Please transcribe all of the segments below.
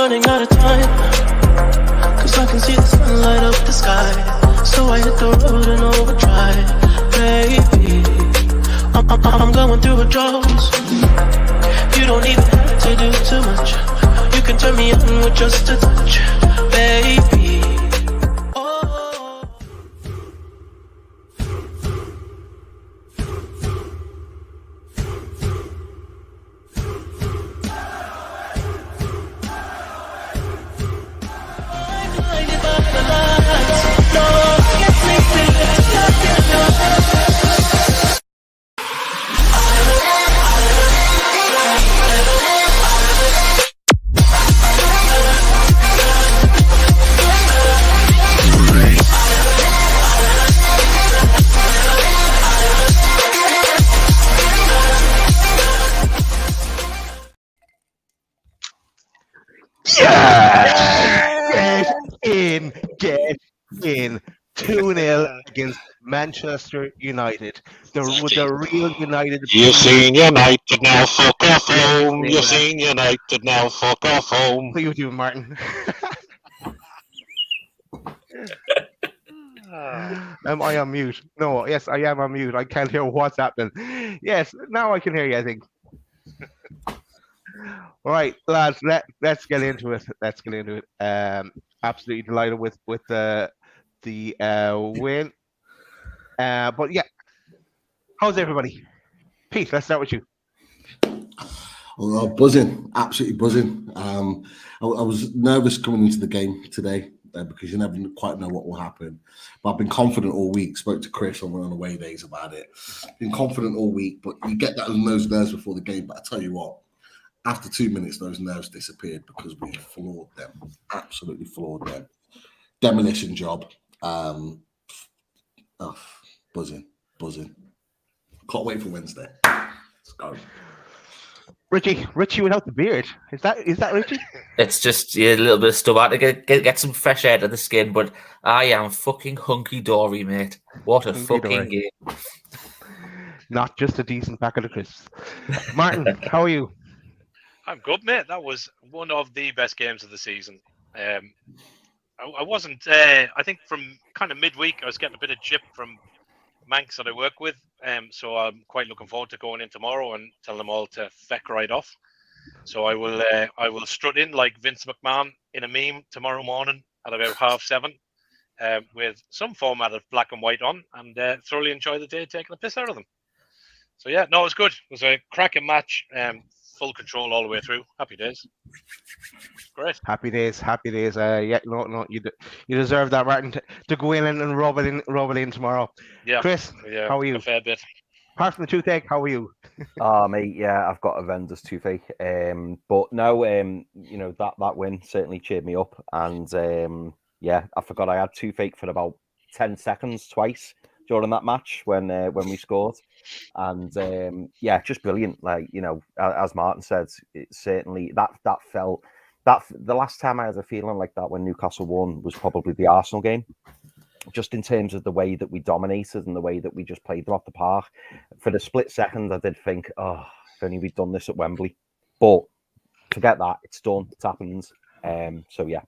running out of time, cause I can see the sun light up the sky. So I hit the road and overdrive, baby. I'm going through withdrawals. You don't even have to do too much. You can turn me on with just a touch, baby. Oh. Get in. 2-0 against Manchester United. The real United. You've seen United now, fuck off home. You've seen United now, fuck off home. What are you doing, Martin? Am I on mute? No, yes, I am on mute. I can't hear what's happening. Yes, now I can hear you, I think. All right, lads, let's get into it. Absolutely delighted with the win. But yeah, how's everybody? Pete, let's start with you. Well, buzzing, absolutely buzzing. I was nervous coming into the game today because you never quite know what will happen. But I've been confident all week. Spoke to Chris on away days about it. Been confident all week, but you get those nerves before the game. But I tell you what, after 2 minutes, those nerves disappeared because we floored them. Absolutely floored them. Demolition job. Buzzing. Can't wait for Wednesday. Let's go. Richie without the beard. Is that Richie? It's just a little bit of stuff to get some fresh air to the skin, but I am fucking hunky-dory, mate. What a fucking game. Not just a decent packet of crisps. Martin, how are you? I'm good, mate. That was one of the best games of the season. I wasn't, I think from kind of midweek, I was getting a bit of gyp from Manx that I work with. So I'm quite looking forward to going in tomorrow and tell them all to feck right off. So I will strut in like Vince McMahon in a meme tomorrow morning at about 7:30 with some format of black and white on and thoroughly enjoy the day taking the piss out of them. So yeah, no, it was good. It was a cracking match. Full control all the way through. Happy days. Great. Happy days. Yeah, no, you deserve that, Martin, to go in and rub it in tomorrow. Yeah. Chris, how are you? A fair bit. Apart from the toothache, how are you? Mate, yeah, I've got a horrendous toothache. But no, that win certainly cheered me up. And yeah, I forgot I had toothache for about 10 seconds twice during that match when we scored. And yeah, just brilliant. Like, as Martin said, it certainly that felt that the last time I had a feeling like that when Newcastle won was probably the Arsenal game. Just in terms of the way that we dominated and the way that we just played them off the park. For the split second, I did think, if only we'd done this at Wembley. But forget that, it's done, it's happened. So yeah,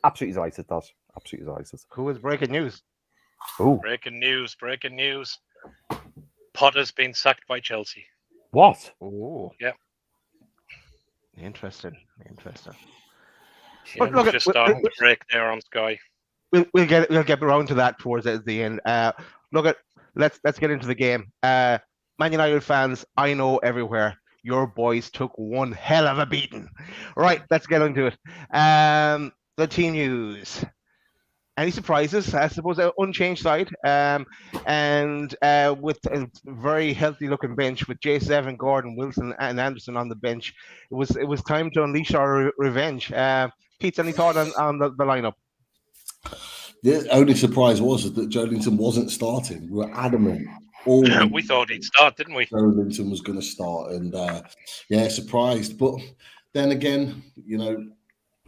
absolutely delighted, Daz. Absolutely delighted. Who is breaking news? Ooh. Breaking news. Potter's been sacked by Chelsea. What? Oh, yeah. Interesting. But look, just starting to break there on Sky. We'll get around to that towards the end. Let's get into the game. Man United fans, I know everywhere your boys took one hell of a beating. Right, let's get into it. The team news. Any surprises? I suppose an unchanged side, and with a very healthy looking bench with J7, Gordon, Wilson, and Anderson on the bench. It was time to unleash our revenge. Pete, any thought on the lineup? The only surprise was that Joelinton wasn't starting. We were adamant. We thought he'd start, didn't we? Joelinton was going to start, and yeah, surprised. But then again,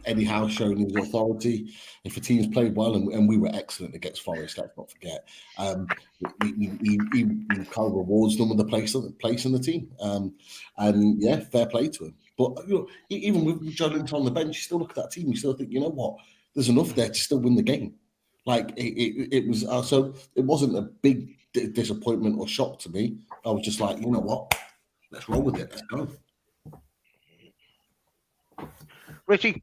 Eddie Howe showing his authority. If a team's played well, and we were excellent against Forest, let's not forget, he kind of rewards them with the place in the team. And yeah, fair play to him. But even with Joe Linton on the bench, you still look at that team, you still think, you know what, there's enough there to still win the game. Like it was, so it wasn't a big disappointment or shock to me. I was just like, you know what, let's roll with it, let's go. Richie.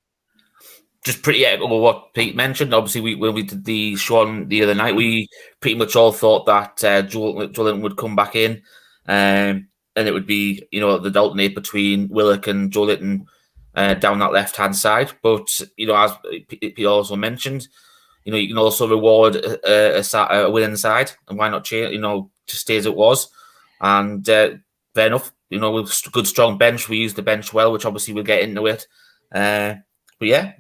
Just pretty well, what Pete mentioned. Obviously, when we did the show on the other night, we pretty much all thought that Joe Linton would come back in, and it would be the alternate between Willock and Joe Linton down that left hand side. But as Pete also mentioned, you can also reward a winning side, and why not change? Just stay as it was, and fair enough. With good strong bench, we used the bench well, which obviously we'll get into it. But yeah,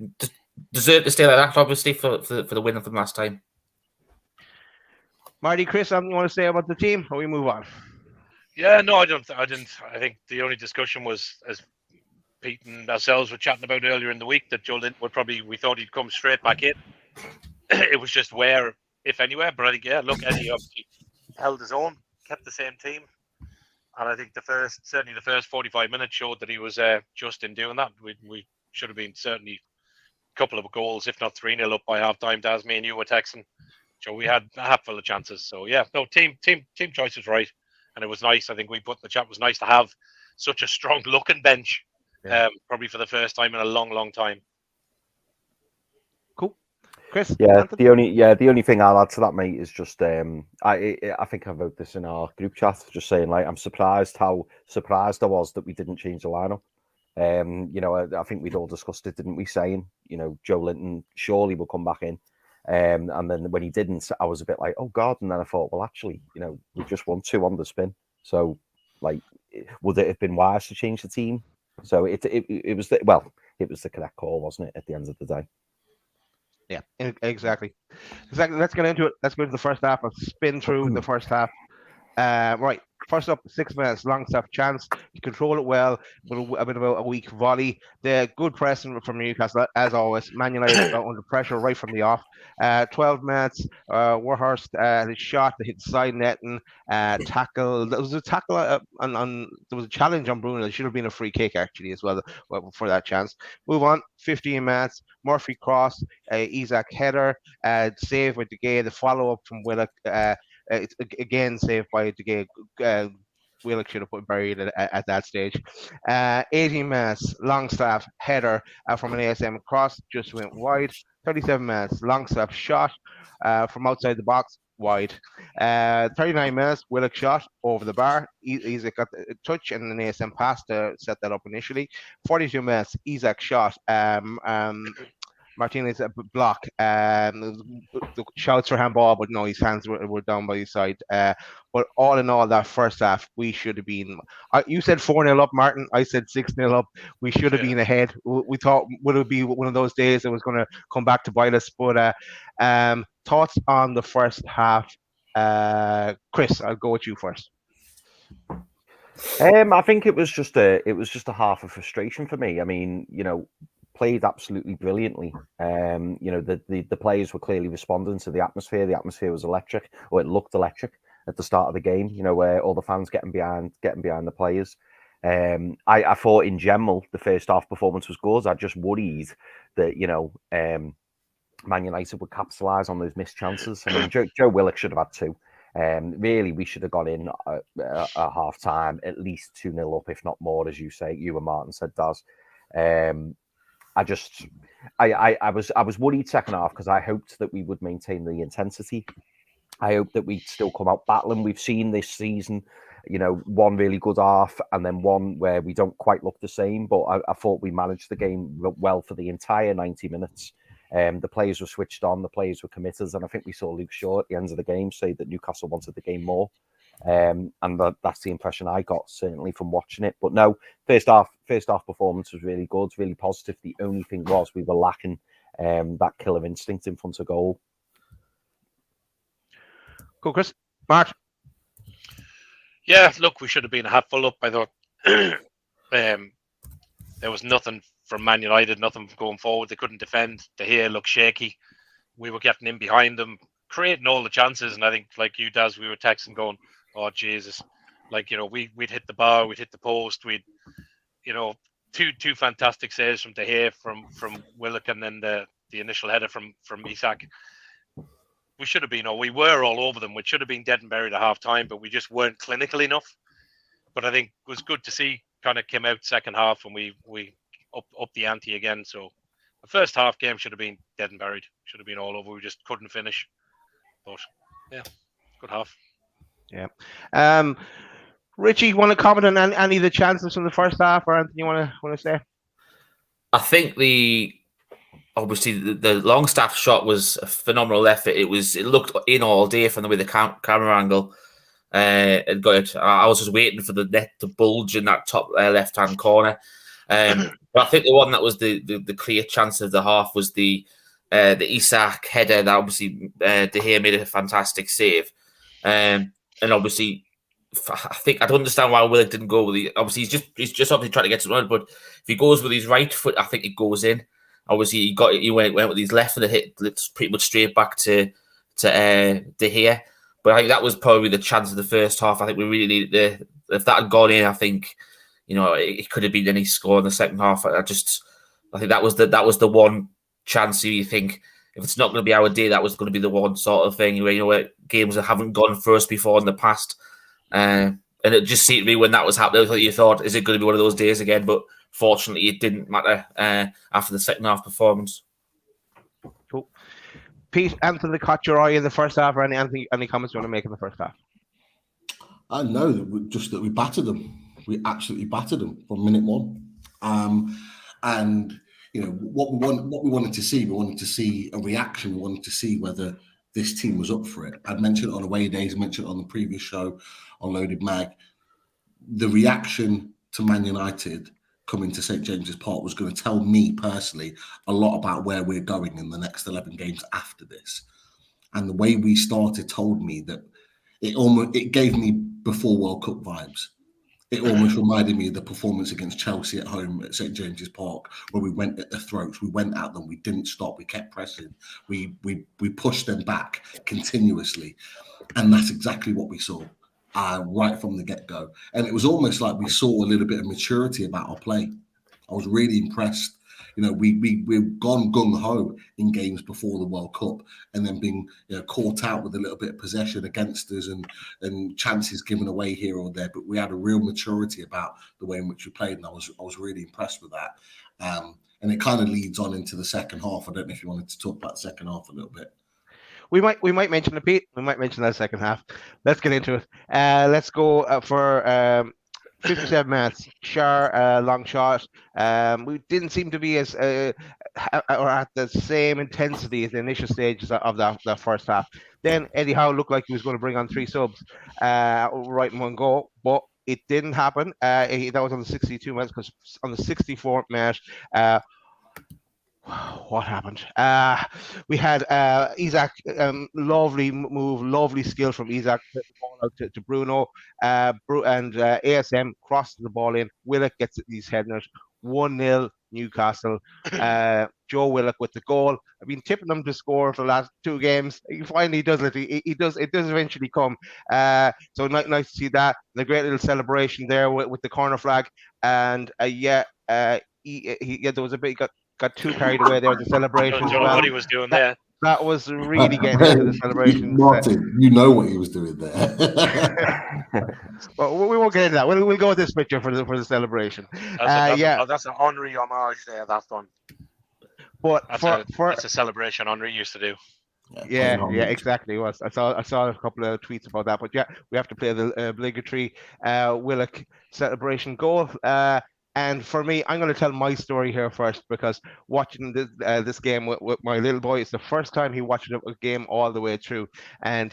deserve to stay like that, obviously, for the win from last time. Marty, Chris, something you want to say about the team, or we move on? Yeah, no, I didn't. I think the only discussion was, as Pete and ourselves were chatting about earlier in the week, that Joe Linton we thought he'd come straight back in. It was just where, if anywhere. But I think, look, Eddie obviously held his own, kept the same team. And I think certainly the first 45 minutes showed that he was just in doing that. We should have been certainly a couple of goals, if not 3-0 up by half time. As me and you were texting, so we had a handful of chances. So yeah, no, team choice was right, and it was nice. I think we put in the chat, it was nice to have such a strong looking bench, probably for the first time in a long time. Cool, Chris. Yeah, the only thing I'll add to that, mate, is just I think I wrote this in our group chat, just saying, like, I'm surprised I was that we didn't change the lineup. I think we'd all discussed it, didn't we? Saying, Joe Linton surely will come back in. And then when he didn't, I was a bit like, oh God. And then I thought, well, actually, we just won 2 on the spin. So, like, would it have been wise to change the team? So it was it was the correct call, wasn't it? At the end of the day. Yeah, exactly. Let's get into it. Let's go to the first half. I'll spin through the first half. Right. First up, 6 minutes, long stuff chance. You control it well, with a bit of a weak volley. The good pressing from Newcastle, as always. Man United under pressure right from the off. 12 minutes, Warhurst had a shot that hit side netting, tackle. There was a tackle on there was a challenge on Bruno. It should have been a free kick, actually, as well, for that chance. Move on, 15 minutes, Murphy cross, Isaac header, save by De Gea, the follow-up from Willock, it's again saved by De Gea. Willock should have put buried at that stage. 18 minutes, Longstaff header from an ASM cross, just went wide. 37 minutes, Longstaff shot from outside the box, wide. 39 minutes, Willock shot over the bar. Isaac got the touch and an ASM pass to set that up initially. 42 minutes, Isaac shot. Martinez block. The shouts for handball, but no, his hands were down by his side. But all in all, that first half, we should have been. You said 4-0 up, Martin. I said 6-0 up. We should have been ahead. We thought would it be one of those days that was going to come back to bite us. But thoughts on the first half, Chris? I'll go with you first. I think it was just a half of frustration for me. I mean, played absolutely brilliantly. The players were clearly responding to the atmosphere. The atmosphere was electric, or it looked electric at the start of the game. Where all the fans getting behind the players. I thought in general the first half performance was good. I just worried that Man United would capitalise on those missed chances. I mean, Joe Willock should have had 2. Really, we should have got in at half time at least 2-0 up, if not more, as you say. You and Martin said, Daz. I was worried second half because I hoped that we would maintain the intensity. I hope that we'd still come out battling. We've seen this season, one really good half and then one where we don't quite look the same. But I thought we managed the game well for the entire 90 minutes. The players were switched on, the players were committed, and I think we saw Luke Shaw at the end of the game say that Newcastle wanted the game more. And that's the impression I got, certainly from watching it. But no, first half performance was really good, really positive. The only thing was we were lacking that killer instinct in front of goal. Cool, Chris. Mark. Yeah, look, we should have been a half full up. I thought there was nothing from Man United, nothing going forward. They couldn't defend. De Gea looked shaky. We were getting in behind them, creating all the chances. And I think, like you, Daz, we were texting going, oh, Jesus. Like, we'd hit the bar, we'd hit the post, we'd, two fantastic saves from De Gea, from Willock, and then the initial header from Isak. We should have been, or we were all over them. We should have been dead and buried at half time, but we just weren't clinical enough. But I think it was good to see kind of came out second half and we up the ante again. So the first half game should have been dead and buried. Should have been all over. We just couldn't finish. But yeah, good half. Yeah. Richie, want to comment on any of the chances from the first half, or anything you want to say? I think obviously the Longstaff shot was a phenomenal effort. It looked in all day from the way the camera angle had got it. I was just waiting for the net to bulge in that top left hand corner. But I think the one that was the clear chance of the half was the Isak header. That obviously De Gea made a fantastic save, and obviously. I think I don't understand why Willock didn't go with the. Obviously, he's just obviously trying to get to run, but if he goes with his right foot, I think it goes in. Obviously, he went with his left, and it hit pretty much straight back to De Gea. But I think that was probably the chance of the first half. I think we really needed if that had gone in, I think it could have been any score in the second half. I think that was the one chance you think if it's not going to be our day, that was going to be the one sort of thing where games that haven't gone for us before in the past. And it just seemed to me when that was happening, you thought, is it going to be one of those days again? But fortunately, it didn't matter after the second half performance. Cool. Pete, Anthony caught your eye in the first half, or any comments you want to make in the first half? I know, just that we battered them. We absolutely battered them from minute one. And what we wanted to see a reaction. We wanted to see whether this team was up for it. I mentioned it on away days, mentioned it on the previous show on Loaded Mag. The reaction to Man United coming to St James's Park was going to tell me personally a lot about where we're going in the next 11 games after this. And the way we started told me that it gave me before World Cup vibes. It almost reminded me of the performance against Chelsea at home at St James's Park, where we went at their throats, we went at them, we didn't stop, we kept pressing, we pushed them back continuously, and that's exactly what we saw right from the get-go. And it was almost like we saw a little bit of maturity about our play. I was really impressed. We've gone gung-ho in games before the World Cup and then been caught out with a little bit of possession against us and chances given away here or there. But we had a real maturity about the way in which we played, and I was really impressed with that. And it kind of leads on into the second half. I don't know if you wanted to talk about the second half a little bit. We might mention it, Pete. We might mention that second half. Let's get into it. Let's go for 57 minutes. Sure, long shot. We didn't seem to be as or at the same intensity as the initial stages of that first half. Then Eddie Howe looked like he was going to bring on 3 subs right in one go, but it didn't happen. That was on the 62 minutes, because on the 64th minute, what happened? We had Isak, lovely move, lovely skill from Isak, put the ball out to Bruno, and ASM crosses the ball in. Willock gets these headers. 1-0 Newcastle. Joe Willock with the goal. I've been tipping him to score for the last 2 games. He finally does it. It does eventually come. So nice to see that. And a great little celebration there with the corner flag. And there was a bit. Got too carried away there with the celebration. I don't know what he was doing there. That was really getting into the celebration. Martin, you know what he was doing there. Well, we won't get into that. We'll go with this picture for the celebration. That's an Henri homage there. That's done. But that's a celebration Henri used to do. Yeah, exactly. It was. I saw a couple of tweets about that. But yeah, we have to play the obligatory Willock celebration goal. And for me, I'm going to tell my story here first, because watching this game with my little boy, it's the first time he watched a game all the way through. And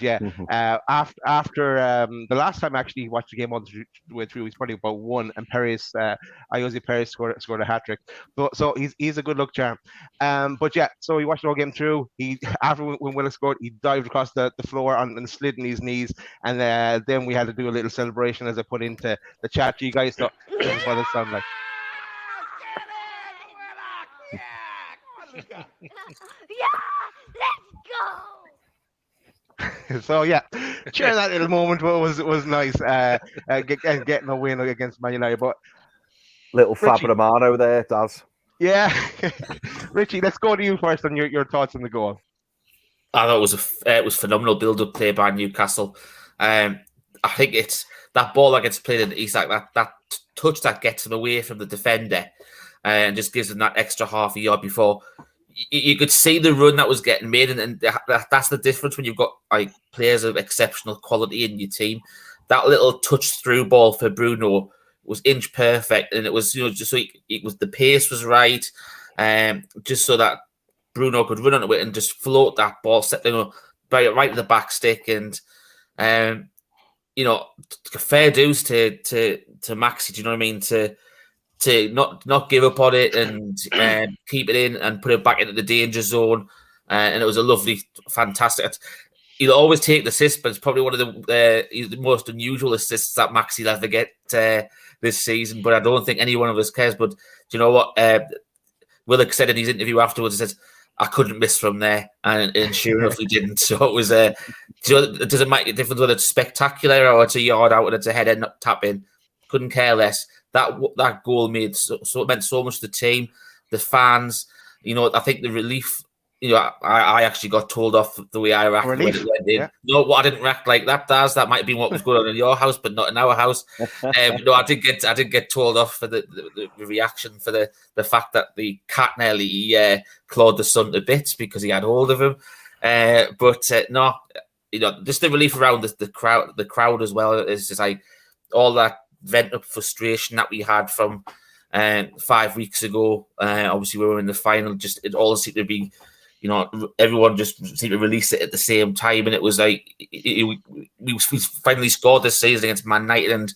after the last time actually he watched the game all the way through, he's probably about 1, and Ayoze Perez scored a hat-trick. So he's a good luck charm. So he watched the whole game through. After when Willock scored, he dived across the floor and slid in his knees. And then we had to do a little celebration, as I put into the chat to you guys. So this is what it sounded like. So yeah, sharing that little moment was nice, getting a win against Man United. But Little Richie. Fabio Romano there, Daz. Yeah. Richie, let's go to you first on your thoughts on the goal. I thought it was phenomenal build-up play by Newcastle. I think it's that ball that gets played in Isak, that touch that gets him away from the defender and just gives him that extra half a yard before. You could see the run that was getting made, and that's the difference when you've got like players of exceptional quality in your team. That little touch through ball for Bruno was inch perfect, and it was just so it was the pace was right, just so that Bruno could run onto it and just float that ball, right to the back stick, and fair dues to Maxi. Do you know what I mean? To not give up on it and keep it in and put it back into the danger zone, and it was a lovely, fantastic. He'll always take the assist, but it's probably one of the most unusual assists that Maxi will ever get this season. But I don't think any one of us cares. But do you know what? Willock said in his interview afterwards, he says, I couldn't miss from there. And sure enough, he didn't. So it was, it doesn't make a difference whether it's spectacular or it's a yard out and it's a header not tap in. Couldn't care less. That goal meant so much to the team, the fans. I think the relief. I actually got told off the way I reacted when it went in. Yeah. No, I didn't react like that, Daz. That might have been what was going on in your house, but not in our house. No, I did get told off for the reaction for the fact that the cat nearly clawed the son to bits because he had hold of him. No, just the relief around the crowd as well is just like all that vent up frustration that we had from 5 weeks ago. Obviously, we were in the final. Just it all seemed to be. Everyone just seemed to release it at the same time, and it was like we finally scored this season against Man United, and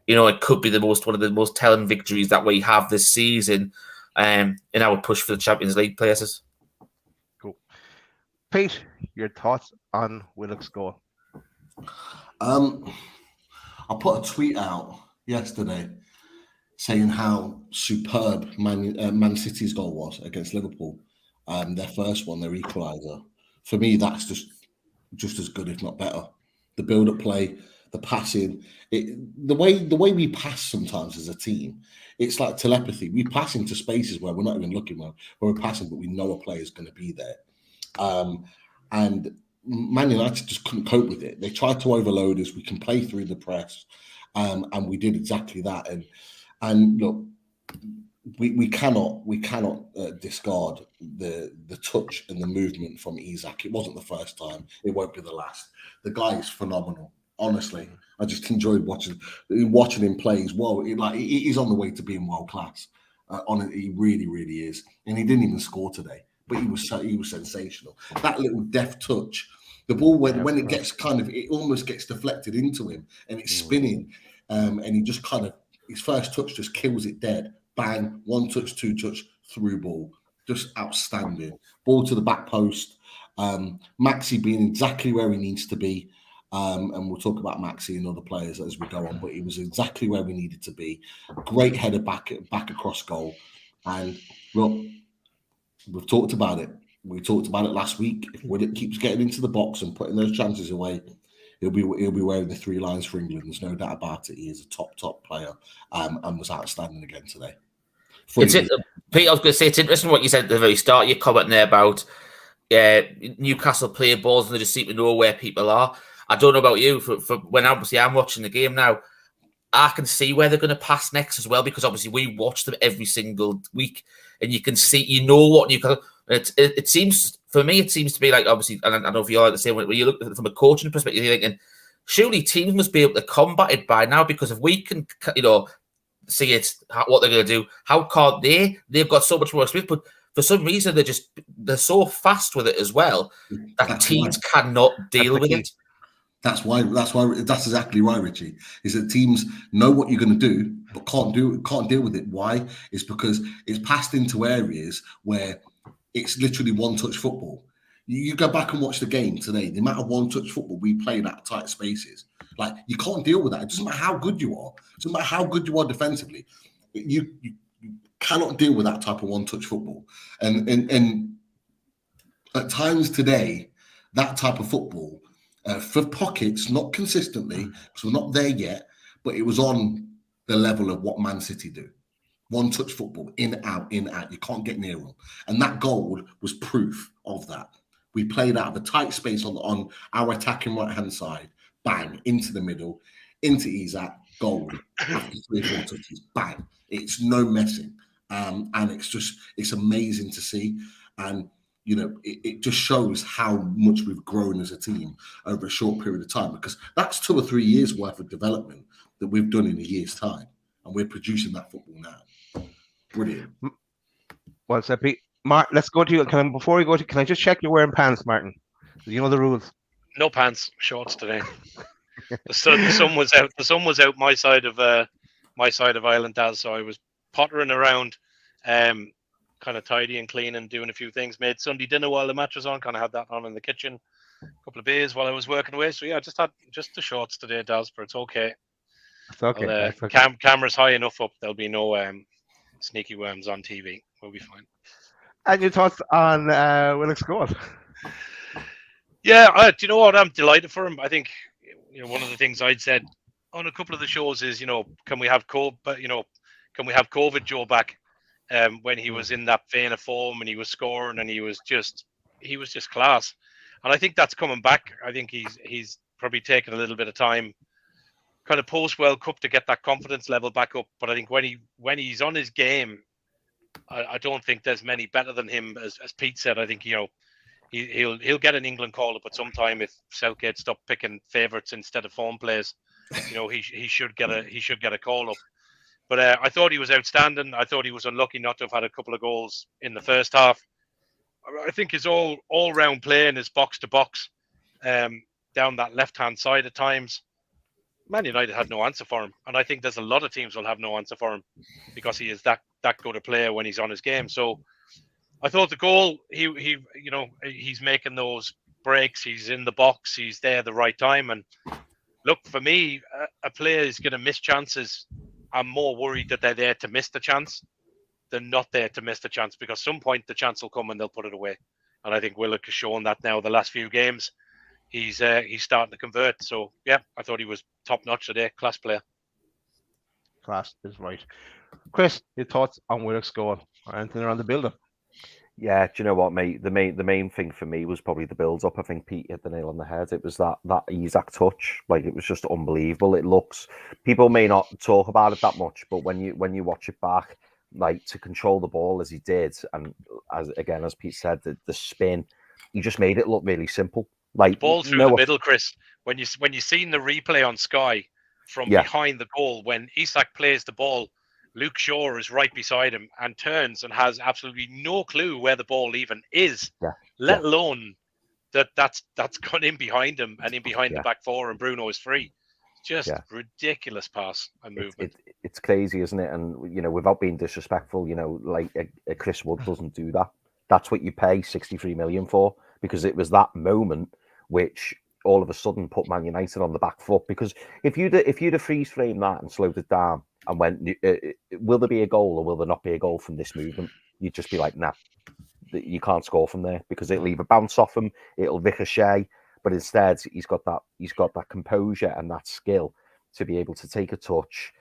it could be one of the most telling victories that we have this season, in our push for the Champions League places. Cool, Pete, your thoughts on Willock's goal? I put a tweet out yesterday saying how superb Man City's goal was against Liverpool. Their first one, their equaliser. For me, that's just as good, if not better. The build-up play, the passing, the way we pass sometimes as a team, it's like telepathy. We pass into spaces where we're not even looking where we're passing, but we know a player is going to be there. And Man United just couldn't cope with it. They tried to overload us. We can play through the press, and we did exactly that. And look. We cannot discard the touch and the movement from Isak. It wasn't the first time. It won't be the last. The guy is phenomenal. Honestly, I just enjoyed watching him play as well. He's on the way to being world class. He really, really is. And he didn't even score today, but he was sensational. That little deft touch, the ball when it gets it almost gets deflected into him and it's spinning, and he just his first touch just kills it dead. Bang, one touch, two touch, through ball. Just outstanding. Ball to the back post. Maxi being exactly where he needs to be. And we'll talk about Maxi and other players as we go on, but he was exactly where we needed to be. Great header back across goal. And look, we've talked about it. We talked about it last week. If Willock keeps getting into the box and putting those chances away, he'll be wearing the 3 lines for England. There's no doubt about it. He is a top player, and was outstanding again today. Pete, I was going to say, it's interesting what you said at the very start. Your comment there about Newcastle playing balls and they just seem to know where people are. I don't know about you. For when obviously I'm watching the game now, I can see where they're going to pass next as well, because obviously we watch them every single week, and you can see, what Newcastle. It seems, for me, it seems to be like, obviously, and I don't know if you are the same way, when you look at it from a coaching perspective, you're thinking, surely teams must be able to combat it by now, because if we can, see what they're going to do, how can't they? They've got so much more experience, but for some reason they're so fast with it as well that teams cannot deal with it. That's exactly right, Richie. Is that teams know what you're going to do, but can't deal with it. Why? It's because it's passed into areas where it's literally one-touch football. You go back and watch the game today. The amount of one-touch football we play in that tight spaces, like, you can't deal with that. It doesn't matter how good you are. It doesn't matter how good you are defensively. You cannot deal with that type of one-touch football. And at times today, that type of football, for pockets, not consistently, because we're not there yet, but it was on the level of what Man City do. One-touch football, in, out, in, out. You can't get near them. And that goal was proof of that. We played out of a tight space on our attacking right-hand side, bang, into the middle, into Isaac, goal. After 3 or 4 touches, bang. It's no messing. And it's amazing to see. And, you know, it just shows how much we've grown as a team over a short period of time, because that's 2 or 3 years worth of development that we've done in a year's time. And we're producing that football now. Brilliant. Well said, Pete. Mark, let's go to you. Before we go to, can I just check you're wearing pants, Martin? You know the rules. No pants, shorts today. The sun was out. The sun was out my side of Island, Daz. So I was pottering around, kind of tidy and clean and doing a few things. Made Sunday dinner while the match was on. Kind of had that on in the kitchen. A couple of beers while I was working away. So yeah, I just had the shorts today, Daz. But it's okay. It's okay. Camera's high enough up. There'll be no sneaky worms on TV. We'll be fine. And your thoughts on Willock's goal? Yeah, do you know what? I'm delighted for him. I think, you know, one of the things I'd said on a couple of the shows is, you know, can we have COVID Joe back when he was in that vein of form and he was scoring and he was just class. And I think that's coming back. I think he's probably taken a little bit of time, kind of post World Cup, to get that confidence level back up. But I think when he's on his game, I don't think there's many better than him. As Pete said, I think, you know, he'll get an England call up at some time if Southgate stop picking favourites instead of form players. You know, he should get a call up. But I thought he was outstanding. I thought he was unlucky not to have had a couple of goals in the first half. I think his all round play and his box to box down that left hand side at times, Man United had no answer for him, and I think there's a lot of teams will have no answer for him because he is that good a player when he's on his game. So I thought the goal, he's making those breaks, he's in the box, he's there at the right time. And look, for me, a player is going to miss chances. I'm more worried that they're there to miss the chance than not there to miss the chance, because some point the chance will come and they'll put it away. And I think Willock has shown that now the last few games. He's starting to convert. So yeah, I thought he was top notch today. Class player. Class is right. Chris, your thoughts on Willock's goal or anything around the build-up? Yeah, do you know what, mate? The main thing for me was probably the build-up. I think Pete hit the nail on the head. It was that Isaac touch. Like, it was just unbelievable. It looks, people may not talk about it that much, but when you watch it back, like, to control the ball as he did, and as Pete said, the spin, he just made it look really simple. Like, the ball through the middle, Chris. When you seen the replay on Sky from behind the goal, when Isak plays the ball, Luke Shaw is right beside him and turns and has absolutely no clue where the ball even is, let alone that's gone in behind him and in behind the back four, and Bruno is free. Just ridiculous pass and movement. It's crazy, isn't it? And, you know, without being disrespectful, you know, like a Chris Wood doesn't do that. That's what you pay 63 million for, because it was that moment which all of a sudden put Man United on the back foot. Because if you'd have freeze framed that and slowed it down and went, will there be a goal or will there not be a goal from this movement? You'd just be like, nah, you can't score from there, because it'll either bounce off him, it'll ricochet. But instead, he's got that composure and that skill to be able to take a touch,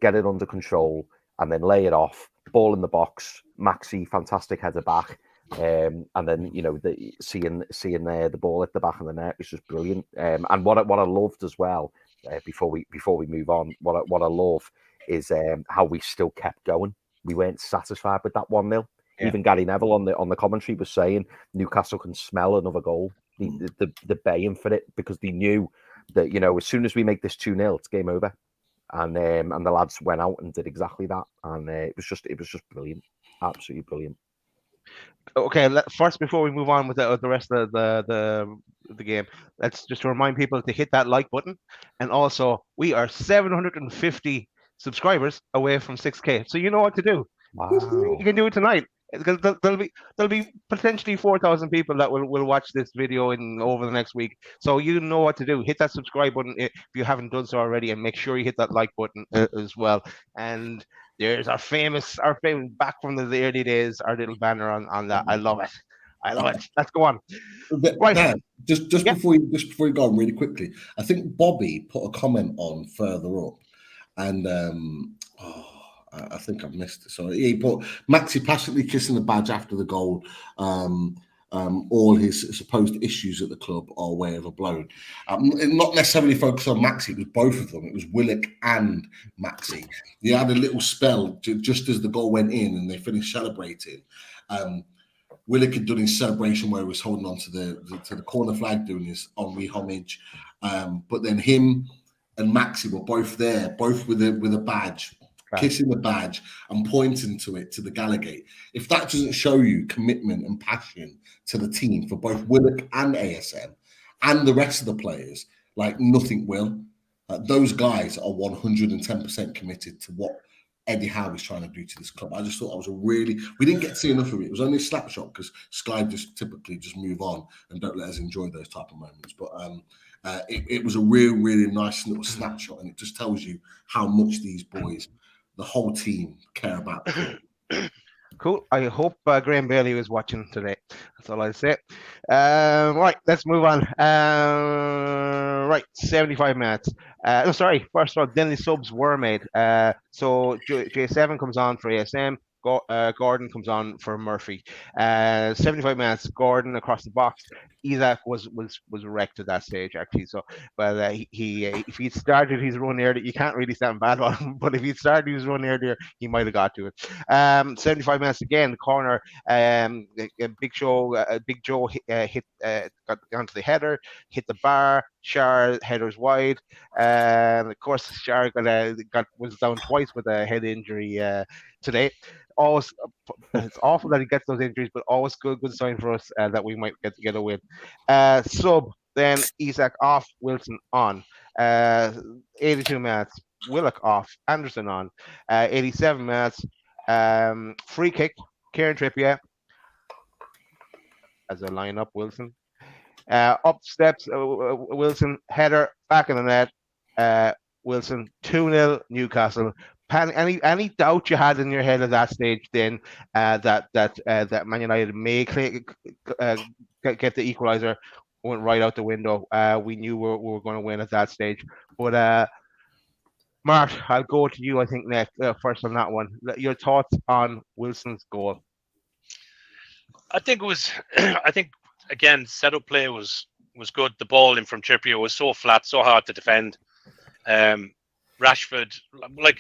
get it under control, and then lay it off. Ball in the box, Maxi, fantastic header back. And then, you know, seeing there the ball at the back of the net was just brilliant. And what I loved as well, before we move on, what I love is how we still kept going. We weren't satisfied with that 1-0. Yeah. Even Gary Neville on the commentary was saying Newcastle can smell another goal. They're baying for it, because they knew that, you know, as soon as we make this 2-0, it's game over. And the lads went out and did exactly that. And it was just brilliant, absolutely brilliant. Okay, first, before we move on with the rest of the game, let's just remind people to hit that like button. And also, we are 750 subscribers away from 6K. So you know what to do. Wow. You can do it tonight. Because there'll be potentially 4,000 people that will watch this video over the next week. So you know what to do. Hit that subscribe button if you haven't done so already, and make sure you hit that like button as well. And there's our famous back from the early days, our little banner on that. I love it. Let's go on. Right. Dan, just before you go on really quickly, I think Bobby put a comment on further up, and I think I've missed it. So but Maxi passively kissing the badge after the goal. All his supposed issues at the club are way overblown. Not necessarily focused on Maxi, it was both of them. It was Willock and Maxi. You had a little spell just as the goal went in and they finished celebrating. Willock had done his celebration where he was holding on to the corner flag, doing his Henri homage. But then him and Maxi were both there, both with a badge, kissing the badge and pointing to it, to the Gallagate. If that doesn't show you commitment and passion to the team for both Willock and ASM and the rest of the players, like nothing will. Those guys are 110% committed to what Eddie Howe is trying to do to this club. I just thought we didn't get to see enough of it. It was only a snapshot because Sky just typically just move on and don't let us enjoy those type of moments. But it was a really nice little snapshot, and it just tells you how much these boys, the whole team, care about the club. Cool. I hope Graham Bailey was watching today. That's all I'll say. Right, let's move on. Right, 75 minutes. First of all, then the subs were made. So J7 comes on for ASM. Gordon comes on for Murphy. 75 minutes. Gordon across the box. Isaac was wrecked at that stage actually. So, but he if he'd started his run earlier, you can't really stand bad on him. But if he'd started his run earlier, he might have got to it. 75 minutes again. The corner. Big Joe hit got onto the header, hit the bar. Shar headers wide. Of course, Shar was down twice with a head injury today. Always, it's awful that he gets those injuries, but always good sign for us that we might get a win. Sub then Isaac off, Wilson on. 82 minutes, Willock off, Anderson on. 87 minutes, free kick, Kieran Trippier as a lineup, Wilson. Up steps, Wilson, header, back in the net. Wilson, 2-0 Newcastle. Any doubt you had in your head at that stage then that Man United may get the equaliser went right out the window. We knew we were going to win at that stage. But Mark, I'll go to you, I think, next, first on that one. Your thoughts on Wilson's goal? I think again, setup play was good. The ball in from Trippier was so flat, so hard to defend. Rashford, like,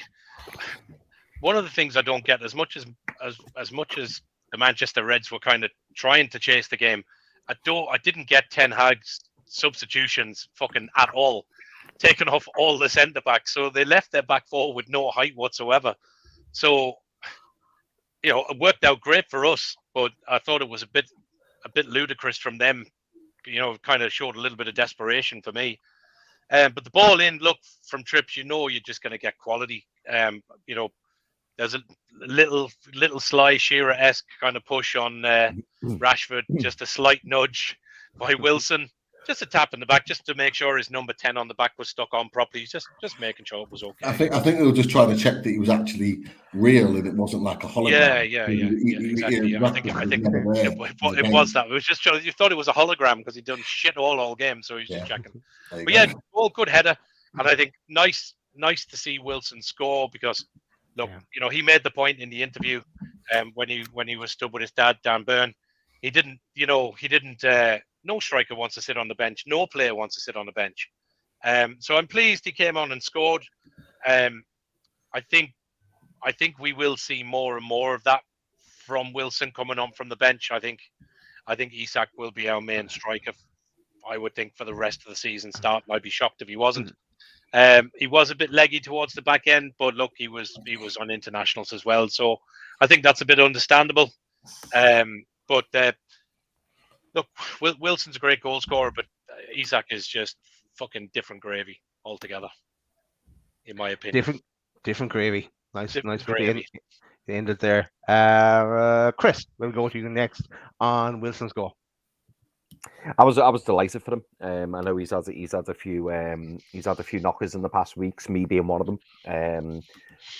one of the things I don't get, as much as the Manchester Reds were kind of trying to chase the game, I didn't get Ten Hag's substitutions fucking at all, taking off all the centre backs. So they left their back four with no height whatsoever. So, it worked out great for us, but I thought it was a bit ludicrous from them. Kind of showed a little bit of desperation for me. But the ball in, look, from trips, you're just going to get quality. There's a little Sly Shearer-esque kind of push on Rashford, just a slight nudge by Wilson, just a tap in the back, just to make sure his number 10 on the back was stuck on properly. Just making sure it was okay. I think they were just trying to check that he was actually real and it wasn't like a hologram. Yeah, exactly. I think it was that. It was just you thought it was a hologram because he'd done shit all game, so he was just checking. But all good header, and I think nice to see Wilson score because. Look, he made the point in the interview when he was stood with his dad, Dan Byrne. He didn't. No striker wants to sit on the bench. No player wants to sit on the bench. So I'm pleased he came on and scored. I think we will see more and more of that from Wilson coming on from the bench. I think Isak will be our main striker. I would think for the rest of the season start. I'd be shocked if he wasn't. He was a bit leggy towards the back end, but look, he was on internationals as well, so I think that's a bit understandable. But look, Wilson's a great goal scorer, but Isak is just fucking different gravy altogether, in my opinion. Different gravy. Nice gravy. They ended there. Chris, we'll go to you next on Wilson's goal. I was delighted for him. I know he's had a few knockers in the past weeks, me being one of them.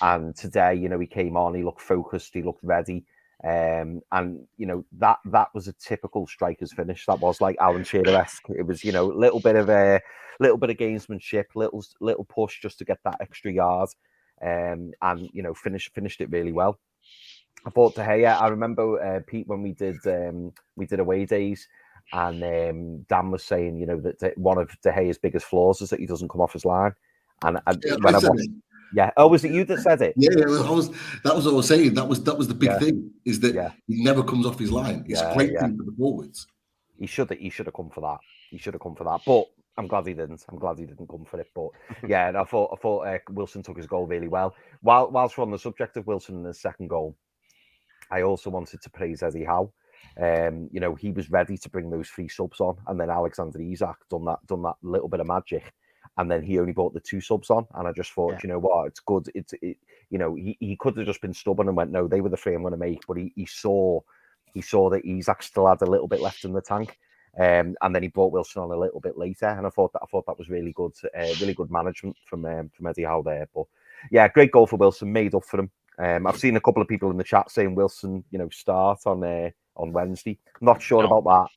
And today, he came on, he looked focused, he looked ready. And that was a typical striker's finish. That was like Alan Shearer-esque. It was, a little bit of gamesmanship, little push just to get that extra yard. and finished it really well. I thought De Gea. I remember Pete when we did away days, and Dan was saying, that one of De Gea's biggest flaws is that he doesn't come off his line. And when I watched, was it you that said it? Yeah, that was what I was saying. That was the big thing, is that he never comes off his line. It's a great thing for the forwards. He should have come for that. He should have come for that. But I'm glad he didn't. I'm glad he didn't come for it. But yeah, and I thought Wilson took his goal really well. Whilst we're on the subject of Wilson and his second goal, I also wanted to praise Eddie Howe. He was ready to bring those 3 subs on, and then Alexander Isak done that little bit of magic, and then he only brought the 2 subs on, and I just thought, you know what, it's good. He could have just been stubborn and went, no, they were the 3 I'm going to make, but he saw that Isak still had a little bit left in the tank, and then he brought Wilson on a little bit later, and I thought that was really good management from Eddie Howe there. But yeah, great goal for Wilson, made up for him. I've seen a couple of people in the chat saying Wilson, start on Wednesday. Not sure about that.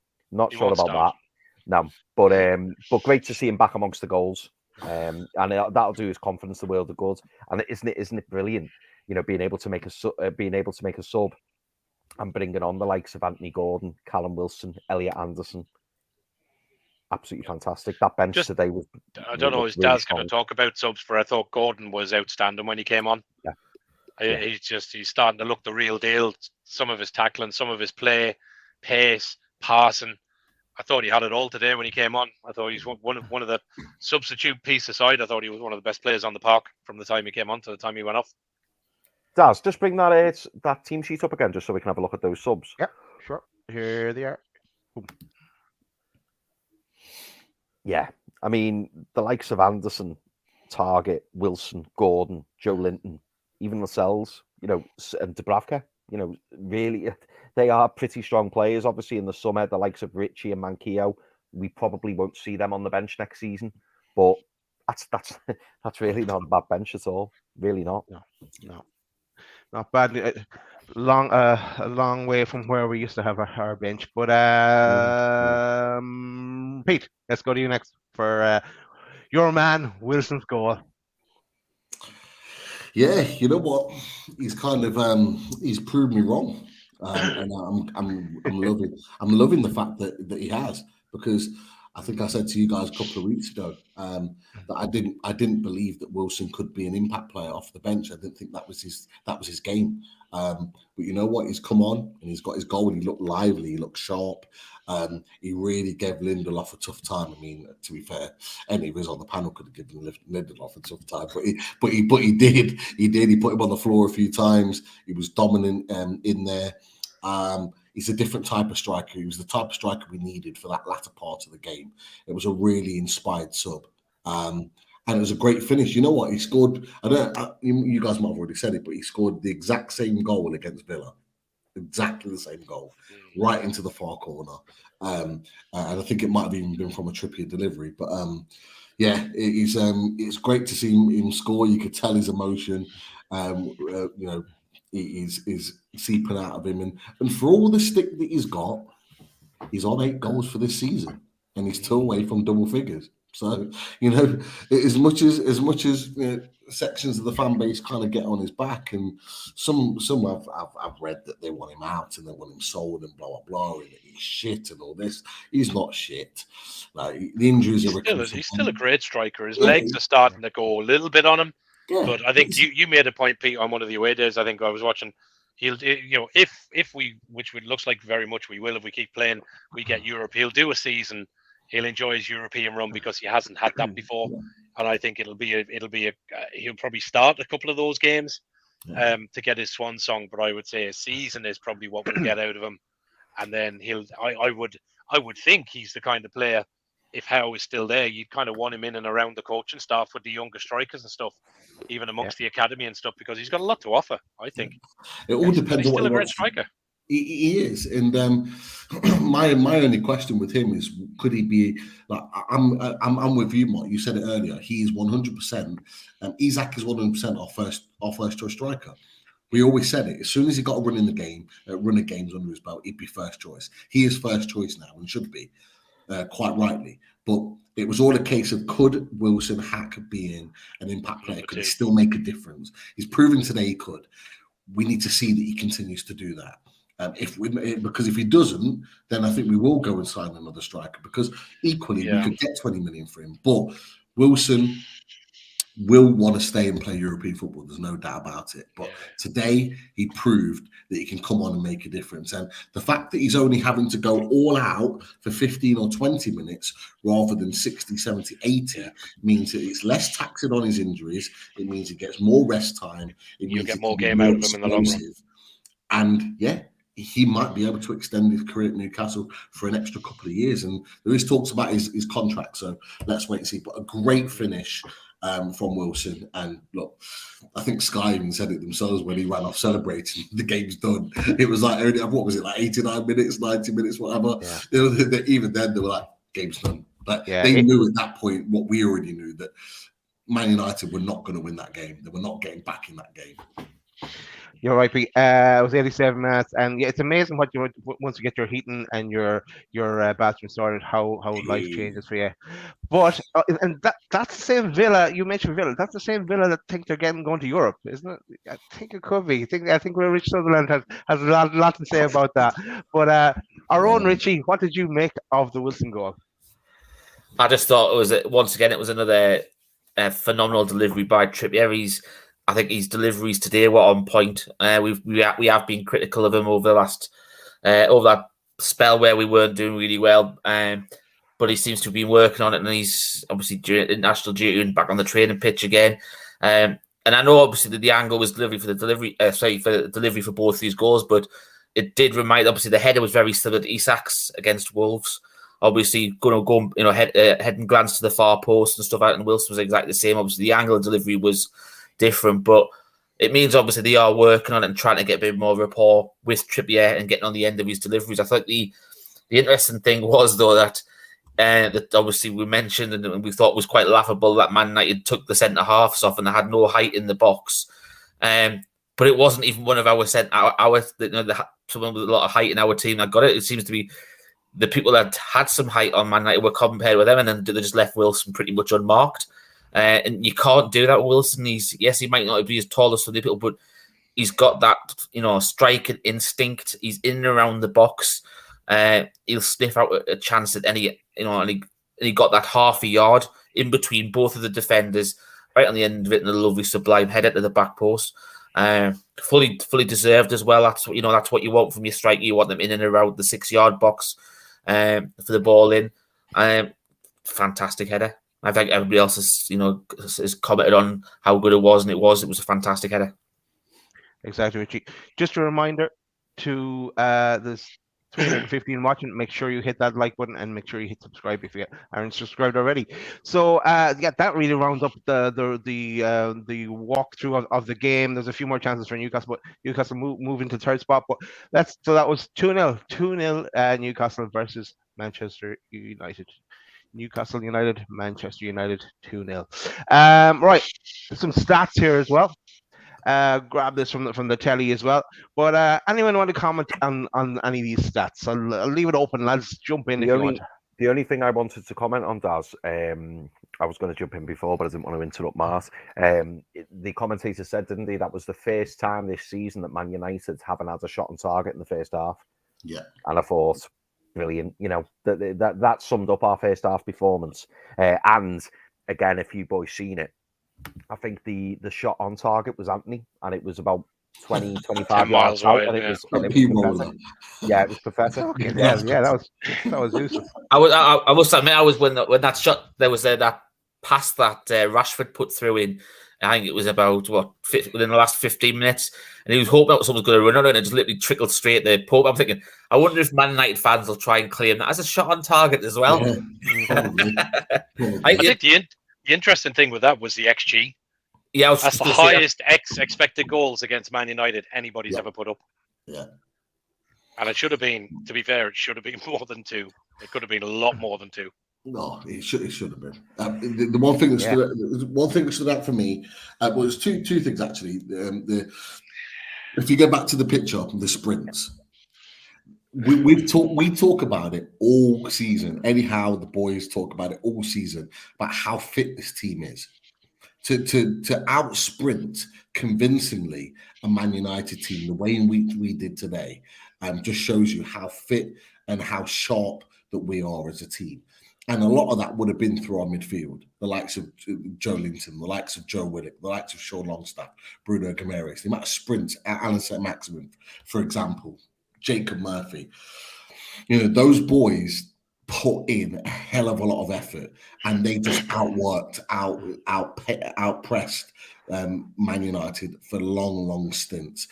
No, but great to see him back amongst the goals. And that'll do his confidence the world of good. And isn't it brilliant? Being able to make a sub and bringing on the likes of Anthony Gordon, Callum Wilson, Elliot Anderson. Absolutely fantastic. That bench today was. I don't know. Is Daz going to talk about subs? I thought Gordon was outstanding when he came on. Yeah. He's starting to look the real deal. Some of his tackling, some of his play, pace, passing. I thought he had it all today when he came on. I thought he's one of the substitute piece aside. I thought he was one of the best players on the park from the time he came on to the time he went off. Daz, just bring that team sheet up again, just so we can have a look at those subs. Yep, sure. Here they are. Boom. Yeah, I mean the likes of Anderson, Target, Wilson, Gordon, Joe Linton, even Lascelles, and Dubravka, really, they are pretty strong players. Obviously, in the summer, the likes of Richie and Manquillo, we probably won't see them on the bench next season. But that's really not a bad bench at all. Really not. No, not bad. A long way from where we used to have our bench. But Pete, let's go to you next for your man Wilson's goal. Yeah, you know what? He's kind of he's proved me wrong, and I'm loving the fact that he has, because I think I said to you guys a couple of weeks ago that I didn't believe that Wilson could be an impact player off the bench. I didn't think that was his game. But you know what? He's come on and he's got his goal, and he looked lively, he looked sharp. He really gave Lindelof a tough time. I mean, to be fair, any of us on the panel could have given Lindelof a tough time, but he did. He put him on the floor a few times. He was dominant in there. He's a different type of striker. He was the type of striker we needed for that latter part of the game. It was a really inspired sub. And it was a great finish. You know what? He scored, you guys might have already said it, but he scored the exact same goal against Villa. Exactly the same goal, right into the far corner. And I think it might have even been from a Trippier delivery. But it's great to see him score. You could tell his emotion. Is seeping out of him, and for all the stick that he's got, he's on 8 goals for this season, and he's 2 away from double figures. So as much as sections of the fan base kind of get on his back, and some I've read that they want him out and they want him sold and blah blah blah, and he's shit and all this. He's not shit. Like, the injuries he's still a great striker. His legs are starting to go a little bit on him. Yeah, but I think you made a point, Pete, on one of the away days. I think I was watching. He'll, if we, which it looks like very much we will, if we keep playing, we get Europe. He'll do a season. He'll enjoy his European run because he hasn't had that before, and I think he'll probably start a couple of those games to get his swan song. But I would say a season is probably what we'll get out of him, and then I would think he's the kind of player. If Howe is still there, you'd kind of want him in and around the coaching staff with the younger strikers and stuff, even amongst the academy and stuff, because he's got a lot to offer, I think. It all depends on what he's still a great striker. He is, and my only question with him is, could he be like? I'm with you, Mark. You said it earlier. He's 100%. Isak is 100% our first choice striker. We always said it. As soon as he got a run in the game, run of games under his belt, he'd be first choice. He is first choice now and should be. Quite rightly, but It was all a case of could Wilson Hack being an impact player? Could he still make a difference? He's proven today he could. We need to see that he continues to do that. Because if he doesn't, then I think we will go and sign another striker, because equally we could get 20 million for him. But Wilson will want to stay and play European football. There's no doubt about it. But today he proved that he can come on and make a difference. And the fact that he's only having to go all out for 15 or 20 minutes rather than 60, 70, 80 means that it's less taxing on his injuries. It means he gets more rest time. It means get more game out of him in the long run. And he might be able to extend his career at Newcastle for an extra couple of years. And there is talks about his contract. So let's wait and see. But a great finish from Wilson. And look, I think Sky even said it themselves when he ran off celebrating. The game's done. It was like, what was it, like 89 minutes, 90 minutes, whatever. Yeah. Even then, they were like, game's done. But they knew at that point what we already knew, that Man United were not going to win that game. They were not getting back in that game. You're right, Pete. It was 87 minutes, and it's amazing what you once you get your heating and your bathroom sorted, how life changes for you. But and that's the same Villa you mentioned. Villa, that's the same Villa that think they're going to Europe, isn't it? I think it could be. I think Rich Sutherland has a lot to say about that. But our own Richie, what did you make of the Wilson goal? I just thought it was another phenomenal delivery by Trippier. I think his deliveries today were on point. We have been critical of him over the last over that spell where we weren't doing really well. But he seems to have been working on it, and he's obviously during international duty and back on the training pitch again. And I know obviously that the angle was delivery for both these goals, but it did remind, obviously the header was very similar to Isak's against Wolves. Obviously, going to go, head and glance to the far post and stuff like that, and Wilson was exactly the same. Obviously, the angle of delivery was different, but it means obviously they are working on it and trying to get a bit more rapport with Trippier and getting on the end of his deliveries. I thought the interesting thing was, though, that obviously we mentioned and we thought was quite laughable that Man United took the centre halves off and they had no height in the box. But it wasn't even one of our someone with a lot of height in our team that got it. It seems to be the people that had some height on Man United were compared with them, and then they just left Wilson pretty much unmarked. And you can't do that with Wilson. He might not be as tall as some people, but he's got that, striking instinct. He's in and around the box. He'll sniff out a chance at any, and he got that half a yard in between both of the defenders, right on the end of it, and a lovely sublime header to the back post. Fully deserved as well. That's what you want from your striker. You want them in and around the 6-yard box for the ball in. Fantastic header. I think everybody else has commented on how good it was, and it was a fantastic header. Exactly, Richie. Just a reminder to this 315 watching, make sure you hit that like button and make sure you hit subscribe if you aren't subscribed already. So that really rounds up the walkthrough of the game. There's a few more chances for Newcastle, but Newcastle move into third spot. But that was 2-0 Newcastle versus Manchester United. Newcastle United, Manchester United 2-0. Right, some stats here as well. Grab this from the telly as well. But anyone want to comment on any of these stats? I'll leave it open. Let's jump in. The only thing I wanted to comment on, Daz, I was going to jump in before, but I didn't want to interrupt Mars. The commentator said, didn't he, that was the first time this season that Man United haven't had a shot on target in the first half. Yeah. And I thought, brilliant. That summed up our first half performance. And again, if you boys seen it, I think the shot on target was Anthony, and it was about 20, 25 miles away. And it was pathetic. Yeah, it was pathetic. That was useless. I must admit, when that shot, there was that pass that Rashford put through in. I think it was about within the last 15 minutes, and he was hoping that someone was going to run on it, and it just literally trickled straight the Pope. I'm thinking, I wonder if Man United fans will try and claim that as a shot on target as well. I think the interesting thing with that was the XG. Yeah, that's the highest expected goals against Man United anybody's ever put up. Yeah, and it should have been. To be fair, it should have been more than 2. It could have been a lot more than 2. No, it should have been. The one thing that stood out for me was two things actually. If you go back to the picture, the sprints, we talk about it all season. Anyhow, the boys talk about it all season about how fit this team is. To out sprint convincingly a Man United team the way we did today, just shows you how fit and how sharp that we are as a team. And a lot of that would have been through our midfield, the likes of Joe Linton, the likes of Joe Willock, the likes of Sean Longstaff, Bruno Guimaraes, the amount of sprints, Alan Saint-Maximin, for example, Jacob Murphy. You know, those boys put in a hell of a lot of effort, and they just outpressed Man United for long stints.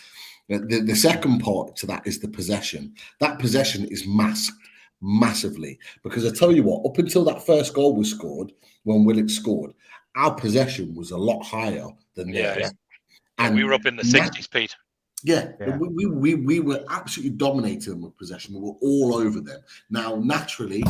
The second part to that is the possession. That possession is masked massively, because I tell you what, up until that first goal was scored, when Willock scored, our possession was a lot higher than theirs. And we were up in the 60s, Pete. Yeah. We were absolutely dominating them with possession. We were all over them. Now, naturally,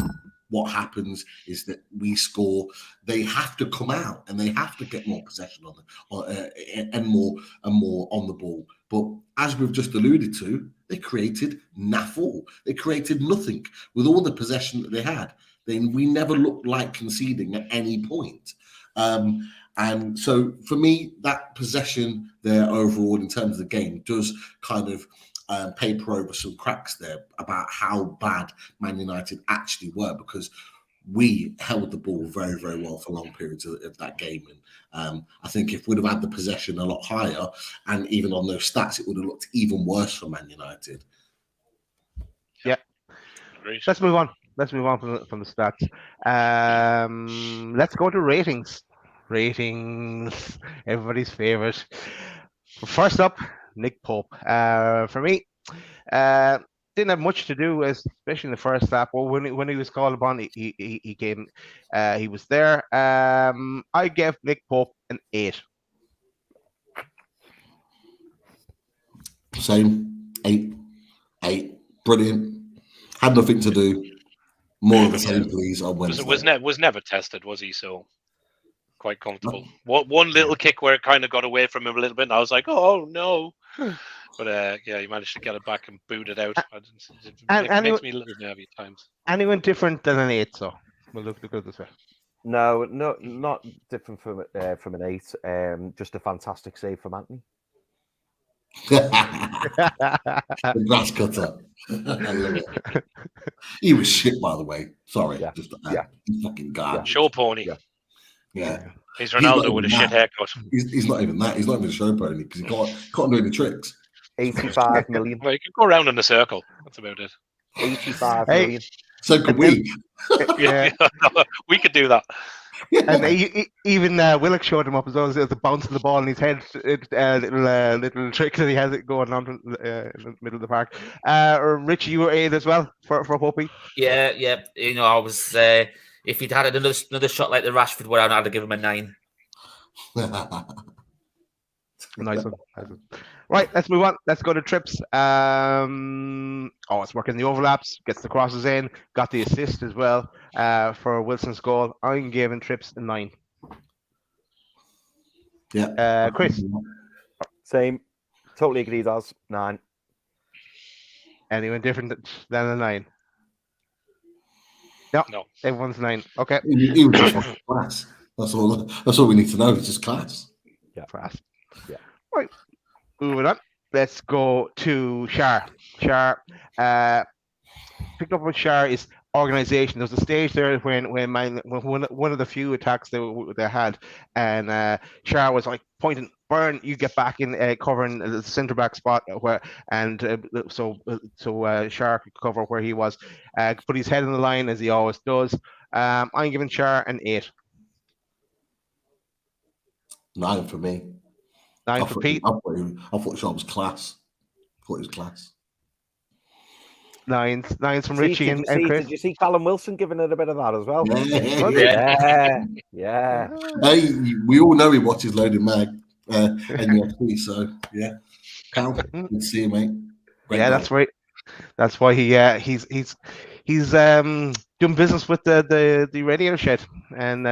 what happens is that we score. They have to come out and they have to get more possession and more on the ball. But as we've just alluded to, they created naff all. They created nothing with all the possession that they had. Then we never looked like conceding at any point. And so for me, that possession there overall in terms of the game does kind of paper over some cracks there about how bad Man United actually were, because we held the ball very, very well for long periods of that game. And I think if we'd have had the possession a lot higher, and even on those stats, it would have looked even worse for Man United. Yeah. Great. Let's move on. Let's move on from the stats. Let's go to ratings. Ratings, everybody's favorite. First up, Nick Pope. For me, didn't have much to do, especially in the first half. Well, when he was called upon, he came. He was there. I gave Nick Pope an 8. Same, 8. Brilliant. Had nothing to do. More of the same, please. On Wednesday. Was never tested, was he? So quite comfortable. One little kick where it kind of got away from him a little bit, and I was like, oh no. But yeah, he managed to get it back and boot it out. It makes me a little nervy at times. Anyone different than an 8? So we'll look at this way. No, not different from an 8. Just a fantastic save from Anthony. The grass cutter. I love it. He was shit, by the way. Sorry, He's fucking god. Show pony. Yeah. He's Ronaldo with a shit haircut. He's not even that. He's not even a show pony because he can't do any tricks. 85 million. Well, you can go around in a circle. That's about it. 85 million. So could we. Yeah. We could do that. And even Willock showed him up as well as the bounce of the ball in his head, little trick that he has it going on in the middle of the park. Richie, you were 8 as well for Popey? Yeah. You know, I was. If he'd had another shot like the Rashford one, I'd have given him a 9. Nice one. Right, let's move on. Let's go to trips. It's working the overlaps, gets the crosses in, got the assist as well for Wilson's goal. I'm giving trips a 9. Yeah. Chris? Same. Totally agreed, Oz. 9. Anyone different than a 9? No. Everyone's 9. Okay. He was just class. That's all we need to know. It's just class. Yeah. Class. Yeah. Right. Moving on. Let's go to Shar. Shar. Picked up with Shar is organization. There was a stage there when one of the few attacks they had, and Shar was like pointing, Burn, you get back in covering the centre back spot so Shar could cover where he was. Put his head on the line as he always does. I'm giving Shar an 8. 9 for me. 9 for Pete. I thought Shar was class. I thought he was class. 9s from Richie and Chris. Did you see Callum Wilson giving it a bit of that as well? Yeah. Hey, we all know he watches Loaded Mag, NUFC, so yeah. Cal, good to see you, mate. Great guy. That's right. That's why he's doing business with the radio shed and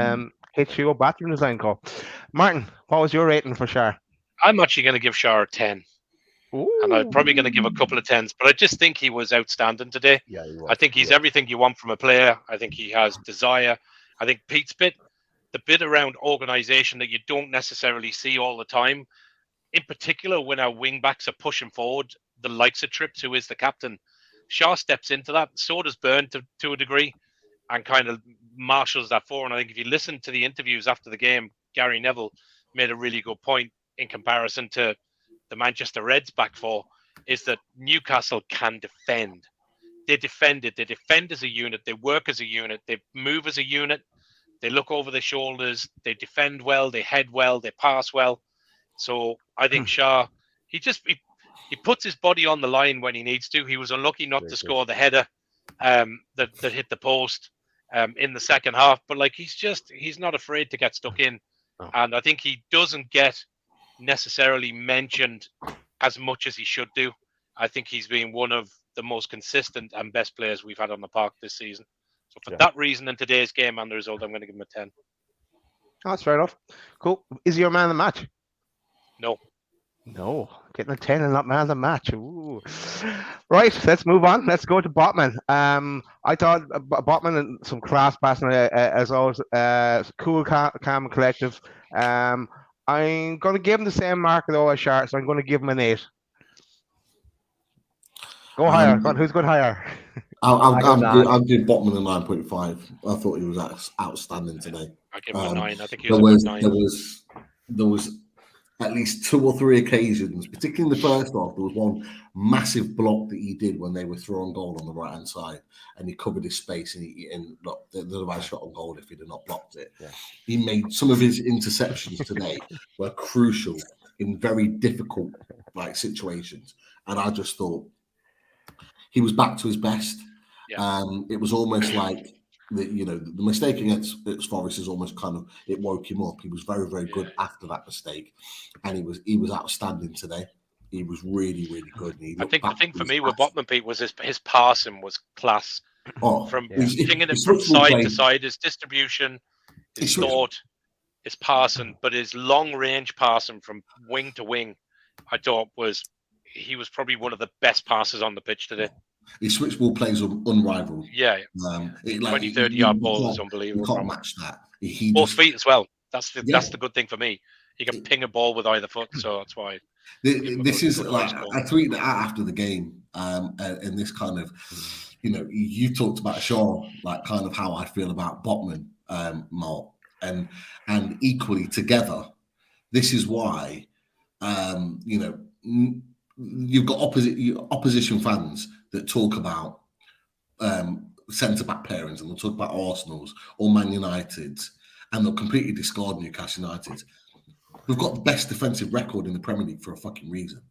HCO bathroom design call. Martin, what was your rating for Shar? I'm actually going to give Shar a 10. And I'm probably going to give a couple of 10s, but I just think he was outstanding today. Yeah, he was. I think he's everything you want from a player. I think he has desire. I think Pete's bit, the bit around organisation that you don't necessarily see all the time, in particular when our wing backs are pushing forward, the likes of Trips, who is the captain, Shaw steps into that. So does Byrne to a degree, and kind of marshals that forward. And I think if you listen to the interviews after the game, Gary Neville made a really good point in comparison to the Manchester Reds back four, is that Newcastle can defend. They defend it. They defend as a unit. They work as a unit. They move as a unit. They look over their shoulders. They defend well. They head well. They pass well. So I think Shaw, he puts his body on the line when he needs to. He was unlucky not to score the header that hit the post in the second half. But like he's not afraid to get stuck in, and I think he doesn't get necessarily mentioned as much as he should do. I think he's been one of the most consistent and best players we've had on the park this season. So for that reason, in today's game and the result, I'm going to give him a 10. That's fair enough. Cool. Is he your man of the match? No. Getting a 10 and not man of the match. Ooh. Right, let's move on. Let's go to Botman. I thought Botman and some class passing as always. Cool, calm, and collective. I'm going to give him the same mark though as Sharp, so I'm going to give him an 8. Go higher. Who's going higher? I'll give Botman a 9.5. I thought he was outstanding today. I give him a 9. I think he was a good 9. There was at least 2 or 3 occasions, particularly in the first half, there was one massive block that he did when they were throwing goal on the right hand side, and he covered his space, and look, the other man shot on goal if he'd have not blocked it. Yeah. He made some of his interceptions today were crucial in very difficult situations, and I just thought he was back to his best. Yeah. It was almost like the mistake against Forest is almost it woke him up. He was very, very good after that mistake, and he was outstanding today. He was really, really good. I think the thing for me with Botman, Pete, was his passing was class. From pinging it from side to side, his distribution, his thought, his passing, but his long range passing from wing to wing, I thought he was probably one of the best passers on the pitch today. His switch ball plays unrivaled. 20, 30 yard ball is unbelievable. You can't match that. Both feet as well. That's the good thing for me. He can ping a ball with either foot, so that's why. This is I tweeted it out after the game, and this kind of, you talked about Shaw, kind of how I feel about Botman, Mark, and equally together. This is why, you've got opposition fans that talk about centre-back pairings, and they'll talk about Arsenal's or Man United's, and they'll completely discard Newcastle United. We've got the best defensive record in the Premier League for a fucking reason.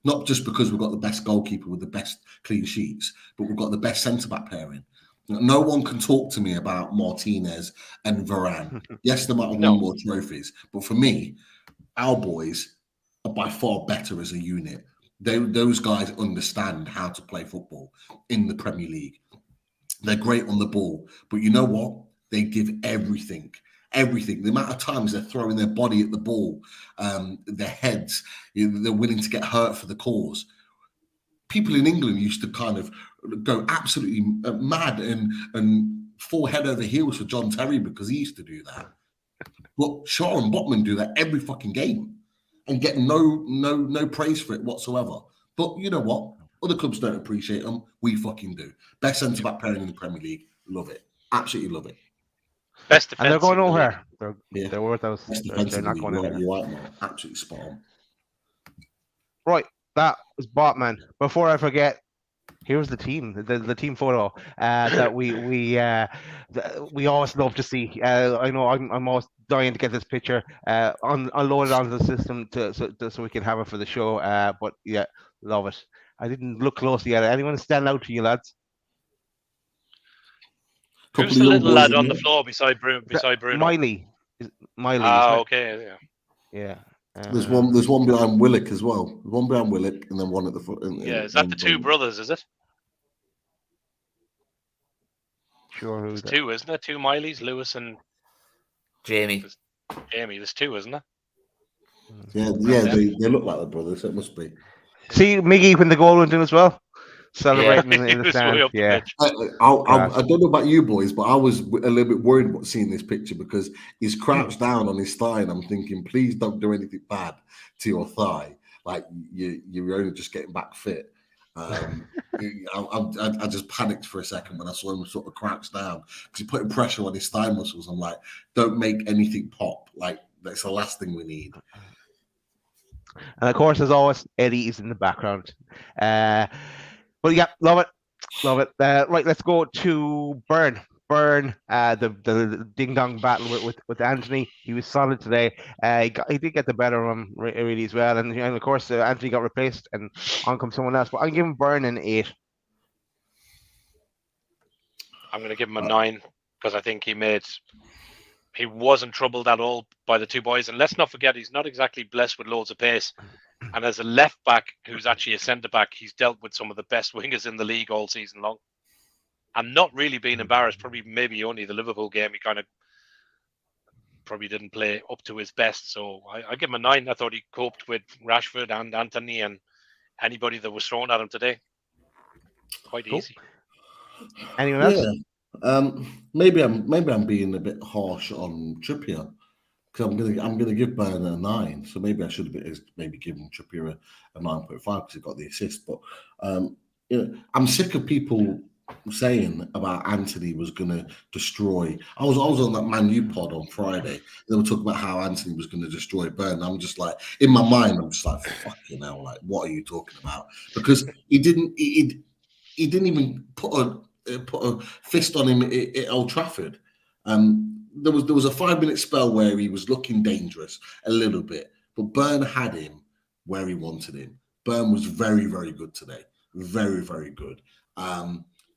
Not just because we've got the best goalkeeper with the best clean sheets, but we've got the best centre-back pairing. No one can talk to me about Martinez and Varane. Yes, they might have won more trophies, but for me, our boys are by far better as a unit. Those guys understand how to play football in the Premier League. They're great on the ball, but you know what? They give everything. The amount of times they're throwing their body at the ball, their heads, they're willing to get hurt for the cause. People in England used to kind of go absolutely mad and fall head over heels for John Terry because he used to do that. But Shaw and Botman do that every fucking game and get no praise for it whatsoever. But you know what? Other clubs don't appreciate them. We fucking do. Best centre-back pairing in the Premier League. Love it. Absolutely love it. Best defense. And they're going nowhere. They're worth those. They're not going anywhere. You're right, man. Absolutely spot on. Right. That was Botman. Before I forget, here's the team, the team photo that we always love to see. I know I'm always dying to get this picture unloaded onto the system so we can have it for the show. But yeah, love it. I didn't look closely at it. Anyone stand out to you, lads? Who's the little lad on the floor beside Bruno? Miley. Okay. Yeah. There's one behind Willock as well. There's one behind Willock, and then one at the foot. Is that the two brothers? Is it? Sure. There's two, isn't there? 2 Mileys, Lewis and Jamie. There's 2, isn't there? Yeah. They look like the brothers. So it must be. See Miggy when the goal went in as well, celebrating He in the was way stand. up the Yeah, pitch. I don't know about you boys, but I was a little bit worried about seeing this picture because he's crouched down on his thigh, and I'm thinking, please don't do anything bad to your thigh. Like you're only just getting back fit. I just panicked for a second when I saw him sort of crouch down because he's putting pressure on his thigh muscles. I'm like, don't make anything pop. Like that's the last thing we need. and of course, as always, Eddie is in the background. But yeah, love it. Right, let's go to Byrne. Byrne, the ding dong battle with Anthony. He was solid today. He did get the better of him really as well, and of course Anthony got replaced, and on comes someone else. But I'm giving Byrne an 8. I'm going to give him a 9 because I think he wasn't troubled at all by the two boys. And let's not forget, he's not exactly blessed with loads of pace. And as a left back who's actually a centre back, he's dealt with some of the best wingers in the league all season long. And not really being embarrassed. Probably maybe only the Liverpool game he kind of probably didn't play up to his best. So I give him a 9. I thought he coped with Rashford and Anthony and anybody that was thrown at him today. Quite easy. Anyone else? Yeah. Maybe I'm being a bit harsh on Trippier because I'm gonna give Byrne a 9. So maybe I should have maybe given Trippier a 9.5 because he got the assist. But I'm sick of people saying about Anthony was going to destroy. I was on that Man U pod on Friday. They were talking about how Anthony was going to destroy Byrne. I'm just like, in my mind, I'm just like, fucking hell, like, what are you talking about? Because he didn't even put a fist on him at Old Trafford. There was a 5-minute spell where he was looking dangerous a little bit, but Byrne had him where he wanted him. Byrne was very, very good today. Very, very good.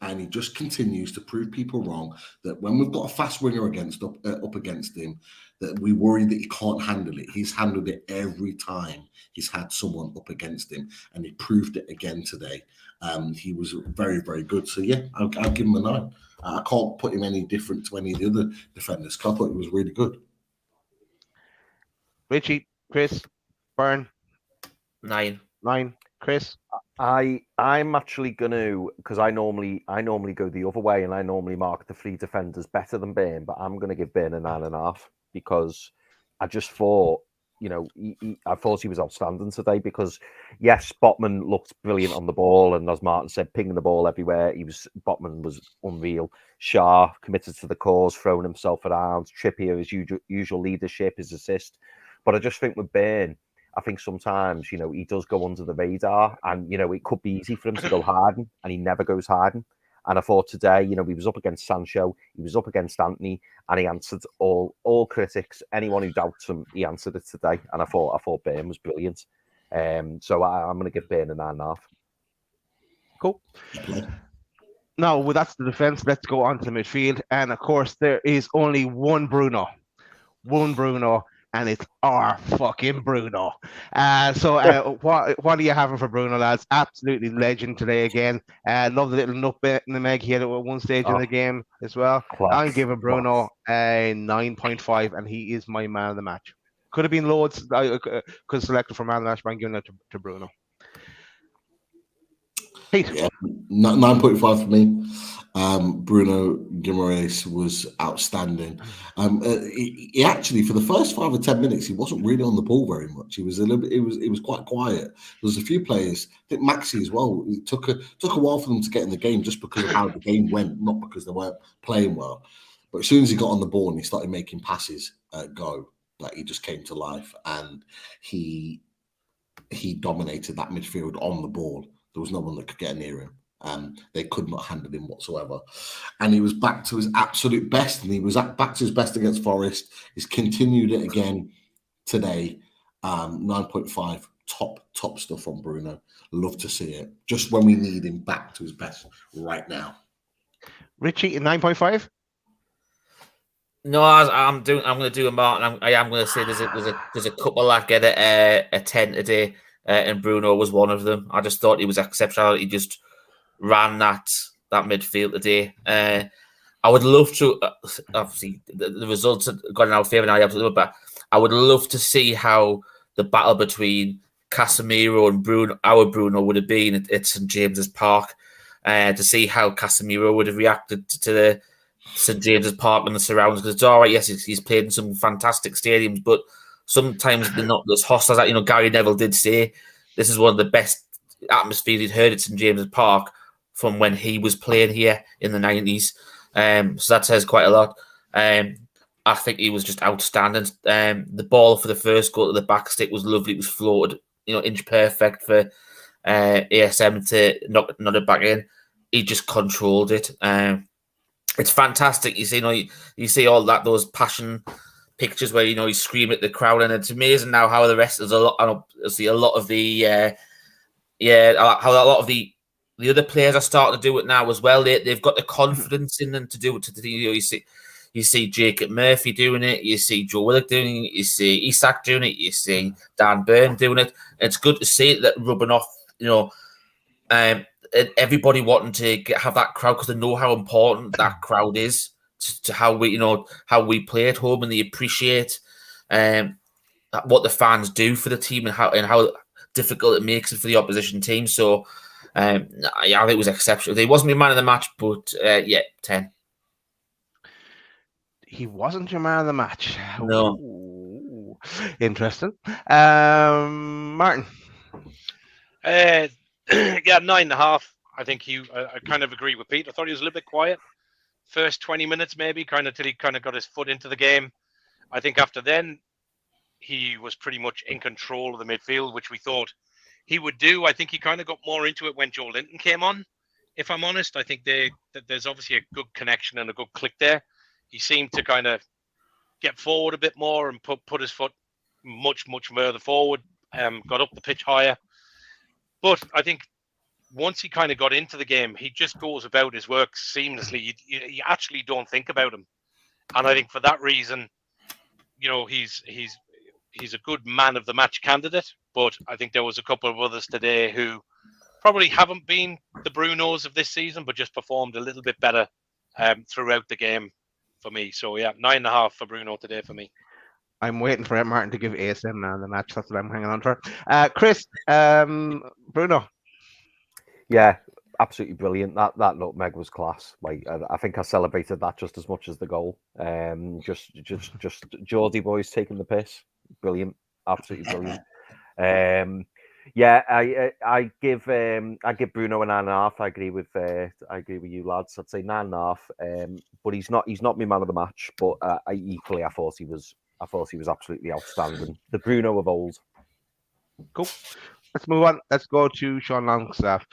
And he just continues to prove people wrong that when we've got a fast winger up against him, that we worry that he can't handle it. He's handled it every time he's had someone up against him, and he proved it again today. He was very, very good. So yeah, I'll give him a 9. I can't put him any different to any of the other defenders. I thought he was really good. Richie, Chris, Byrne, 9. Chris. I'm actually gonna, because I normally go the other way and I normally mark the 3 defenders better than Byrne, but I'm gonna give Byrne a 9.5 because I just thought, I thought he was outstanding today because yes, Botman looked brilliant on the ball, and as Martin said, pinging the ball everywhere. Botman was unreal. Shah committed to the cause, throwing himself around. Trippier, his usual leadership, his assist. But I just think with Byrne, I think sometimes, he does go under the radar, and, it could be easy for him to go Harden, and he never goes Harden. And I thought today, he was up against Sancho, he was up against Anthony, and he answered all critics, anyone who doubts him, he answered it today. And I thought Byrne was brilliant. So I'm going to give Byrne a 9.5. Cool. Now, that's the defense. Let's go on to the midfield. And of course, there is only one Bruno. And it's our fucking Bruno. So what are you having for Bruno, lads? Absolutely legend today again. Love the little nutmeg he had at one stage in the game as well. I'm giving Bruno a 9.5, and he is my man of the match. Could have been loads. I could have selected for man of the match, but I'm giving it to Bruno. Pete. Yeah, 9.5 for me. Bruno Guimaraes was outstanding. He actually, for the first 5 or 10 minutes, he wasn't really on the ball very much. He was a little bit. It was quite quiet. There was a few players. I think Maxi as well. It took a while for them to get in the game, just because of how the game went, not because they weren't playing well. But as soon as he got on the ball and he started making passes, like he just came to life, and he dominated that midfield on the ball. There was no one that could get near him. They could not handle him whatsoever. And he was back to his absolute best, and he was back to his best against Forest. He's continued it again today. 9.5, top stuff from Bruno. Love to see it. Just when we need him back to his best right now. Richie, 9.5? No, I'm going to do a mark, and I am going to say there's a couple that get a 10 today, and Bruno was one of them. I just thought he was exceptional. He just ran that midfield today. I would love to, obviously, the results have gone in our favour now, but I would love to see how the battle between Casemiro and Bruno, our Bruno, would have been at St James's Park, to see how Casemiro would have reacted to the St James's Park and the surroundings. Because it's all right, yes, he's played in some fantastic stadiums, but sometimes they're not as hostile as that. Gary Neville did say this is one of the best atmospheres he'd heard at St James's Park from when he was playing here in the 90s. So that says quite a lot. I think he was just outstanding. The ball for the first goal to the back stick was lovely. It was floated, inch perfect for ASM to knock it back in. He just controlled it. It's fantastic. You see all that, those passion pictures where he's screaming at the crowd, and it's amazing now how the rest is a lot of the how a lot of the other players are starting to do it now as well. They've got the confidence in them to do it. You see Jacob Murphy doing it. You see Joe Willock doing it. You see Isak doing it. You see Dan Byrne doing it. It's good to see that rubbing off. Everybody wanting to have that crowd because they know how important that crowd is to how we play at home, and they appreciate what the fans do for the team and how difficult it makes it for the opposition team. So I think it was exceptional. He wasn't my man of the match, but 10. He wasn't your man of the match. No. Ooh, interesting. Martin. 9.5. I think I kind of agree with Pete. I thought he was a little bit quiet. First 20 minutes, maybe, till he kind of got his foot into the game. I think after then, he was pretty much in control of the midfield, which we thought he would do. I think he kind of got more into it when Joe Linton came on, if I'm honest. I think there's obviously a good connection and a good click there. He seemed to kind of get forward a bit more and put his foot much, much further forward, got up the pitch higher. But I think once he kind of got into the game, he just goes about his work seamlessly. You actually don't think about him. And I think for that reason, he's a good man of the match candidate. But I think there was a couple of others today who probably haven't been the Brunos of this season, but just performed a little bit better throughout the game for me. So 9.5 for Bruno today for me. I'm waiting for Martin to give ASM man the match. That's what I'm hanging on for. Chris, Bruno. Yeah, absolutely brilliant. That nutmeg was class. Like I think I celebrated that just as much as the goal. Just Geordie boys taking the piss. Brilliant, absolutely brilliant. I give Bruno a 9.5. I agree with you lads. I'd say 9.5. But he's not my man of the match. But I thought he was absolutely outstanding. The Bruno of old. Cool. Let's move on. Let's go to Sean Longstaff.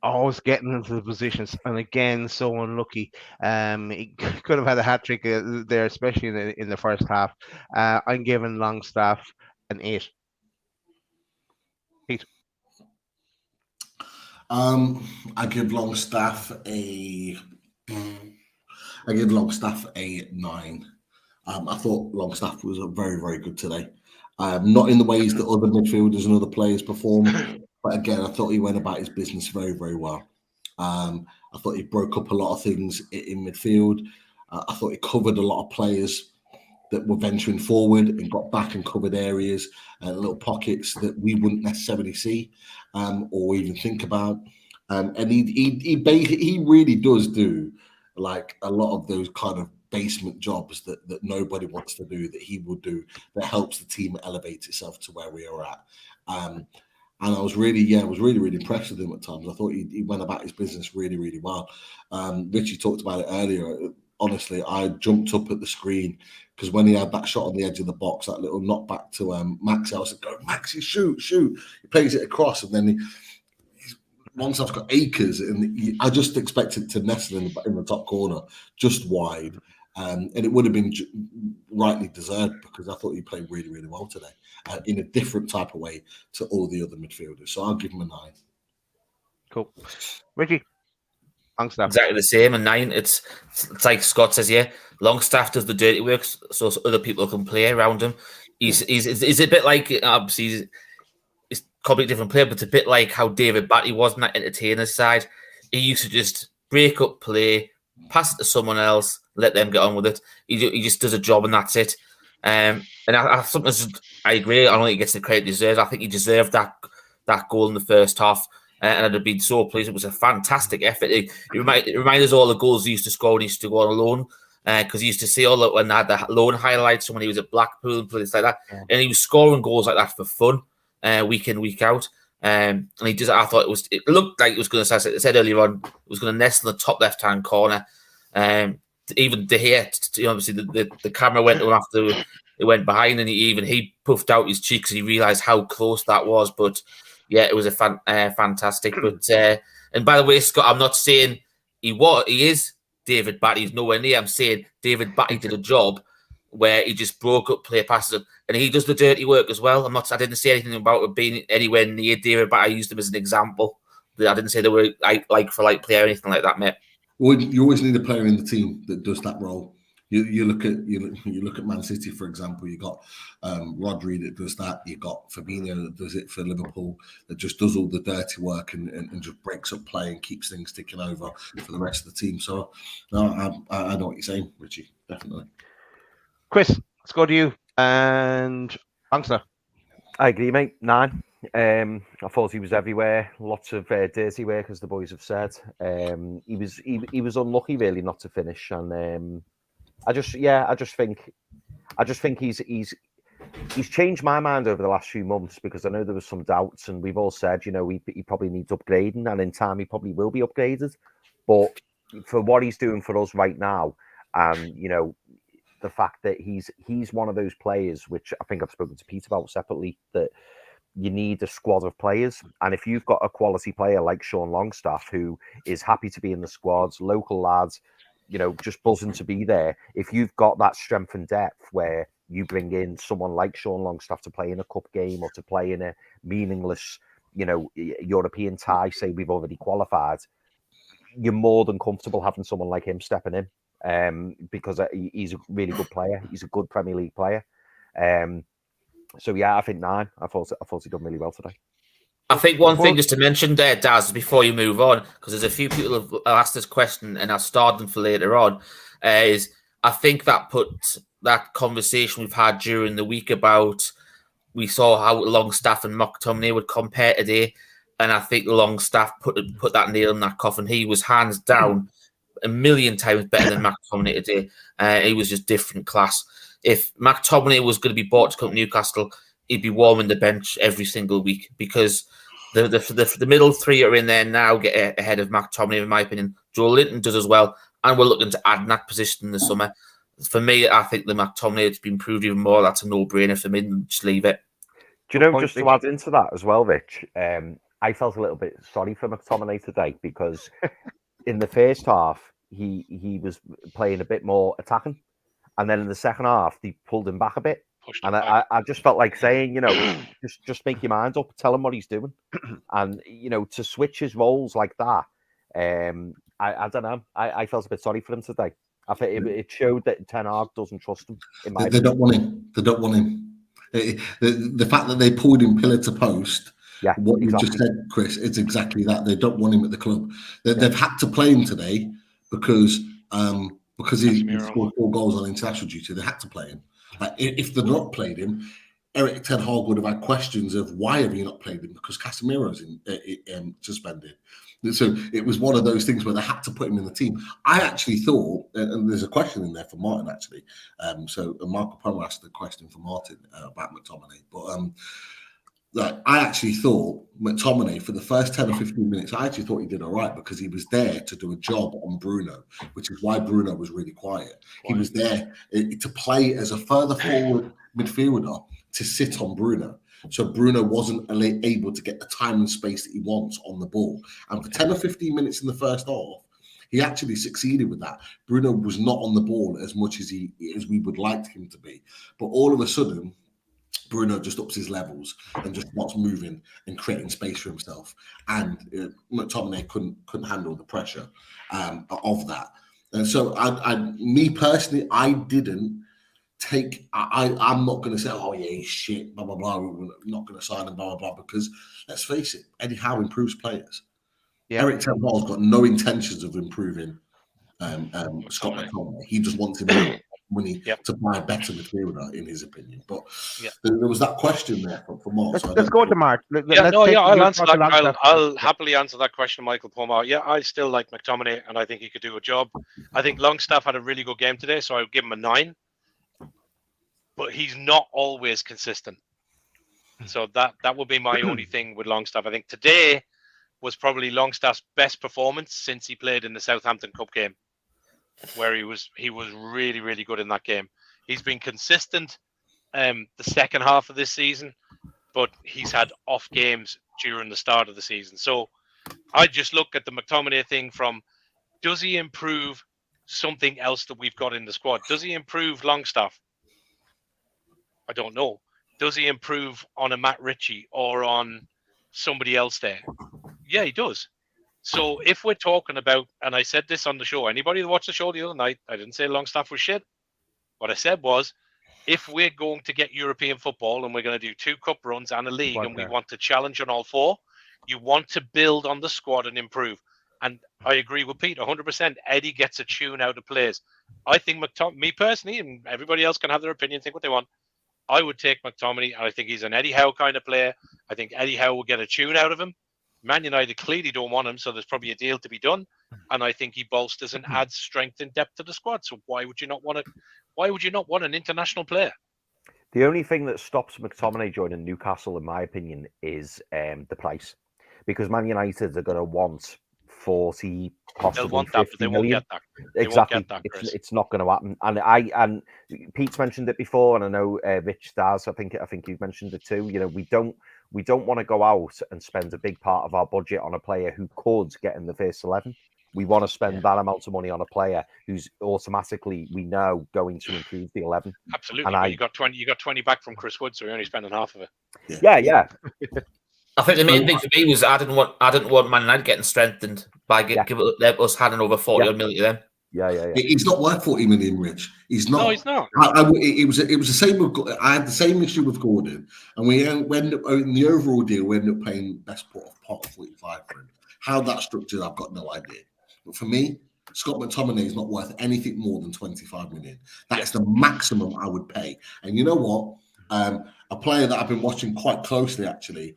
Always getting into the positions, and again, so unlucky. He could have had a hat trick there, especially in the first half. I'm giving Longstaff an 8. Pete. I give Longstaff a 9. I thought Longstaff was very, very good today. Not in the ways that other midfielders and other players performed, but again, I thought he went about his business very, very well. I thought he broke up a lot of things in midfield. I thought he covered a lot of players that were venturing forward and got back and covered areas and little pockets that we wouldn't necessarily see or even think about. And he really does do like a lot of those kind of basement jobs that nobody wants to do, that he would do, that helps the team elevate itself to where we are at. And I was really impressed with him at times. I thought he went about his business really, really well. Richie talked about it earlier. Honestly, I jumped up at the screen because when he had that shot on the edge of the box, that little knockback to Maxi, I was like, go, Maxi, shoot. He plays it across, and then Longstaff's got acres, and I just expected to nestle in the top corner, just wide. And it would have been rightly deserved because I thought he played really, really well today in a different type of way to all the other midfielders. So I'll give him a 9. Cool. Richie. Longstaff. Exactly the same, a 9. It's like Scott says, Longstaff does the dirty work so other people can play around him. He's a bit like, obviously, he's a completely different player, but it's a bit like how David Batty was on that entertainer side. He used to just break up play, pass it to someone else, let them get on with it. He just does a job and that's it. And I agree. I don't think he gets the credit he deserves. I think he deserved that goal in the first half. And I'd have been so pleased. It was a fantastic effort. It reminded us all the goals he used to score when he used to go on loan. Because he used to see all that when I had the loan highlights when he was at Blackpool and places like that. Yeah. And he was scoring goals like that for fun, week in, week out. And he just, I thought it looked like it was going to, as I said earlier on, it was going to nest in the top left-hand corner. Even De Gea, obviously the camera went on after it went behind, and he puffed out his cheeks and he realised how close that was. But yeah, it was a fantastic. But and by the way, Scott, I'm not saying he is David Batty. He's nowhere near. I'm saying David Batty did a job where he just broke up play passes, and he does the dirty work as well. I didn't say anything about it being anywhere near David Batty. I used him as an example. I didn't say they were like for like player or anything like that, mate. Well, you always need a player in the team that does that role. You look at Man City, for example. You got Rodri that does that. You got Fabinho that does it for Liverpool, that just does all the dirty work and just breaks up play and keeps things ticking over for the rest of the team. So, no, I know what you're saying, Richie. Definitely. Chris, let's go to you and Angster. I agree, mate. 9. I thought he was everywhere. Lots of dirty work, as the boys have said. He was unlucky, really, not to finish. And I just think he's changed my mind over the last few months, because I know there was some doubts, and we've all said, he probably needs upgrading, and in time he probably will be upgraded. But for what he's doing for us right now, and the fact that he's one of those players, which I think I've spoken to Pete about separately, that you need a squad of players. And if you've got a quality player like Sean Longstaff, who is happy to be in the squads, local lads, just buzzing to be there. If you've got that strength and depth where you bring in someone like Sean Longstaff to play in a cup game or to play in a meaningless, European tie, say we've already qualified, you're more than comfortable having someone like him stepping in. Because he's a really good player. He's a good Premier League player. So yeah, I think 9. I thought he done really well today. I think one thing just to mention there, Daz, before you move on, because there's a few people who have asked this question, and I'll start them for later on, is I think that put that conversation we've had during the week about, we saw how Longstaff and McTominay would compare today, and I think Longstaff put that nail in that coffin. He was hands down a million times better than McTominay today. He was just different class. If McTominay was going to be bought to come to Newcastle, he'd be warming the bench every single week, because the middle three are in there now, get ahead of McTominay, in my opinion. Joe Linton does as well, and we're looking to add in that position in the summer. For me, I think the McTominay has been proved even more. That's a no-brainer for me. Just leave it. Do you know, just to add into that as well, Rich, I felt a little bit sorry for McTominay today, because in the first half, he was playing a bit more attacking. And then in the second half, they pulled him back a bit. And I just felt like saying, just make your mind up, tell him what he's doing. And, to switch his roles like that, I don't know. I felt a bit sorry for him today. I think it showed that Ten Hag doesn't trust him. They don't want him. They don't want him. The fact that they pulled him pillar to post, what you just said, Chris, it's exactly that. They don't want him at the club. They've had to play him today because he scored 4 goals on international duty. They had to play him. If they'd not played him, Eric Ten Hag would have had questions of why have you not played him, because Casemiro's suspended. So it was one of those things where they had to put him in the team. I actually thought, and there's a question in there for Martin actually. So Marco Pomo asked the question for Martin about McTominay, but I actually thought McTominay for the first 10 or 15 minutes, I actually thought he did all right, because he was there to do a job on Bruno, which is why Bruno was really quiet. He was there to play as a further forward midfielder to sit on Bruno. So Bruno wasn't able to get the time and space that he wants on the ball. And for 10 or 15 minutes in the first half, he actually succeeded with that. Bruno was not on the ball as much as we would like him to be. But all of a sudden, Bruno just ups his levels and just starts moving and creating space for himself. And McTominay couldn't handle the pressure of that. And so me personally, I didn't take, I'm not going to say, oh yeah, he's shit, blah, blah, blah. We're not going to sign him, blah, blah, blah, because let's face it, Eddie Howe improves players. Yeah. Eric Ten Hag's got no intentions of improving Scott McTominay. He just wants him out. money Yep. to buy a better midfielder, in his opinion. But Yeah. there was that question there for Mark. Let's go to Mark. I'll answer that. Longstaff. I'll happily answer that question, Michael Palmer. Yeah, I still like McTominay, and I think he could do a job. I think Longstaff had a really good game today, so I would give him a 9. But he's not always consistent. So that would be my only thing with Longstaff. I think today was probably Longstaff's best performance since he played in the Southampton Cup game, where he was really, really good in that game. He's been consistent the second half of this season, but he's had off games during the start of the season. So I just look at the McTominay thing from, does he improve something else that we've got in the squad? Does he improve Longstaff? I don't know. Does he improve on a Matt Ritchie or on somebody else there? Yeah, he does. So if we're talking about, and I said this on the show, anybody that watched the show the other night, I didn't say Longstaff was shit. What I said was, if we're going to get European football and we're going to do 2 cup runs and a league and we want to challenge on all 4, you want to build on the squad and improve. And I agree with Pete 100%. Eddie gets a tune out of players. I think me personally, and everybody else can have their opinion, think what they want. I would take McTominay, and I think he's an Eddie Howe kind of player. I think Eddie Howe will get a tune out of him. Man United clearly don't want him, so there's probably a deal to be done. And I think he bolsters and adds strength and depth to the squad. So why would you not want an international player? The only thing that stops McTominay joining Newcastle, in my opinion, is the price, because Man United are going to want 40, possibly They'll want that, but they won't million. get that. Exactly, won't get that, it's not going to happen. And Pete's mentioned it before, and I know Rich Stars. I think you've mentioned it too. You know, we don't want to go out and spend a big part of our budget on a player who could get in the first 11. We want to spend that amount of money on a player who's automatically, we know, going to improve the 11. Absolutely. And you got 20 back from Chris Wood, so you're only spending half of it. Yeah. I think the main thing for me was I didn't want Man United getting strengthened by us handing over 40 million to them. Yeah. He's not worth 40 million, Rich. He's not. No, he's not. It was the same with. I had the same issue with Gordon, and we ended up in the overall deal. We ended up paying best part of 45 for him. How that's structured, I've got no idea. But for me, Scott McTominay is not worth anything more than 25 million. That's the maximum I would pay. And you know what? A player that I've been watching quite closely, actually,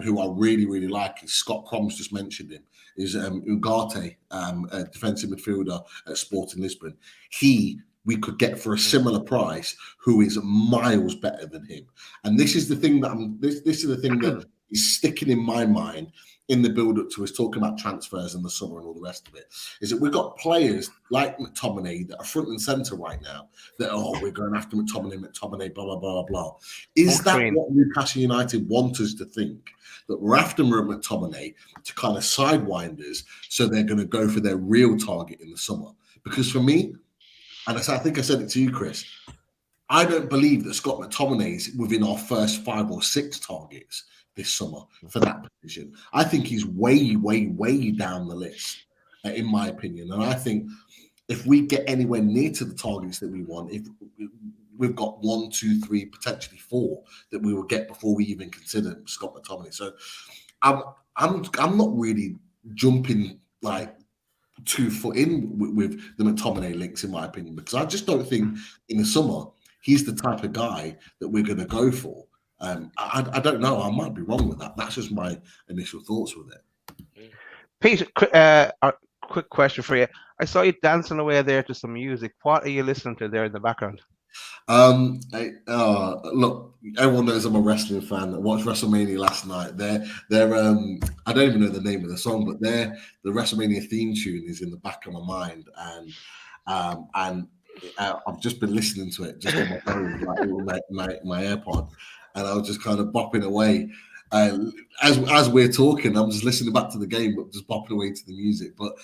who I really, really like, is Scott Crom's just mentioned him, is Ugarte, a defensive midfielder at Sporting Lisbon. We could get for a similar price, who is miles better than him. And this is the thing that is sticking in my mind in the build-up to us talking about transfers in the summer and all the rest of it, is that we've got players like McTominay that are front and centre right now that, we're going after McTominay, blah, blah, blah, blah. Is that what Newcastle United want us to think? That we're after McTominay to kind of sidewind us, so they're going to go for their real target in the summer? Because for me, and I think I said it to you, Chris, I don't believe that Scott McTominay is within our first 5 or 6 targets this summer for that position. I think he's way, way, way down the list, in my opinion. And I think if we get anywhere near to the targets that we want, if we've got 1, 2, 3, potentially 4 that we will get before we even consider Scott McTominay. So I'm not really jumping like 2 foot in with the McTominay links, in my opinion, because I just don't think in the summer he's the type of guy that we're going to go for. I don't know. I might be wrong with that. That's just my initial thoughts with it. Pete, a quick question for you. I saw you dancing away there to some music. What are you listening to there in the background? Look, everyone knows I'm a wrestling fan. I watched WrestleMania last night. They're I don't even know the name of the song, but the WrestleMania theme tune is in the back of my mind, and I've just been listening to it just on my phone, like my AirPod. And I was just kind of bopping away. As we're talking, I'm just listening back to the game, but just bopping away to the music. But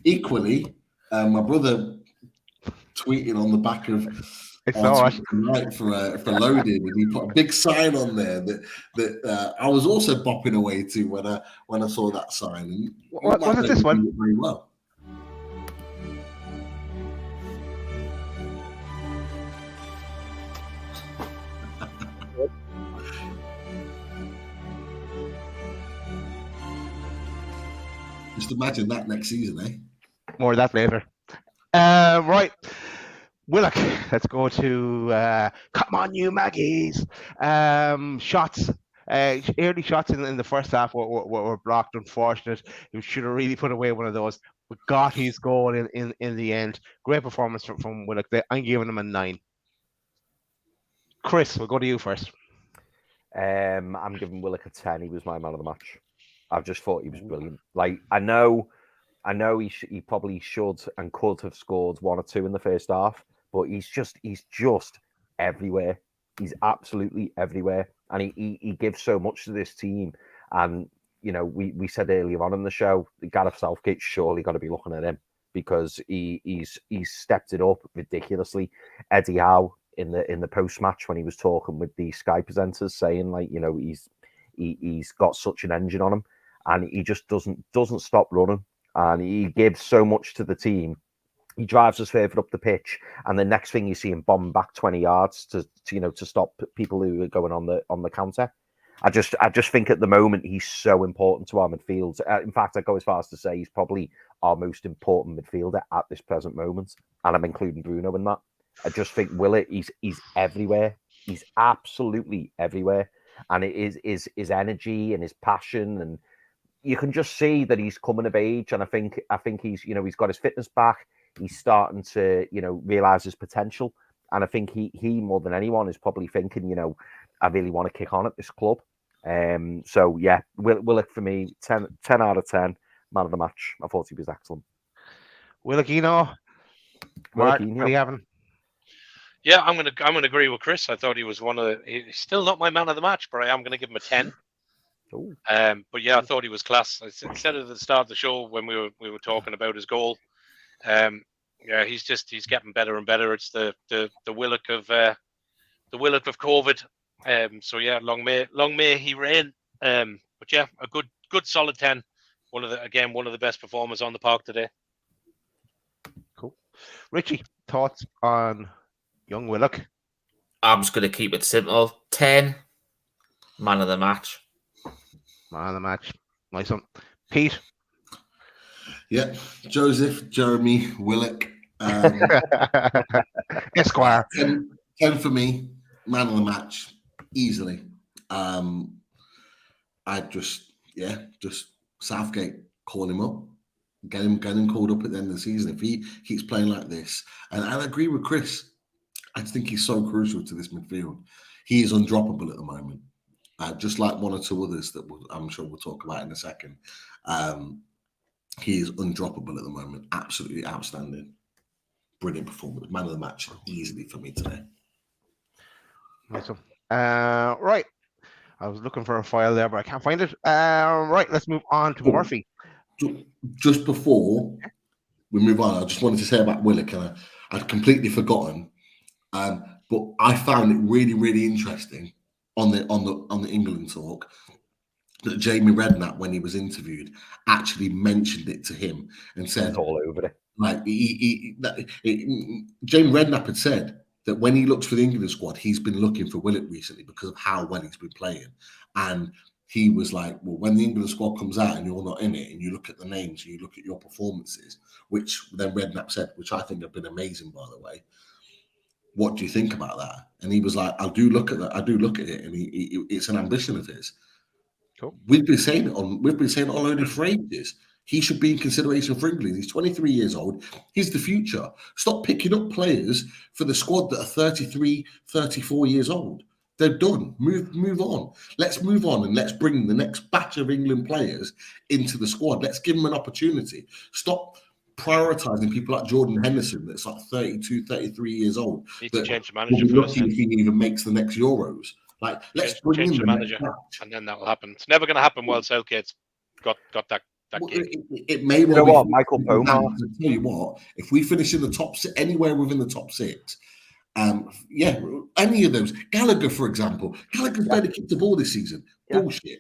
equally, my brother tweeted on the back of tonight for loading, and he put a big sign on there that I was also bopping away to when I saw that sign. And what is this one? Very well. Just imagine that next season, eh? More of that later. Right. Willock, let's go to come on, you Maggies. Shots. Early shots in the first half were blocked. Unfortunate. He should have really put away one of those. But got his goal in the end. Great performance from Willock. I'm giving him a 9. Chris, we'll go to you first. I'm giving Willock a 10. He was my man of the match. I just thought he was brilliant. Like, I know he probably should and could have scored 1 or 2 in the first half, but he's just everywhere. He's absolutely everywhere, and he gives so much to this team. And you know, we said earlier on in the show, Gareth Southgate's surely got to be looking at him because he's stepped it up ridiculously. Eddie Howe in the post match when he was talking with the Sky presenters, saying like, you know, he's got such an engine on him, and he just doesn't stop running, and he gives so much to the team. He drives us further up the pitch, and the next thing you see him bomb back 20 yards to stop people who are going on the counter. I just think at the moment he's so important to our midfield. In fact, I go as far as to say he's probably our most important midfielder at this present moment, and I'm including Bruno in that. I just think Willock, he's everywhere. He's absolutely everywhere, and it is his energy and his passion, and you can just see that he's coming of age. And I think he's, you know, he's got his fitness back. He's starting to, you know, realize his potential. And I think he more than anyone is probably thinking, you know, I really want to kick on at this club. So yeah, Willock for me, 10 out of 10, man of the match. I thought he was excellent. Willockino. Martin, what are you having? Yeah, I'm gonna agree with Chris. I thought he was he's still not my man of the match, but I am gonna give him a 10. Ooh. But yeah, I thought he was class. I said at the start of the show when we were talking about his goal. Yeah, he's getting better and better. It's the Willock of COVID. So yeah, long may he reign. But yeah, a good solid 10. One of the best performers on the park today. Cool. Richie, thoughts on young Willock? I'm just going to keep it simple. 10, man of the match. Man of the match. Nice one. Pete? Yeah, Joseph, Jeremy, Willock. Esquire. 10 for me, man of the match, easily. I just Southgate, call him up. Get him called up at the end of the season. If he keeps playing like this, and I agree with Chris, I think he's so crucial to this midfield. He is undroppable at the moment. Just like one or two others that I'm sure we'll talk about in a second. He is undroppable at the moment. Absolutely outstanding. Brilliant performance. Man of the match easily for me today. Awesome. Right. I was looking for a file there, but I can't find it. Right, let's move on to Murphy. Just before we move on, I just wanted to say about Willock, and I'd completely forgotten. But I found it really, really interesting on the England talk that Jamie Redknapp, when he was interviewed, actually mentioned it to him and said, it's all over it. Like Jamie Redknapp had said that when he looks for the England squad, he's been looking for Willock recently because of how well he's been playing. And he was like, well, when the England squad comes out and you're not in it, and you look at the names and you look at your performances, which then Redknapp said, which I think have been amazing, by the way. What do you think about that? And he was like, I do look at that. I do look at it, and it's an ambition of his. Cool. We've been saying it all over for ages. He should be in consideration for England. He's 23 years old. He's the future. Stop picking up players for the squad that are 33, 34 years old. They're done. Move on. Let's move on, and let's bring the next batch of England players into the squad. Let's give them an opportunity. Stop prioritizing people like Jordan Henderson that's like 32, 33 years old. Need to change the manager first. If he even makes the next Euros. Like, let's bring in the manager, and then that will happen. It's never going to happen while Southgate's got that gig. It may well you know be. What, Michael Pomar. I'll tell you what, if we finish in the top six, anywhere within the top six, any of those. Gallagher, for example. Gallagher's barely kicked the ball this season. Yeah. Bullshit.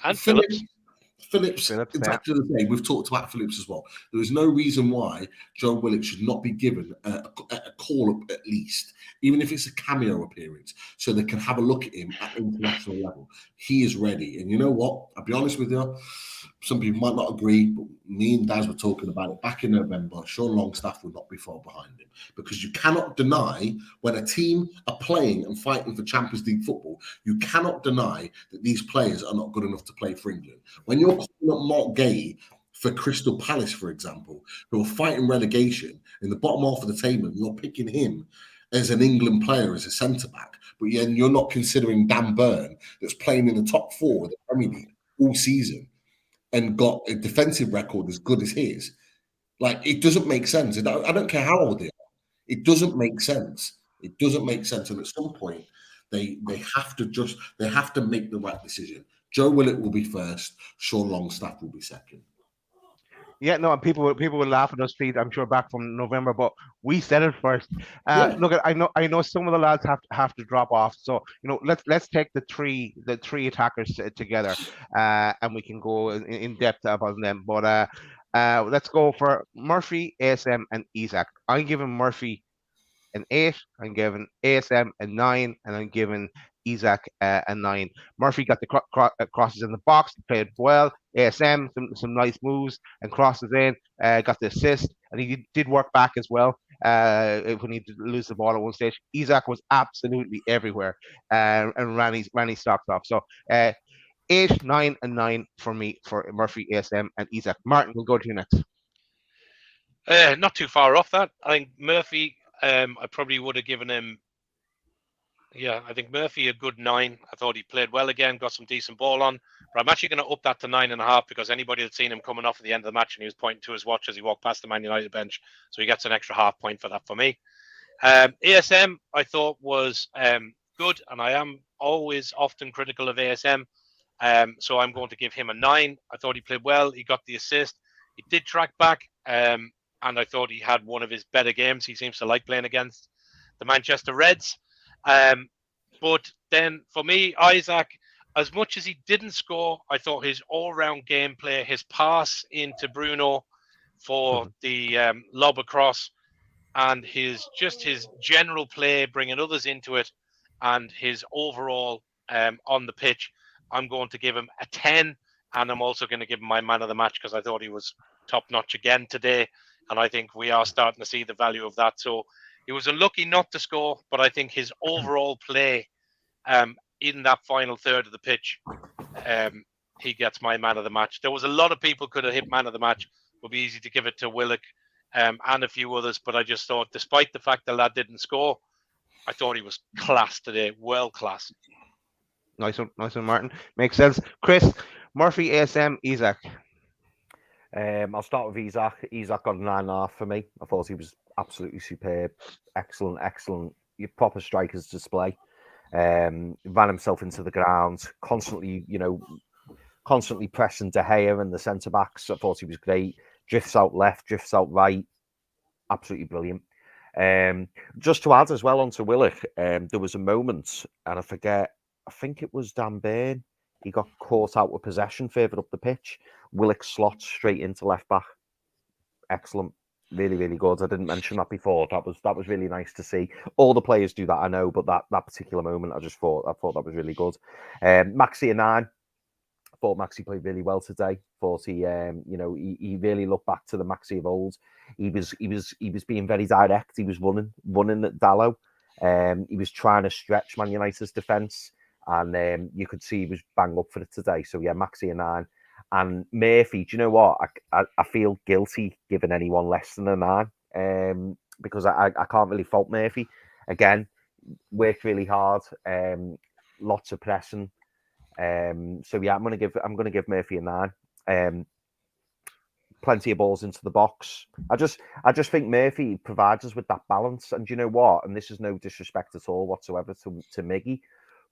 And Phillips, exactly the same. We've talked about Phillips as well. There is no reason why Joe Willock should not be given a call up at least even if it's a cameo appearance, so they can have a look at him at international level. He is ready. And you know what? I'll be honest with you. Some people might not agree, but me and Daz were talking about it back in November. Sean Longstaff would not be far behind him, because you cannot deny when a team are playing and fighting for Champions League football, you cannot deny that these players are not good enough to play for England. When you're calling up Mark Gay for Crystal Palace, for example, who are fighting relegation in the bottom half of the table, and you're picking him as an England player, as a centre-back, but you're not considering Dan Burn, that's playing in the top 4 of the Premier League all season and got a defensive record as good as his. Like, it doesn't make sense. I don't care how old they are. It doesn't make sense. It doesn't make sense. And at some point, they have to make the right decision. Joe Willock will be first. Sean Longstaff will be second. Yeah, no, and people will laugh at us, Pete. I'm sure back from November, but we said it first. Look, I know some of the lads have to drop off, so let's take the three attackers together, and we can go in depth about them. But let's go for Murphy, ASM, and Isak. I'm giving Murphy an 8. I'm giving ASM a 9, and I'm giving Isak a 9. Murphy got the crosses in the box, played well. ASM, some nice moves and crosses in, got the assist, and he did work back as well when he did lose the ball at one stage. Isak was absolutely everywhere and ran his socks off. So 8, 9, and 9 for me for Murphy, ASM, and Isak. Martin, we'll go to you next. Not too far off that. I think Murphy, I probably would have given him. Yeah, I think Murphy a good 9. I thought he played well again, got some decent ball on. But I'm actually going to up that to 9.5, because anybody that's seen him coming off at the end of the match, and he was pointing to his watch as he walked past the Man United bench, so he gets an extra half point for that for me. ASM I thought was good, and I am always often critical of ASM. So I'm going to give him a 9. I thought he played well. He got the assist. He did track back, and I thought he had one of his better games. He seems to like playing against the Manchester Reds. But then for me, Isak, as much as he didn't score, I thought his all-round gameplay, his pass into Bruno for the lob across, and his general play, bringing others into it, and his overall on the pitch, I'm going to give him a 10, and I'm also going to give him my man of the match, because I thought he was top-notch again today, and I think we are starting to see the value of that. So he was unlucky not to score, but I think his overall play in that final third of the pitch, he gets my man of the match. There was a lot of people could have hit man of the match. It would be easy to give it to Willock and a few others, but I just thought, despite the fact the lad didn't score, I thought he was class today, well class. Nice one, Martin. Makes sense. Chris, Murphy, ASM, Isak. I'll start with Isak. Isak got a 9.5 for me. I thought he was absolutely superb. Excellent. Your proper striker's display. Ran himself into the ground, constantly pressing De Gea and the centre backs. I thought he was great. Drifts out left, drifts out right. Absolutely brilliant. Just to add as well onto Willock, there was a moment, and I think it was Dan Burn. He got caught out with possession further up the pitch. Willock slots straight into left back. Excellent. Really, really good. I didn't mention that before. That was really nice to see. All the players do that, I know, but that particular moment, I thought that was really good. Maxi a 9. I thought Maxi played really well today. Thought he really looked back to the Maxi of old. He was being very direct. He was running at Dallo. He was trying to stretch Man United's defence, and you could see he was bang up for it today. So yeah, Maxi a 9. And Murphy, do you know what? I feel guilty giving anyone less than a 9, because I can't really fault Murphy. Again, worked really hard, lots of pressing. So yeah, I'm gonna give Murphy a 9. Plenty of balls into the box. I just think Murphy provides us with that balance. And do you know what? And this is no disrespect at all whatsoever to Miggy,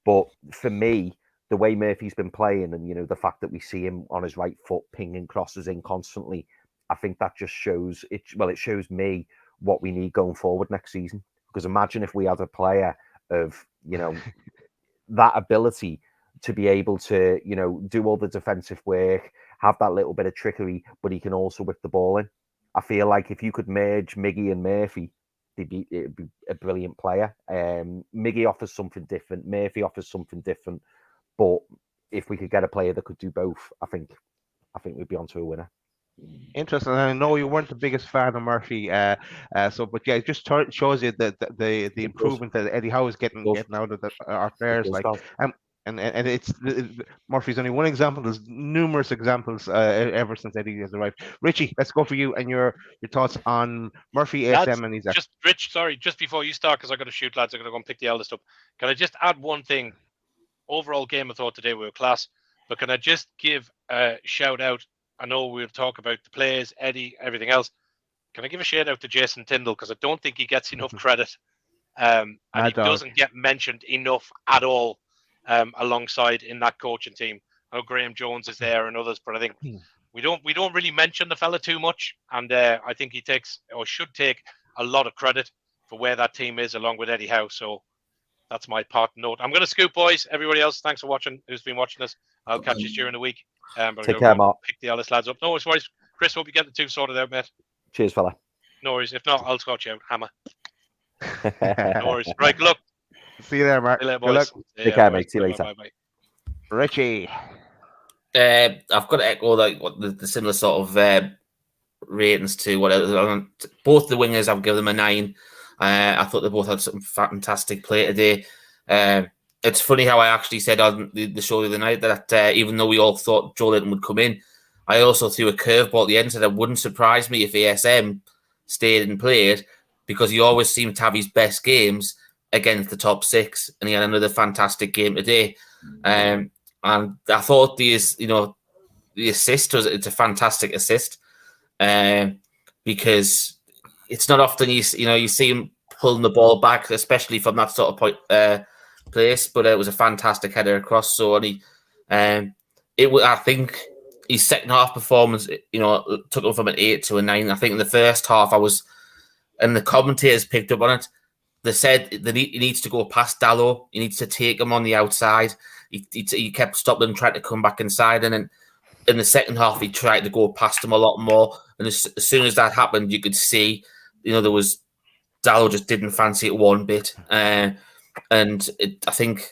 but for me, the way Murphy's been playing, and the fact that we see him on his right foot pinging crosses in constantly, I think that just shows it. Well, it shows me what we need going forward next season. Because imagine if we had a player of that ability to be able to do all the defensive work, have that little bit of trickery, but he can also whip the ball in. I feel like if you could merge Miggy and Murphy, it'd be a brilliant player. Miggy offers something different. Murphy offers something different. But if we could get a player that could do both, I think we'd be onto a winner. Interesting. I know you weren't the biggest fan of Murphy, but yeah, it just shows you the improvement that Eddie Howe is getting out of our players. And it's Murphy's only one example. There's numerous examples ever since Eddie has arrived. Richie, let's go for you and your thoughts on Murphy, ASM, and Isaac. Just before you start, because I got to shoot, lads. I got to go and pick the eldest up. Can I just add one thing? Overall game, I thought today we were class. But can I just give a shout out? I know we'll talk about the players, Eddie, everything else. Can I give a shout out to Jason Tyndall, because I don't think he gets enough credit, and he doesn't get mentioned enough at all. Alongside in that coaching team. I know Graham Jones is there and others, but I think we don't really mention the fella too much, and I think he takes or should take a lot of credit for where that team is, along with Eddie Howe. So that's my part note. I'm going to scoop, boys. Everybody else, thanks for watching. Who's been watching us? I'll catch you during the week. But Take care, Mark. Pick the eldest lads up. No worries. Chris, hope you get the two sorted out, mate. Cheers, fella. No worries. If not, I'll scout you out. Hammer. No worries. Right, good luck. See you there, Mark. Good luck. Take care, mate. See you later. Bye. Richie. I've got to echo the similar sort of ratings to whatever. Both the wingers, I've given them a 9. I thought they both had some fantastic play today. It's funny how I actually said on the show the other night that even though we all thought Joe Linton would come in, I also threw a curveball at the end, said it wouldn't surprise me if ASM stayed and played, because he always seemed to have his best games against the top 6, and he had another fantastic game today. And I thought the assist it's a fantastic assist, because it's not often you see him pulling the ball back, especially from that sort of point place. But it was a fantastic header across. So I think his second half performance, took him from an 8 to a 9. I think in the first half and the commentators picked up on it. They said that he needs to go past Dallo. He needs to take him on the outside. He kept stopping him, trying to come back inside. And then in the second half, he tried to go past him a lot more. And as soon as that happened, you could see, Dallo just didn't fancy it one bit. I think,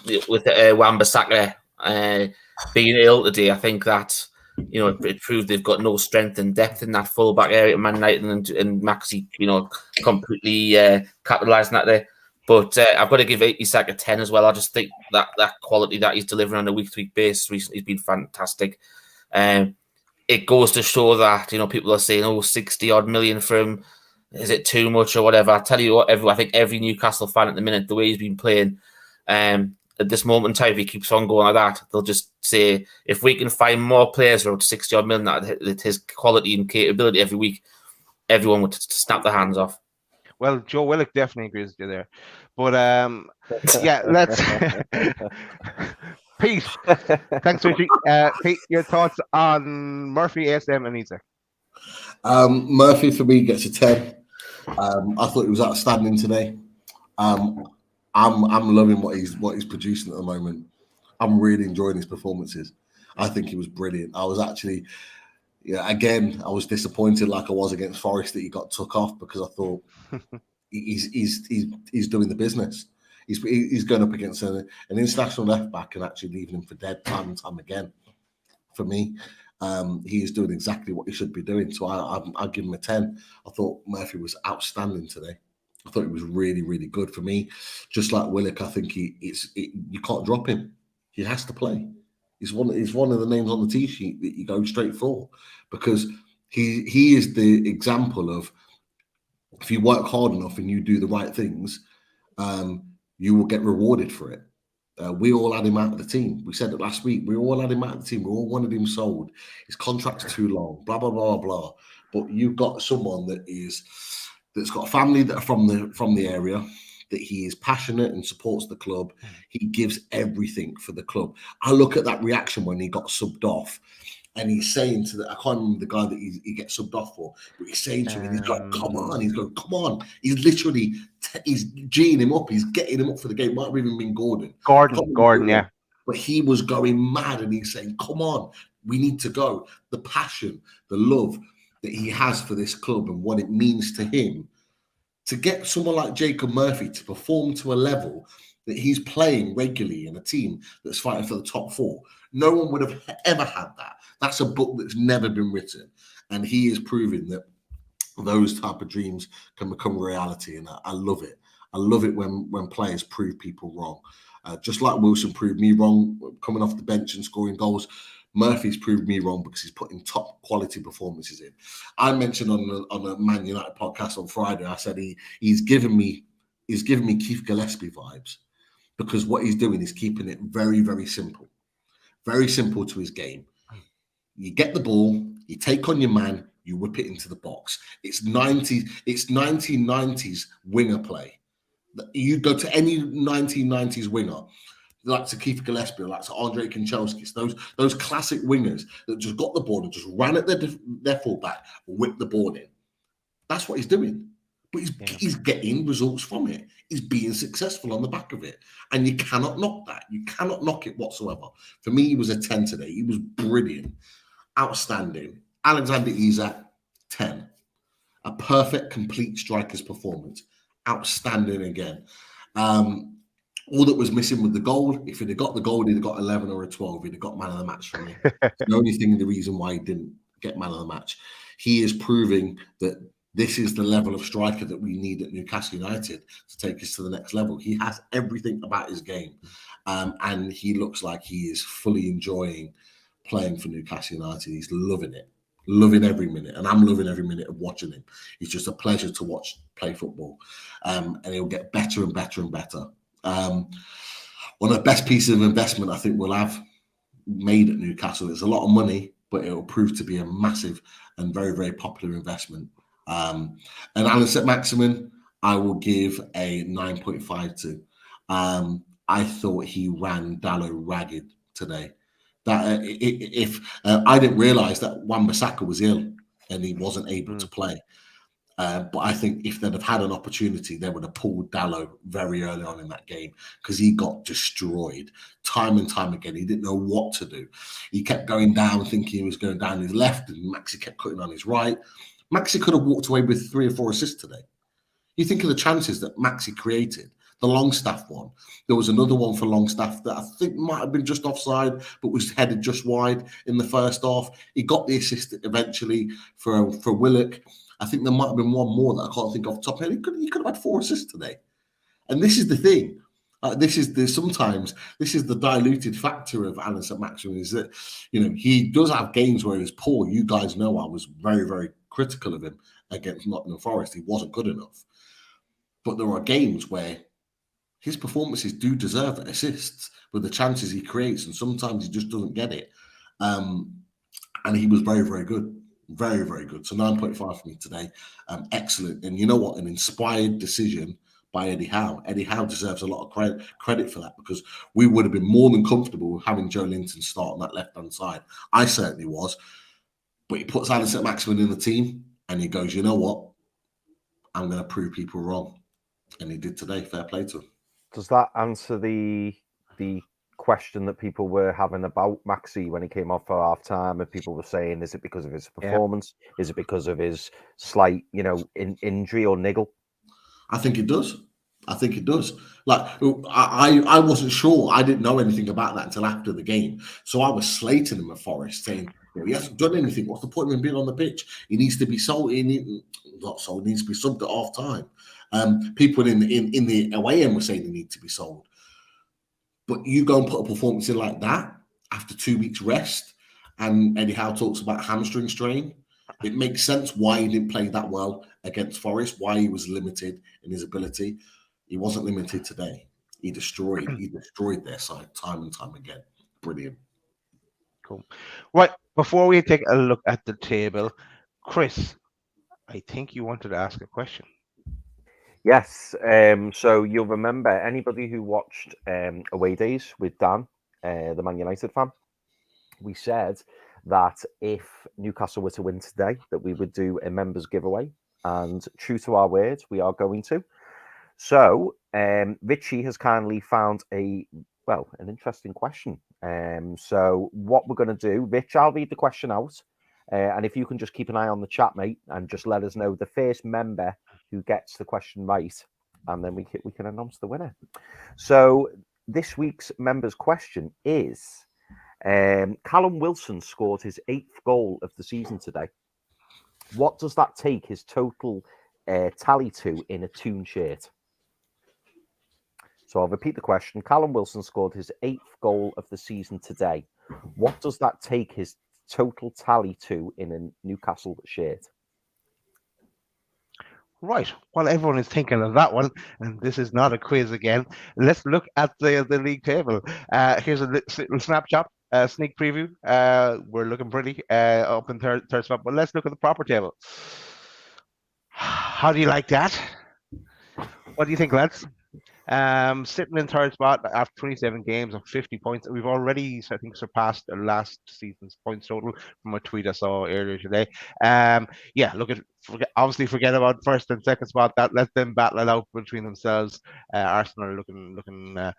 with Wan-Bissaka being ill today, I think that, it proved they've got no strength and depth in that full-back area. Man United and Maxi, completely capitalising that there. But I've got to give Isak a 10 as well. I just think that quality that he's delivering on a week-to-week basis recently has been fantastic. It goes to show that, people are saying, 60-odd million for him. Is it too much or whatever? I tell you what, I think every Newcastle fan at the minute, the way he's been playing, at this moment in time, if he keeps on going like that, they'll just say, if we can find more players around 60-odd million at his quality and capability every week, everyone would snap their hands off. Well, Joe Willock definitely agrees with you there. But, yeah, let's... Pete, thanks, Richie. Pete, your thoughts on Murphy, ASM, and Isaac? Murphy, for me, gets a 10. I thought he was outstanding today. I'm loving what he's producing at the moment. I'm really enjoying his performances. I think he was brilliant. I was actually, again, I was disappointed, like I was against Forest, that he got took off, because I thought he's doing the business. He's going up against an international left back and actually leaving him for dead time and time again. For me, he is doing exactly what he should be doing. So I'll give him a 10. I thought Murphy was outstanding today. I thought it was really, really good for me. Just like Willock, I think you can't drop him. He has to play. He's one of the names on the tee sheet that you go straight for, because he is the example of, if you work hard enough and you do the right things, you will get rewarded for it. We all had him out of the team. We said it last week. We all had him out of the team. We all wanted him sold. His contract's too long. Blah blah blah blah. But you've got someone that's got a family that are from the area, that he is passionate and supports the club. He gives everything for the club. I look at that reaction when he got subbed off, and he's saying to I can't remember the guy that he gets subbed off for, but he's saying to him, and he's like, come on. He's going, come on. He's literally, he's G'ing him up. He's getting him up for the game. Might have even been Gordon, yeah. But he was going mad, and he's saying, come on, we need to go. The passion, the love, that he has for this club and what it means to him, to get someone like Jacob Murphy to perform to a level that he's playing regularly in a team that's fighting for the top 4. No one would have ever had that. That's a book that's never been written. And he is proving that those type of dreams can become reality. And I love it. I love it when players prove people wrong. Just like Wilson proved me wrong coming off the bench and scoring goals, Murphy's proved me wrong because he's putting top quality performances in. I mentioned on a Man United podcast on Friday, I said he's given me Keith Gillespie vibes, because what he's doing is keeping it very, very simple to his game. You get the ball, you take on your man, you whip it into the box. It's 1990s winger play. You go to any 1990s winger, like to Keith Gillespie, like to Andre Kanchelskis, those classic wingers that just got the ball and just ran at their fullback, whipped the ball in. That's what he's doing. But he's getting results from it. He's being successful on the back of it. And you cannot knock that. You cannot knock it whatsoever. For me, he was a 10 today. He was brilliant. Outstanding. Alexander Isak, 10. A perfect, complete striker's performance. Outstanding again. All that was missing with the goal, if he'd have got the goal, he'd have got 11 or a 12. He'd have got man of the match for me. The reason why he didn't get man of the match. He is proving that this is the level of striker that we need at Newcastle United to take us to the next level. He has everything about his game. And he looks like he is fully enjoying playing for Newcastle United. He's loving it. Loving every minute, and I'm loving every minute of watching him. It's just a pleasure to watch play football, and he'll get better and better and better. One of the best pieces of investment I think we'll have made at Newcastle. It's a lot of money, but it will prove to be a massive and very, very popular investment. And Alan St-Maximin, I will give a 9.5 to. I thought he ran Dallo ragged today. That if I didn't realise that Wan-Bissaka was ill and he wasn't able to play, but I think if they'd have had an opportunity, they would have pulled Dallo very early on in that game, because he got destroyed time and time again. He didn't know what to do. He kept going down, thinking he was going down his left, and Maxi kept cutting on his right. Maxi could have walked away with 3 or 4 assists today. You think of the chances that Maxi created. The Longstaff one. There was another one for Longstaff that I think might have been just offside, but was headed just wide in the first half. He got the assist eventually for Willock. I think there might have been one more that I can't think off the top of my head. He could have had 4 assists today. And this is the thing. This is the diluted factor of Alan St-Maximin, is that, he does have games where he's poor. You guys know I was very, very critical of him against Nottingham Forest. He wasn't good enough. But there are games where his performances do deserve assists with the chances he creates, and sometimes he just doesn't get it. And he was very, very good. Very, very good. So 9.5 for me today. Excellent. And you know what? An inspired decision by Eddie Howe. Eddie Howe deserves a lot of credit for that, because we would have been more than comfortable with having Joe Linton start on that left-hand side. I certainly was. But he puts Alan St-Maximin in the team, and he goes, you know what? I'm going to prove people wrong. And he did today. Fair play to him. Does that answer the question that people were having about Maxi when he came off for half time? And people were saying, is it because of his performance? Yeah. Is it because of his slight, injury or niggle? I think it does. Like, I wasn't sure. I didn't know anything about that until after the game. So I was slating him at Forest, saying, he hasn't done anything. What's the point of him being on the pitch? He needs to be sold. He needs to be subbed at half time. People in the away end were saying they need to be sold. But you go and put a performance in like that after 2 weeks rest, and Eddie Howe talks about hamstring strain. It makes sense why he didn't play that well against Forest, why he was limited in his ability. He wasn't limited today. He destroyed their side time and time again. Brilliant. Cool. Right, before we take a look at the table, Chris, I think you wanted to ask a question. Yes. So you'll remember, anybody who watched Away Days with Dan, the Man United fan, we said that if Newcastle were to win today, that we would do a members giveaway. And true to our word, we are going to. So Richie has kindly found an interesting question. So what we're going to do, Rich, I'll read the question out, And if you can just keep an eye on the chat, mate, and just let us know the first member who gets the question right, and then we can announce the winner. So this week's members' question is, Callum Wilson scored his 8th goal of the season today. What does that take his total tally to in a Toon shirt? So I'll repeat the question. Callum Wilson scored his 8th goal of the season today. What does that take his total tally to in a Newcastle shirt? Right. While everyone is thinking of that one, and this is not a quiz again, let's look at the league table. Here's a little snapshot, sneak preview. We're looking pretty up in third spot, but let's look at the proper table. How do you like that? What do you think, lads? Sitting in third spot after 27 games and 50 points. We've already, I think, surpassed the last season's points total from a tweet I saw earlier today. Yeah, obviously forget about first and second spot. That let them battle it out between themselves. Arsenal are looking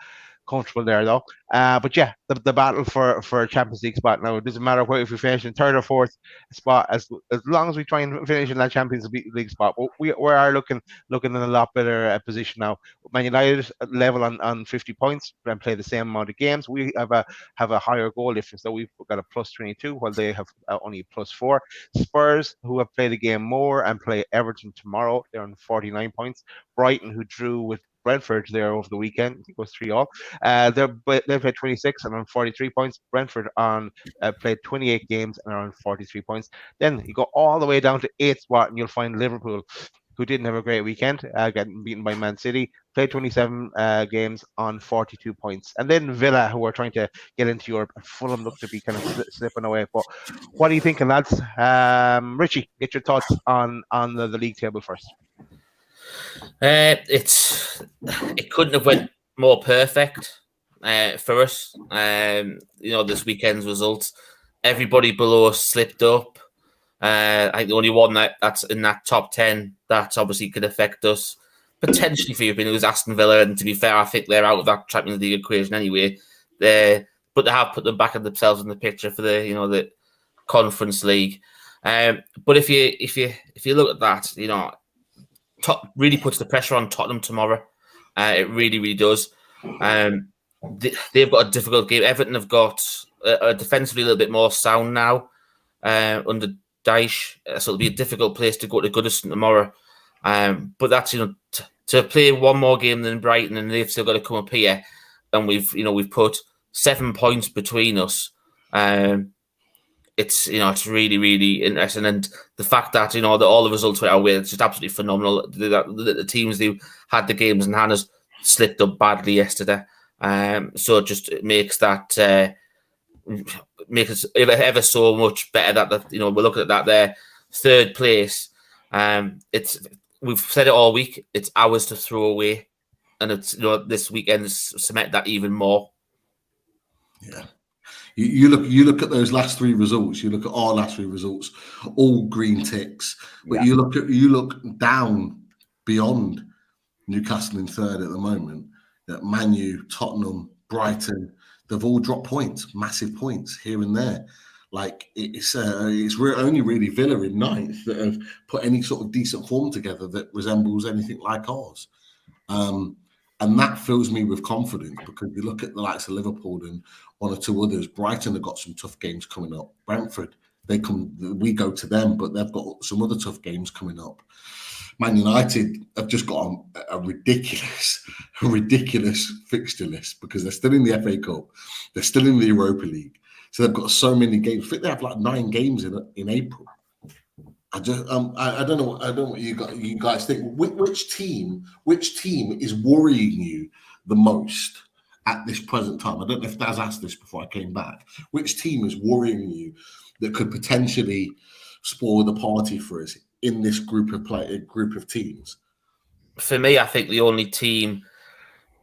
comfortable there though. But yeah, the battle for a Champions League spot now. It doesn't matter if we finish in third or fourth spot, as long as we try and finish in that Champions League spot. We are looking in a lot better position now. Man United level on 50 points and play the same amount of games. We have a higher goal difference, so we've got a plus 22 while they have only a plus 4. Spurs, who have played a game more and play Everton tomorrow, they're on 49 points. Brighton, who drew with Brentford there over the weekend, I think it was 3-3. They played 26 and on 43 points. Brentford played 28 games and are on 43 points. Then you go all the way down to 8th spot and you'll find Liverpool, who didn't have a great weekend, getting beaten by Man City, played 27 games on 42 points. And then Villa, who are trying to get into Europe, and Fulham look to be kind of slipping away. But what are you thinking, lads? Richie, get your thoughts on the league table first. It couldn't have went more perfect for us. This weekend's results, everybody below us slipped up. I think the only one that's in that top 10 that obviously could affect us potentially for European was Aston Villa, and to be fair, I think they're out of that Champions League equation anyway. But they have put them back in themselves in the picture for the Conference League. But if you look at that, really puts the pressure on Tottenham tomorrow. It really, really does. They've got a difficult game. Everton have got defensively a little bit more sound now under Dyche, so it'll be a difficult place to go to Goodison tomorrow. But that's to play one more game than Brighton, and they've still got to come up here, and we've put 7 points between us. It's really, really interesting, and the fact that that all the results were our way, it's just absolutely phenomenal. The teams who had the games in hand has slipped up badly yesterday, so it just makes that make us ever so much better. That we're looking at that there, third place. We've said it all week. It's ours to throw away, and it's this weekend has cemented that even more. Yeah. You look at those last 3 results. You look at our last 3 results, all green ticks. But you look down beyond Newcastle in third at the moment. That Man U, Tottenham, Brighton, they've all dropped points, massive points here and there. Like it's only really Villa in 9th that have put any sort of decent form together that resembles anything like ours. And that fills me with confidence, because you look at the likes of Liverpool and 1 or 2 others. Brighton have got some tough games coming up. Brentford, we go to them, but they've got some other tough games coming up. Man United have just got a ridiculous fixture list, because they're still in the FA Cup, they're still in the Europa League, so they've got so many games. I think they have like 9 games in April. I don't know what you guys think. Which team is worrying you the most at this present time? I don't know if Daz asked this before I came back. Which team is worrying you that could potentially spoil the party for us in this group of teams? For me, I think the only team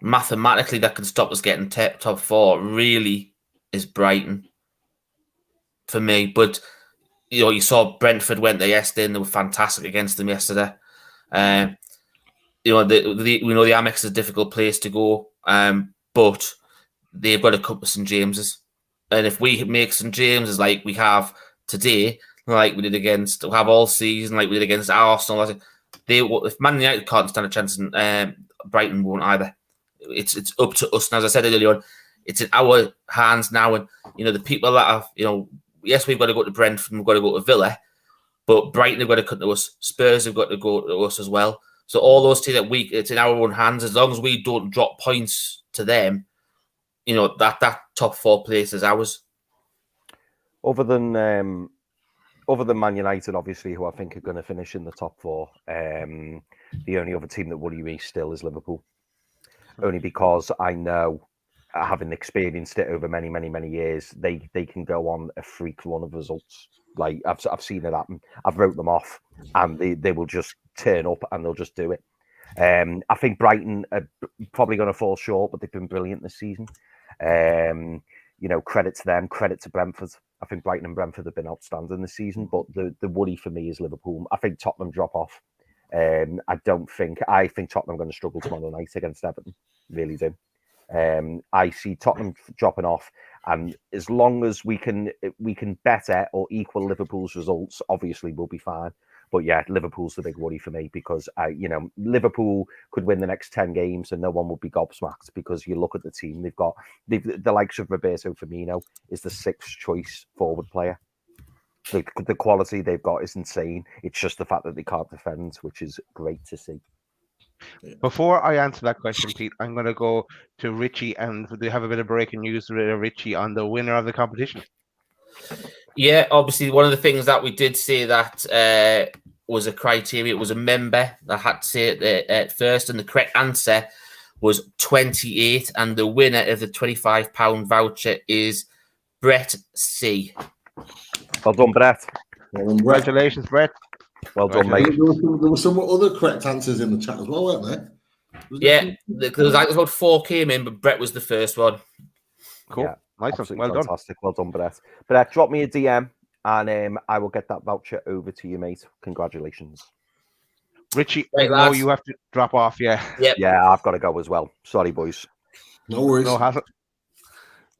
mathematically that can stop us getting top 4 really is Brighton. For me, but you saw Brentford went there yesterday and they were fantastic against them yesterday. We know the Amex is a difficult place to go, but they've got a couple of St James's, and if we make St James's like we have today, like we did against, have all season, like we did against Arsenal. If Man United can't stand a chance, and Brighton won't either. It's up to us. And as I said earlier on, it's in our hands now. And the people that have, yes, we've got to go to Brentford, and we've got to go to Villa, but Brighton have got to come to us. Spurs have got to go to us as well. So all those teams it's in our own hands. As long as we don't drop points to them, that top 4 place is ours. Other than Man United, obviously, who I think are going to finish in the top 4, the only other team that worry me still is Liverpool. Only because I know, having experienced it over many, many, many years, they can go on a freak run of results. Like I've seen it happen. I've wrote them off, and they will just turn up and they'll just do it. I think Brighton are probably going to fall short, but they've been brilliant this season. Credit to them, credit to Brentford. I think Brighton and Brentford have been outstanding this season, but the worry for me is Liverpool. I think Tottenham drop off. I think Tottenham are going to struggle tomorrow night against Everton. Really do. I see Tottenham dropping off, and as long as we can better or equal Liverpool's results, obviously we'll be fine. But yeah, Liverpool's the big worry for me, because Liverpool could win the next 10 games and no one would be gobsmacked, because you look at the team they've got. The likes of Roberto Firmino is the 6th choice forward player. The quality they've got is insane. It's just the fact that they can't defend, which is great to see. Before I answer that question, Pete, I'm going to go to Richie, and they have a bit of breaking news, Richie, on the winner of the competition. Yeah, obviously, one of the things that we did say that was a criteria, it was a member that had to say it at first, and the correct answer was 28, and the winner of the £25 voucher is Brett C. Well done, Brett. Congratulations, Brett. Well done, mate. There were some other correct answers in the chat as well, weren't there? Yeah, there was about 4 came in, but Brett was the first one. Cool. Yeah, nice one. Well fantastic. Well done, Brett. Brett, drop me a DM and I will get that voucher over to you, mate. Congratulations. Richie, Right, I know you have to drop off, yeah. Yep. Yeah, I've got to go as well. Sorry, boys. No worries. No hassle.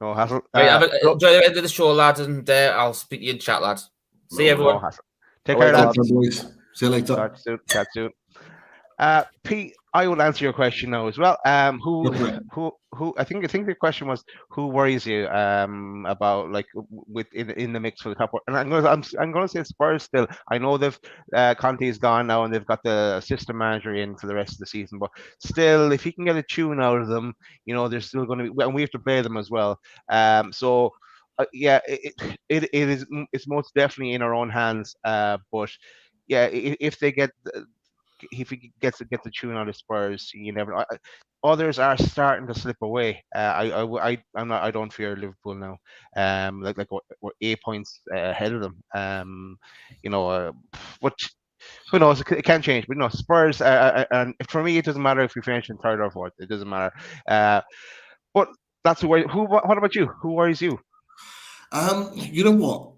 No hassle. Right, enjoy the end of the show, lads, and I'll speak to you in chat, lads. See you, everyone. No hassle. Take care, lads. Boys. See you later. Chat soon. Pete, I will answer your question now as well. Who? I think the question was, who worries you about, like, in the mix for the top four? And I'm going to say Spurs still. I know they've Conte is gone now, and they've got the assistant manager in for the rest of the season. But still, if he can get a tune out of them, they're still going to be, and we have to play them as well. Yeah, it's most definitely in our own hands. But yeah, if he gets the tune out of Spurs, you never know. Others are starting to slip away. I don't fear Liverpool now. Like we're 8 points ahead of them. But who knows? It can change. But no, Spurs. And for me, it doesn't matter if we finish in 3rd or 4th. It doesn't matter. But that's the worry. What about you? Who worries you? You know what?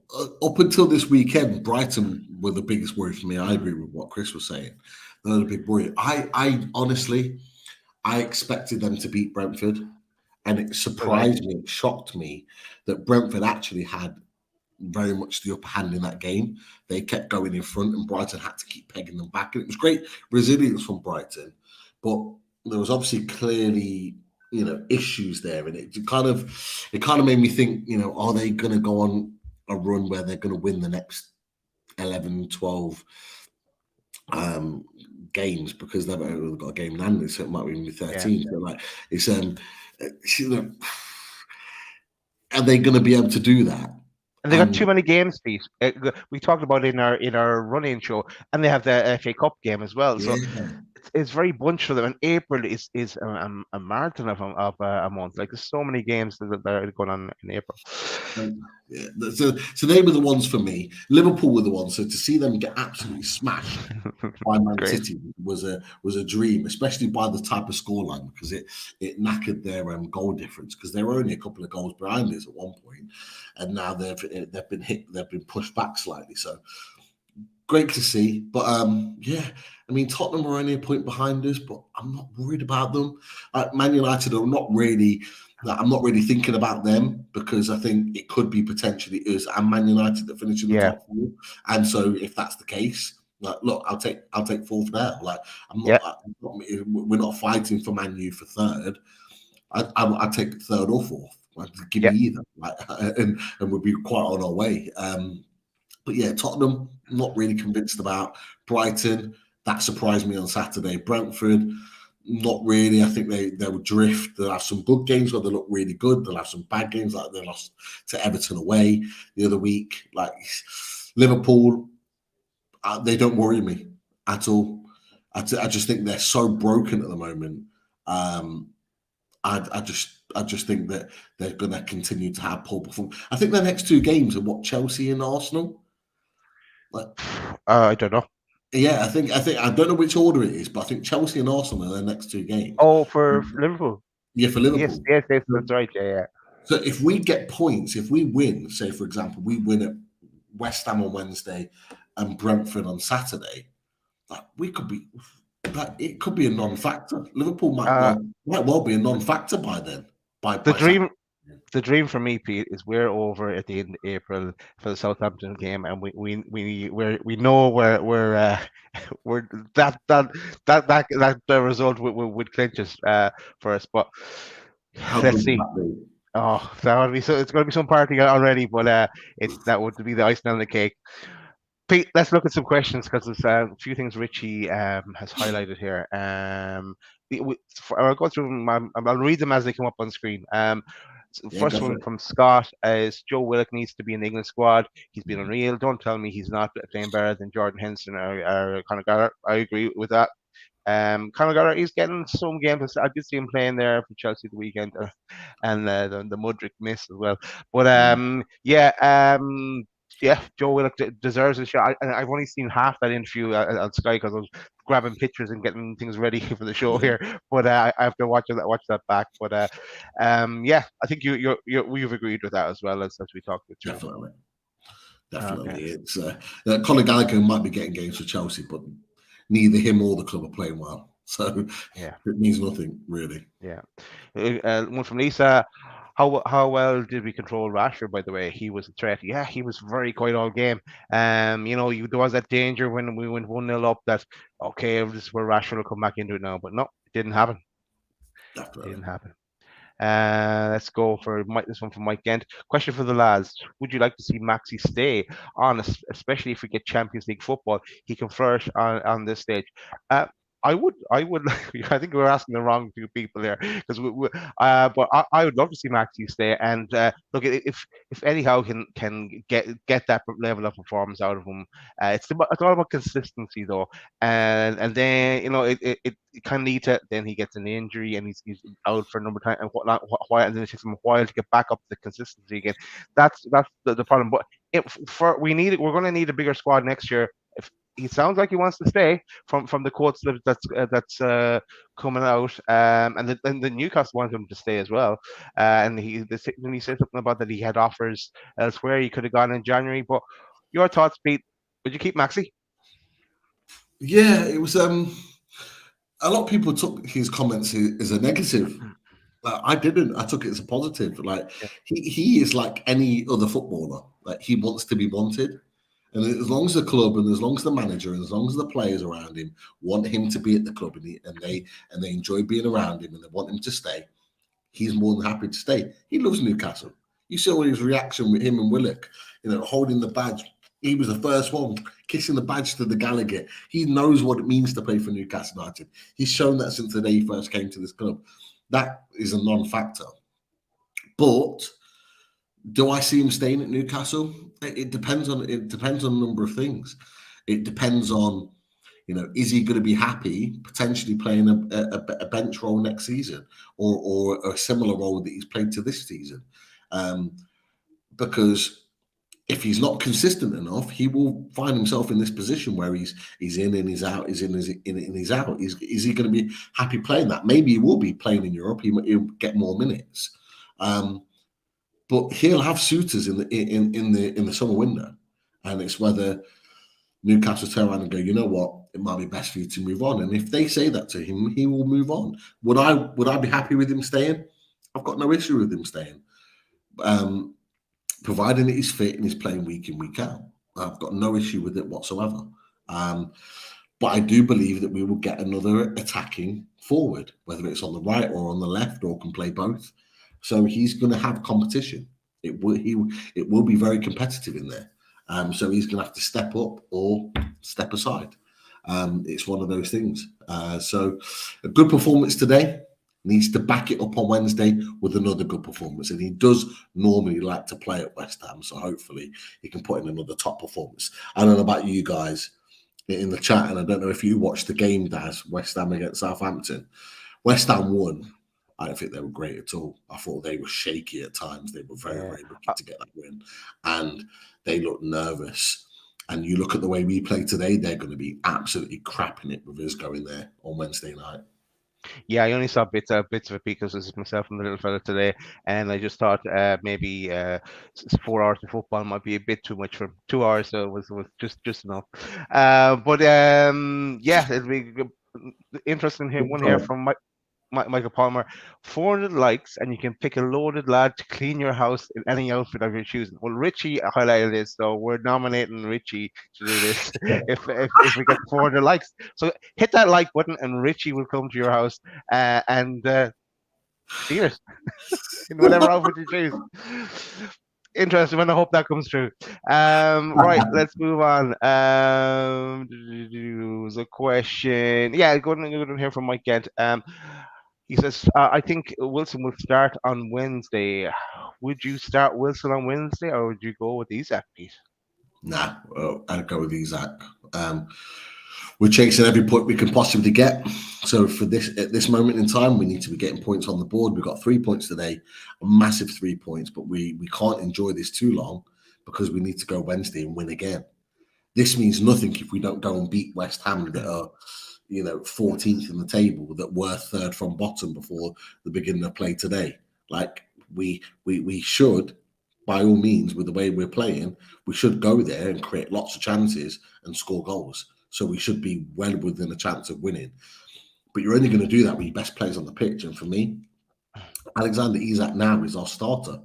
Up until this weekend, Brighton were the biggest worry for me. I agree with what Chris was saying. They're the big worry. I honestly, I expected them to beat Brentford, and it surprised me, it shocked me that Brentford actually had very much the upper hand in that game. They kept going in front, and Brighton had to keep pegging them back. And it was great resilience from Brighton, but there was obviously clearly, issues there, and it kind of made me think, are they going to go on a run where they're going to win the next 11, 12 games, because they've only got a game in hand, so it might be 13. Yeah. So like, it's are they going to be able to do that? And they got too many games, Pete. We talked about it in our running show, and they have the FA Cup game as well. So it's very bunched for them. And April is a marathon of a month. Like, there's so many games that are going on in April. Yeah. So they were the ones for me. Liverpool were the ones. So to see them get absolutely smashed by Man City was a dream, especially by the type of scoreline, because it knackered their goal difference, because they were only a couple of goals behind us at one point, and now they've been pushed back slightly. So great to see. But Tottenham are only a point behind us, but I'm not worried about them. Man United are not really I'm not really thinking about them because I think it could be potentially us and Man United that finish in the top 4. And so if that's the case, like, look, I'll take fourth now. Like, we're not fighting for Man U for third. I'd take third or fourth. Like, give me either. Like, and we'll be quite on our way. But yeah, Tottenham, not really convinced about. Brighton, that surprised me on Saturday. Brentford, not really. I think they'll drift. They'll have some good games where they look really good. They'll have some bad games, like they lost to Everton away the other week. Like Liverpool, they don't worry me at all. I just think they're so broken at the moment. I just think that they're going to continue to have poor performance. I think their next 2 games are what, Chelsea and Arsenal. Like, I don't know. Yeah, I think I don't know which order it is, but I think Chelsea and Arsenal are their next 2 games. Oh, for Liverpool. Yeah, for Liverpool. Yes, that's right. Yeah. So if we get points, if we win, say for example, we win at West Ham on Wednesday and Brentford on Saturday, it could be a non-factor. Liverpool might well be a non-factor by then. The dream for me, Pete, is we're over at the end of April for the Southampton game, and we know we're that result would clinch us for us. But let's see. Oh, that would be so. It's going to be some party already, but that would be the icing on the cake. Pete, let's look at some questions because there's a few things Richie has highlighted here. I'll go through them. I'll read them as they come up on screen. First one from Scott is Joe Willock needs to be in the England squad. He's been unreal. Don't tell me he's not playing better than Jordan Henderson or Conor Gallagher. I agree with that. Conor Gallagher, he's getting some games. I did see him playing there for Chelsea the weekend, and the Mudryk miss as well. But Joe Willock deserves a shot. I've only seen half that interview on Sky because I was grabbing pictures and getting things ready for the show here. But I have to watch that back. But I think we've agreed with that as well as we talked with. Definitely. Okay. It's Conor Gallagher might be getting games for Chelsea, but neither him or the club are playing well. So it means nothing really. Yeah. One from Lisa. How well did we control Rashford, by the way? He was a threat. Yeah, he was very quiet all game. There was that danger when we went 1-0 up that, okay, this is where Rashford will come back into it now. But no, it didn't happen. Definitely. It didn't happen. Let's go for this one from Mike Gent. Question for the lads. Would you like to see Maxi stay on, especially if we get Champions League football? He can flourish on this stage. I would. I think we're asking the wrong 2 people there because but I would love to see Maxi stay. And look, if Eddie Howe can get that level of performance out of him, it's all about consistency though. And then it can lead to then he gets an injury and he's out for a number of time and whatnot. And then it takes him a while to get back up to the consistency again. That's the problem. But we're going to need a bigger squad next year. He sounds like he wants to stay from the quotes that's coming out, and the Newcastle wants him to stay as well. And when he said something about that he had offers elsewhere, he could have gone in January. But your thoughts, Pete? Would you keep Maxi? Yeah, it was. A lot of people took his comments as a negative. I didn't. I took it as a positive. He is like any other footballer. Like he wants to be wanted. And as long as the club and as long as the manager and as long as the players around him want him to be at the club and they enjoy being around him and they want him to stay, he's more than happy to stay. He loves Newcastle. You saw his reaction with him and Willock, holding the badge. He was the first one kissing the badge to the Gallagher. He knows what it means to play for Newcastle United. He's shown that since the day he first came to this club. That is a non-factor. But do I see him staying at Newcastle? It depends on a number of things. It depends on, is he going to be happy potentially playing a bench role next season or a similar role that he's played to this season? Because if he's not consistent enough, he will find himself in this position where he's in and he's out, he's in and he's out. Is he going to be happy playing that? Maybe he will be playing in Europe. He'll get more minutes. But he'll have suitors in the summer window, and it's whether Newcastle turn around and go, you know what, it might be best for you to move on. And if they say that to him, he will move on. Would I be happy with him staying? I've got no issue with him staying, providing that he's fit and he's playing week in, week out. I've got no issue with it whatsoever. But I do believe that we will get another attacking forward, whether it's on the right or on the left, or can play both. So he's going to have competition. It will be very competitive in there. So he's going to have to step up or step aside. It's one of those things. So a good performance today. Needs to back it up on Wednesday with another good performance. And he does normally like to play at West Ham. So hopefully he can put in another top performance. I don't know about you guys in the chat, and I don't know if you watched the game, Daz, West Ham against Southampton. West Ham won. I don't think they were great at all. I thought they were shaky at times. They were very, very lucky to get that win. And they looked nervous. And you look at the way we play today, they're going to be absolutely crapping it with us going there on Wednesday night. Yeah, I only saw bits of it because this is myself and the little fella today, and I just thought maybe 4 hours of football might be a bit too much for 2 hours, so it was just enough. But yeah, it'll be interesting one here from Michael Palmer. 400 likes, and you can pick a loaded lad to clean your house in any outfit of your choosing. Well, Richie highlighted this, so we're nominating Richie to do this if we get 400 likes. So hit that like button, and Richie will come to your house and see it in whatever outfit you choose. Interesting, and I hope that comes true. Right, let's move on. There's a question. Yeah, go on here from Mike Gent. He says, I think Wilson will start on Wednesday. Would you start Wilson on Wednesday, or would you go with Isak, Pete? Nah, well, I'd go with Isak. We're chasing every point we can possibly get. So at this moment in time, we need to be getting points on the board. We've got 3 points today, a massive 3 points, but we can't enjoy this too long because we need to go Wednesday and win again. This means nothing if we don't go and beat West Ham that are 14th in the table, that were third from bottom before the beginning of play today. Like we should, by all means, with the way we're playing, we should go there and create lots of chances and score goals. So we should be well within a chance of winning. But you're only going to do that with your best players on the pitch. And for me, Alexander Isak now is our starter.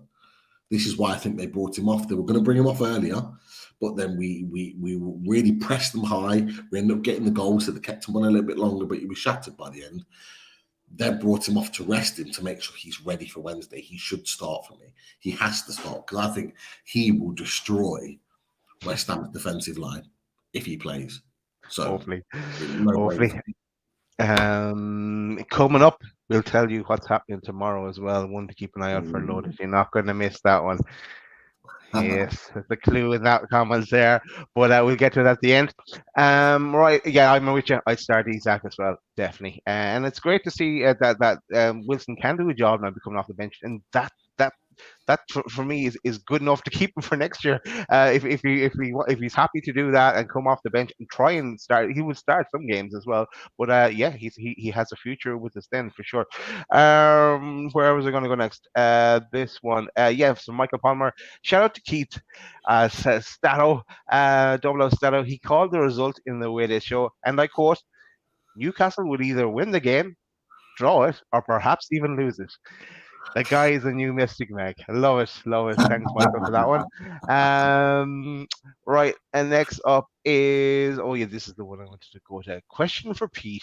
This is why I think they brought him off. They were going to bring him off earlier, but then we really pressed them high. We ended up getting the goal, so they kept him on a little bit longer, but he was shattered by the end. Then brought him off to rest him to make sure he's ready for Wednesday. He should start for me. He has to start because I think he will destroy West Ham's defensive line if he plays. So hopefully. Coming up, we'll tell you what's happening tomorrow as well. One to keep an eye out for loaded. You're not going to miss that one. Yes, there's a clue in that comments there, but we'll get to it at the end. Right, yeah, I'm with you. I'd start Isak as well, definitely. And it's great to see that Wilson can do a job now coming off the bench, and that for me is good enough to keep him for next year. If he's happy to do that and come off the bench and try and start, he would start some games as well. But yeah, he has a future with us then for sure. Where was I going to go next? This one. Yeah, so Michael Palmer. Shout out to Keith. Says Stato, Double O Stato. He called the result in the way they show, and I quote: Newcastle would either win the game, draw it, or perhaps even lose it. The guy is a new mystic, Meg. Love it. Thanks, Michael, for that one. Right, and next up is, this is the one I wanted to go to. Question for Pete.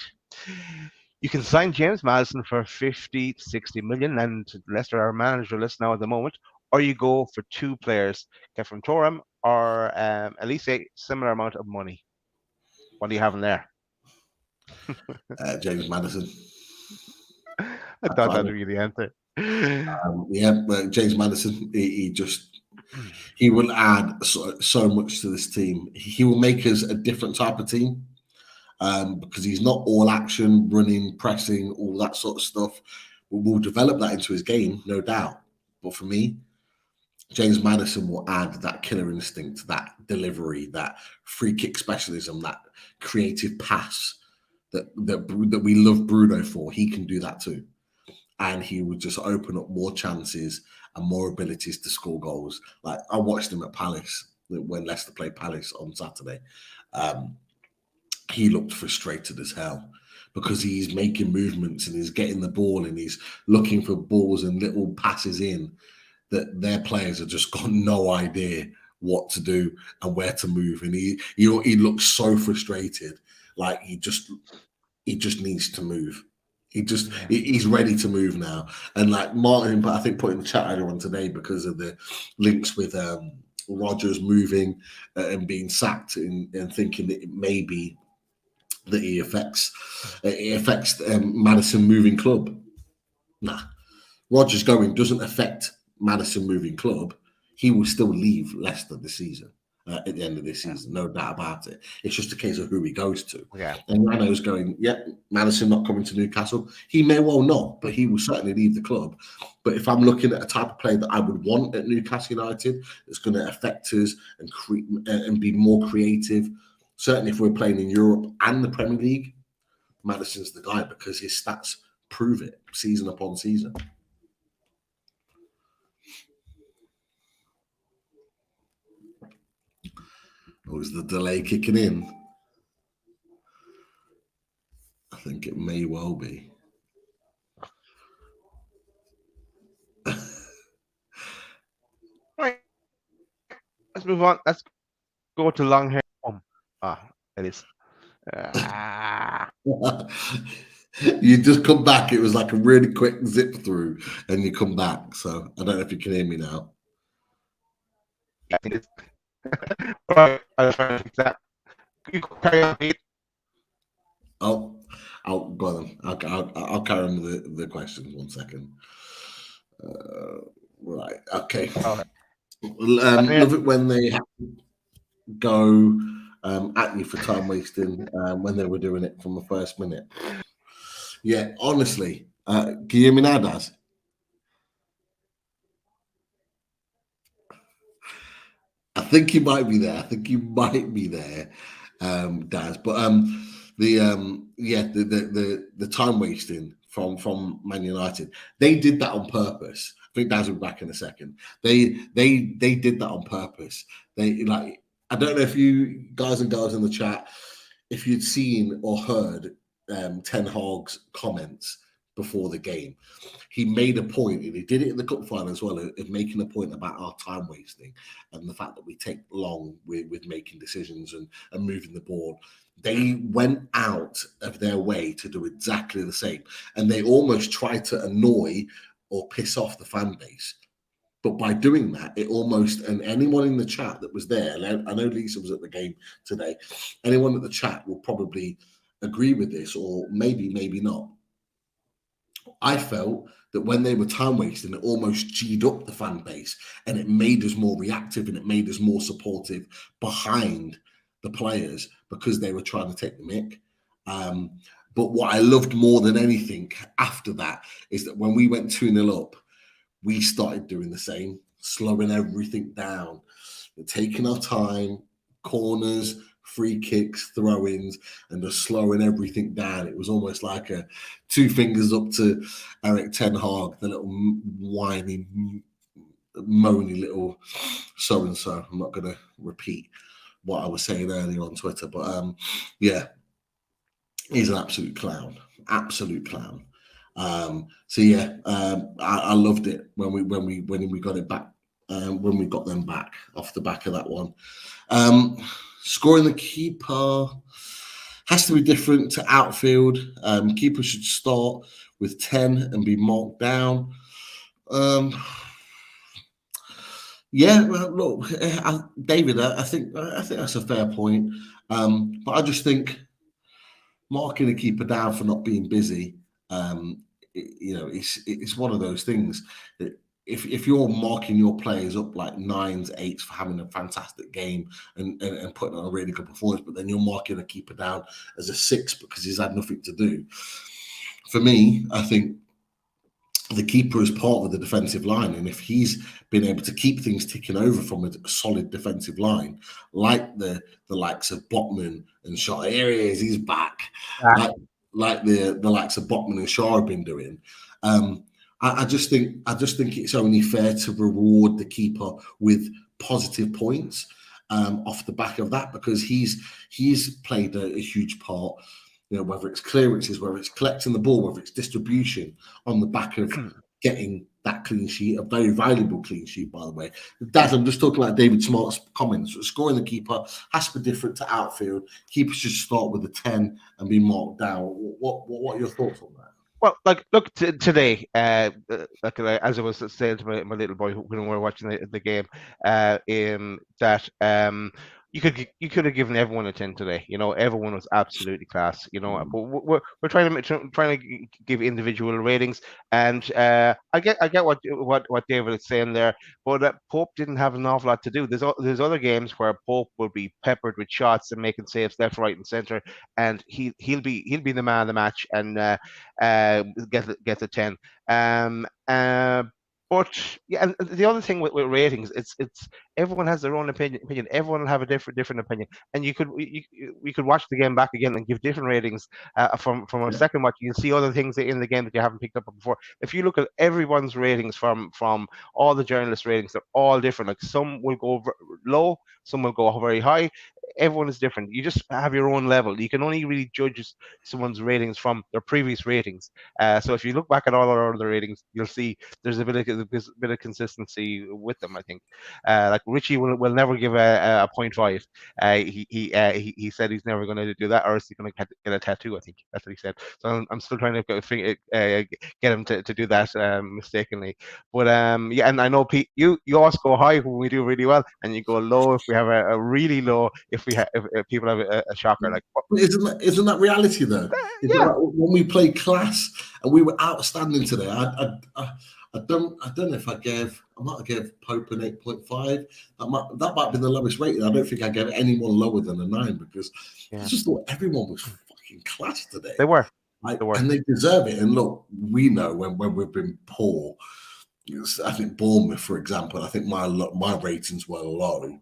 You can sign James Maddison for 50 to 60 million, and Leicester are manager list now at the moment, or you go for two players, Kefren Turam or Elise, similar amount of money. What do you have in there? James Maddison. I thought that would be the answer. But James Maddison, he will add so much to this team. He will make us a different type of team because he's not all action, running, pressing, all that sort of stuff. We'll develop that into his game, no doubt. But for me, James Maddison will add that killer instinct, that delivery, that free kick specialism, that creative pass that we love Bruno for. He can do that too. And he would just open up more chances and more abilities to score goals. Like I watched him at Palace when Leicester played Palace on Saturday. He looked frustrated as hell because he's making movements and he's getting the ball and he's looking for balls and little passes in, that their players have just got no idea what to do and where to move. And he looks so frustrated, like he just needs to move. He's ready to move now. And like Martin, but I think put in the chat earlier on today because of the links with Rodgers moving and being sacked and thinking that it may be that it affects Madison moving club. Nah, Rodgers going doesn't affect Madison moving club. He will still leave Leicester this season. At the end of this season, no doubt about it. It's just a case of who he goes to. Yeah. And Rano's going, Madison not coming to Newcastle. He may well not, but he will certainly leave the club. But if I'm looking at a type of player that I would want at Newcastle United, that's going to affect us and be more creative, certainly if we're playing in Europe and the Premier League, Madison's the guy because his stats prove it season upon season. Was the delay kicking in? I think it may well be. Right. Let's move on. Let's go to long hair. It is. You just come back. It was like a really quick zip through, and you come back. So I don't know if you can hear me now. Yeah, it is. All right, I'll try to fix that. You carry on, Pete. I'll go on. I'll carry on with the questions. 1 second. Right. Okay. All right. Love it when they have to go at you for time wasting when they were doing it from the first minute. Yeah, honestly. Can you hear me now, Daz? I think you might be there. Daz. But the time wasting from Man United, they did that on purpose. I think Daz will be back in a second. They did that on purpose. They like. I don't know if you guys and girls in the chat, if you'd seen or heard Ten Hag's comments before the game. He made a point, and he did it in the cup final as well, of making a point about our time wasting and the fact that we take long with making decisions and moving the ball. They went out of their way to do exactly the same, and they almost tried to annoy or piss off the fan base. But by doing that, it almost, and anyone in the chat that was there, I know Lisa was at the game today, anyone at the chat will probably agree with this, or maybe not. I felt that when they were time wasting, it almost G'd up the fan base, and it made us more reactive, and it made us more supportive behind the players because they were trying to take the mick. But what I loved more than anything after that is that when we went 2-0 up, we started doing the same, slowing everything down, taking our time, corners, free kicks, throw-ins, and just slowing everything down. It was almost like a 2 fingers up to Eric Ten Hag, the little whiny, moany little so-and-so. I'm not going to repeat what I was saying earlier on Twitter, but yeah, he's an absolute clown. So yeah, I loved it when we got it back, when we got them back off the back of that one. Scoring the keeper has to be different to outfield. Keeper should start with 10 and be marked down. Yeah, well, look, David, I think that's a fair point. But I just think marking a keeper down for not being busy, it's one of those things that if you're marking your players up like 9s, 8s for having a fantastic game and putting on a really good performance, but then you're marking a keeper down as a 6 because he's had nothing to do. For me, I think the keeper is part of the defensive line, and if he's been able to keep things ticking over from a solid defensive line, like the likes of Botman and Shaw, here he is, he's back, like the likes of Botman and Shaw have been doing. I just think it's only fair to reward the keeper with positive points off the back of that, because he's played a huge part You know, whether it's clearances, whether it's collecting the ball, whether it's distribution on the back of getting that clean sheet, a very valuable clean sheet, by the way. Dad, I'm just talking about David Smart's comments. Scoring the keeper has to be different to outfield. Keepers should start with a 10 and be marked down. What are your thoughts on that? Well, like, look, today, as I was saying to my little boy when we were watching the game, that you could have given everyone a 10 today. You know, everyone was absolutely class. You know, but we're trying to give individual ratings, and I get what David is saying there, but Pope didn't have an awful lot to do. There's other games where Pope will be peppered with shots and making saves left, right, and center, and he'll be the man of the match and get a 10. But yeah, and the other thing with ratings, it's everyone has their own opinion. Everyone will have a different opinion, and we could watch the game back again and give different ratings from a second watch. You can see other things in the game that you haven't picked up on before. If you look at everyone's ratings from all the journalist ratings, they're all different. Like, some will go low, some will go very high. Everyone is different. You just have your own level. You can only really judge someone's ratings from their previous ratings. So if you look back at all our other ratings, you'll see there's a bit of consistency with them. I think, like Richie will never give a 0.5. He said he's never going to do that, or else he's going to get a tattoo. I think that's what he said. So I'm still trying to get him to do that mistakenly. But yeah, and I know Pete, you always go high when we do really well, and you go low if we have a really low, if people have a shocker. Like, isn't that reality though? Yeah. When we played class and we were outstanding today, I don't know if I might have gave Pope an 8.5. That might be the lowest rating. I don't think I gave anyone lower than a 9, because I just thought everyone was fucking class today. They were. And they deserve it. And look, we know when we've been poor. I think Bournemouth, for example, I think my ratings were low.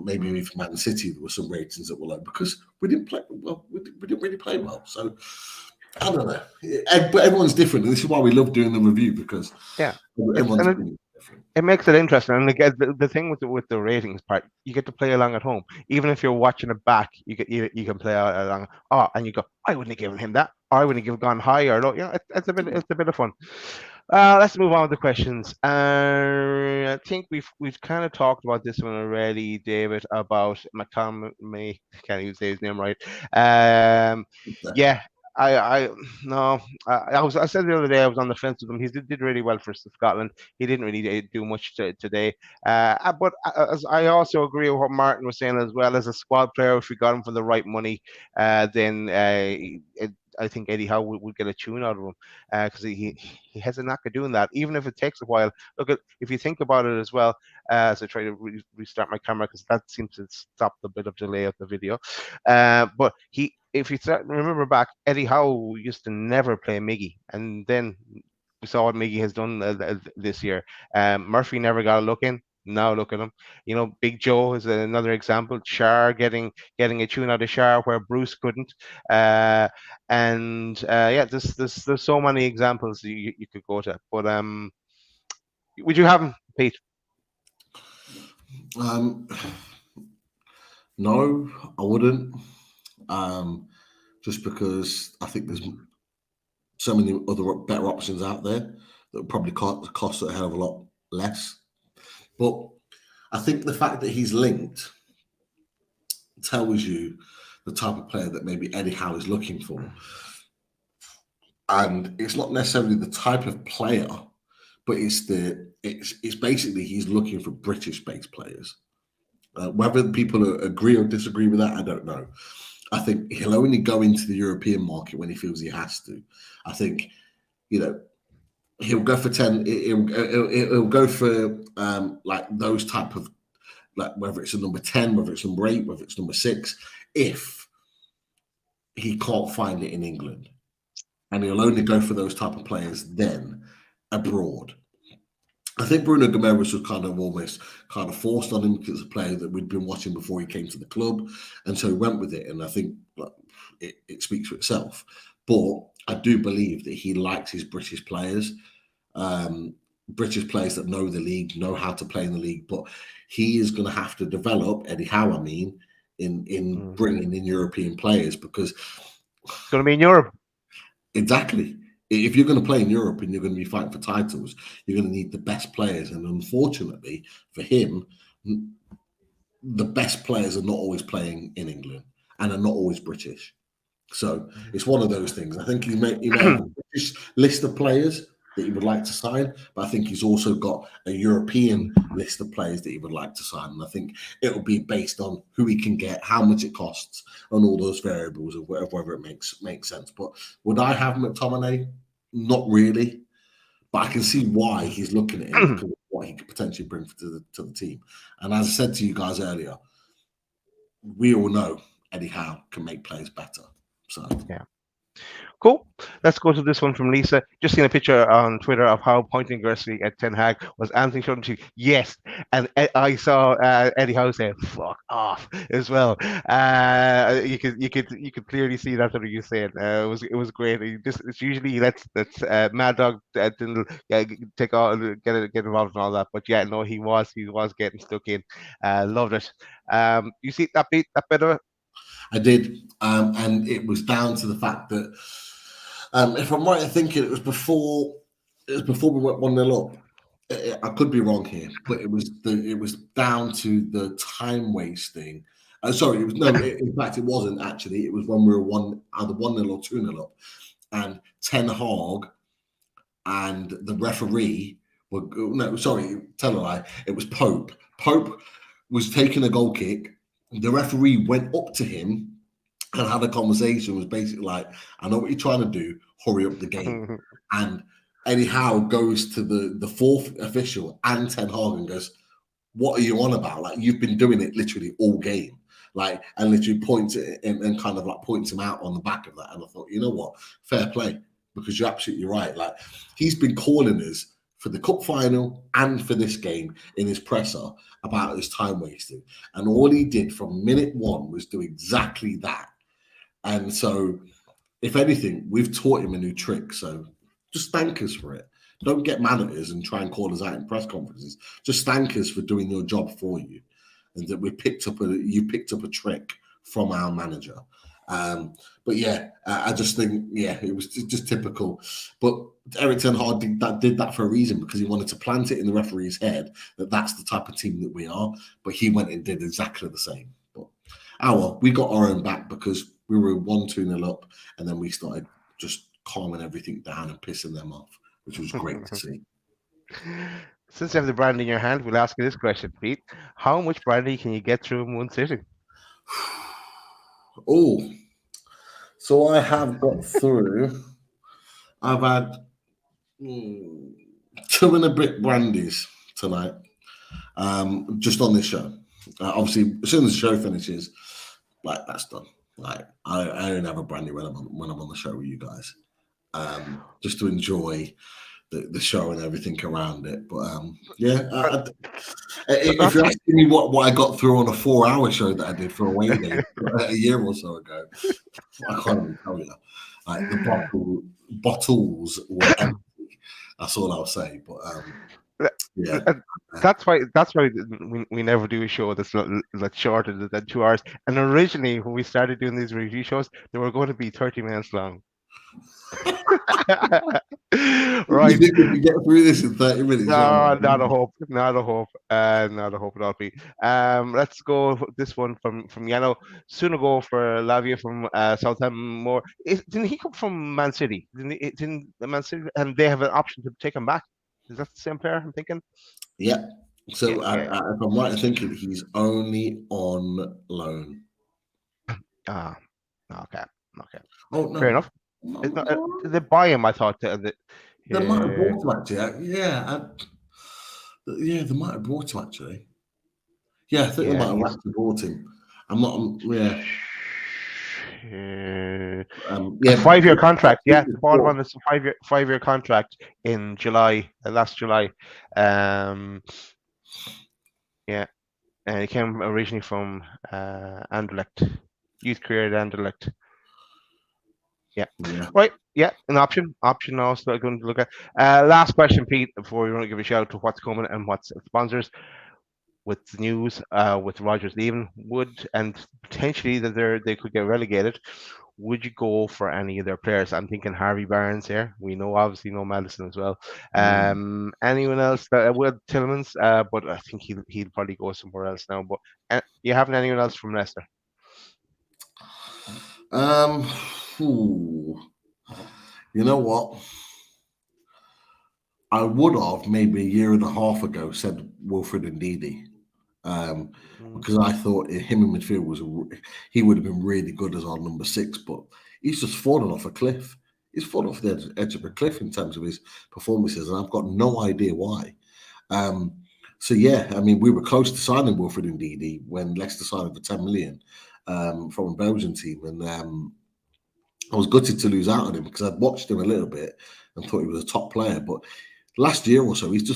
Maybe with Man City, there were some ratings that were low because we didn't play well. We didn't really play well. So I don't know. But everyone's different. And this is why we love doing the review, because everyone's different. It makes it interesting. And again, the thing with the ratings part, you get to play along at home. Even if you're watching it back, you can play along. Oh, and you go, I wouldn't have given him that. Or I wouldn't have gone high or low. You know, it's a bit of fun. Let's move on with the questions. I think we've kind of talked about this one already, David, about McCollum. Can't even say his name right. Yeah. I said the other day I was on the fence with him. He did really well for Scotland. He didn't really do much today. But as I also agree with what Martin was saying as well. As a squad player, if we got him for the right money, then I think Eddie Howe would get a tune out of him, because he has a knack of doing that, even if it takes a while. Look, if you think about it as well, as I try to restart my camera, because that seems to stop the bit of delay of the video. But if you remember back, Eddie Howe used to never play Miggy, and then we saw what Miggy has done this year. Murphy never got a look in. Now look at him. You know, Big Joe is another example. Shar getting a tune out of Shar where Bruce couldn't. Yeah, there's so many examples you could go to. But would you have him, Pete? No, I wouldn't. Just because I think there's so many other better options out there that would probably cost a hell of a lot less. But I think the fact that he's linked tells you the type of player that maybe Eddie Howe is looking for. And it's not necessarily the type of player, but it's basically he's looking for British-based players. Whether people agree or disagree with that, I don't know. I think he'll only go into the European market when he feels he has to. I think, he'll go for 10. He'll go for like those type of, like, whether it's a number 10, whether it's number 8, whether it's number 6, if he can't find it in England, and he'll only go for those type of players then abroad. I think Bruno Gomes was kind of almost forced on him because it's a player that we'd been watching before he came to the club, and so he went with it. And I think it speaks for itself. But I do believe that he likes his British players, British players that know the league, know how to play in the league. But he is going to have to develop, Eddie Howe, in bringing in European players, because It's going to be in Europe. Exactly. If you're going to play in Europe and you're going to be fighting for titles, you're going to need the best players. And unfortunately for him, the best players are not always playing in England and are not always British. So it's one of those things. I think he may have a British list of players that he would like to sign, but I think he's also got a European list of players that he would like to sign. And I think it will be based on who he can get, how much it costs, and all those variables of whether it makes sense. But would I have McTominay? Not really, but I can see why he's looking at him because of what he could potentially bring to the team. And as I said to you guys earlier, we all know Eddie Howe can make players better. So yeah. Cool. Let's go to this one from Lisa. Just seen a picture on Twitter of how pointing aggressively at Ten Hag was Anthony Shunty. Yes, and I saw Eddie Howe say "fuck off" as well. You could clearly see that's what he was saying. It was great. It's usually let's Mad Dog didn't take all get involved in all that, but yeah, no, he was getting stuck in. Loved it. You see that bit of it? I did, and it was down to the fact that if I'm right in thinking, it was before we went 1-0 up. I could be wrong here, but it was down to the time wasting. Sorry, it was no. In fact, it wasn't actually. It was when we were either 1-0 or 2-0 up, and Ten Hag and the referee were no. Sorry, tell a lie. It was Pope. Pope was taking a goal kick. The referee went up to him and had a conversation. Was basically like, "I know what you're trying to do. Hurry up the game." And Eddie Howe goes to the fourth official and Ten Hag and goes, "What are you on about? Like you've been doing it literally all game." Like and literally points it and kind of like points him out on the back of that. And I thought, you know what, fair play, because you're absolutely right. Like he's been calling us for the cup final and for this game in his presser about his time wasting. And all he did from minute one was do exactly that. And so, if anything, we've taught him a new trick. So just thank us for it. Don't get mad at us and try and call us out in press conferences. Just thank us for doing your job for you. And that you picked up a trick from our manager. But yeah, I just think, yeah, it was just typical. But Erik ten Hag did that for a reason, because he wanted to plant it in the referee's head that that's the type of team that we are. But he went and did exactly the same. But we got our own back because we were 1-2-0 up, and then we started just calming everything down and pissing them off, which was great to see. Since you have the brandy in your hand, we'll ask you this question, Pete. How much brandy can you get through in one sitting? Oh, so I have got through. I've had 2 and a bit brandies tonight, just on this show. Obviously, as soon as the show finishes, like that's done. Like I only have a brandy when I'm on the show with you guys, just to enjoy the show and everything around it. But if you're asking me what I got through on a 4-hour show that I did for a away day a year or so ago, I can't even tell you. Like the bottles were empty. That's all I'll say. But yeah, that's why we never do a show that's shorter than 2 hours. And originally, when we started doing these review shows, they were going to be 30 minutes long. Right. You think we can get through this in 30 minutes? No, not a hope at all, Pete. Let's go for this one from Yano. Soon ago for Lavia from Southampton. Didn't he come from Man City? Didn't Man City, and they have an option to take him back? Is that the same player I'm thinking? Yeah. So if I'm right in thinking, he's only on loan. Okay. Oh no. Fair enough. It's not, did they buy him? I thought they might have brought him actually. Yeah, they might have brought him actually. Yeah, I think they might have actually brought him. I'm not. Yeah. 5-year contract. Yeah, the bottom one is a 5-year contract in July, last July. Yeah, and he came originally from Anderlecht, youth career at Anderlecht. Yeah. Right. Yeah, an option also going to look at. Last question, Pete, before we want to give a shout out to what's coming and what's sponsors. with the news with Rogers leaving, and potentially that they could get relegated, would you go for any of their players? I'm thinking Harvey Barnes here. We know obviously no Madison as well. Anyone else? Will Tillmans, but I think he'll probably go somewhere else now. But you haven't anyone else from Leicester? You know what? I would have maybe a year and a half ago said Wilfred Ndidi, because I thought him in midfield he would have been really good as our number 6, but he's just fallen off a cliff. He's fallen off the edge of a cliff in terms of his performances, and I've got no idea why. So yeah, I mean, we were close to signing Wilfred Ndidi when Leicester signed him for 10 million from a Belgian team, and I was gutted to lose out on him because I'd watched him a little bit and thought he was a top player, but last year or so, he's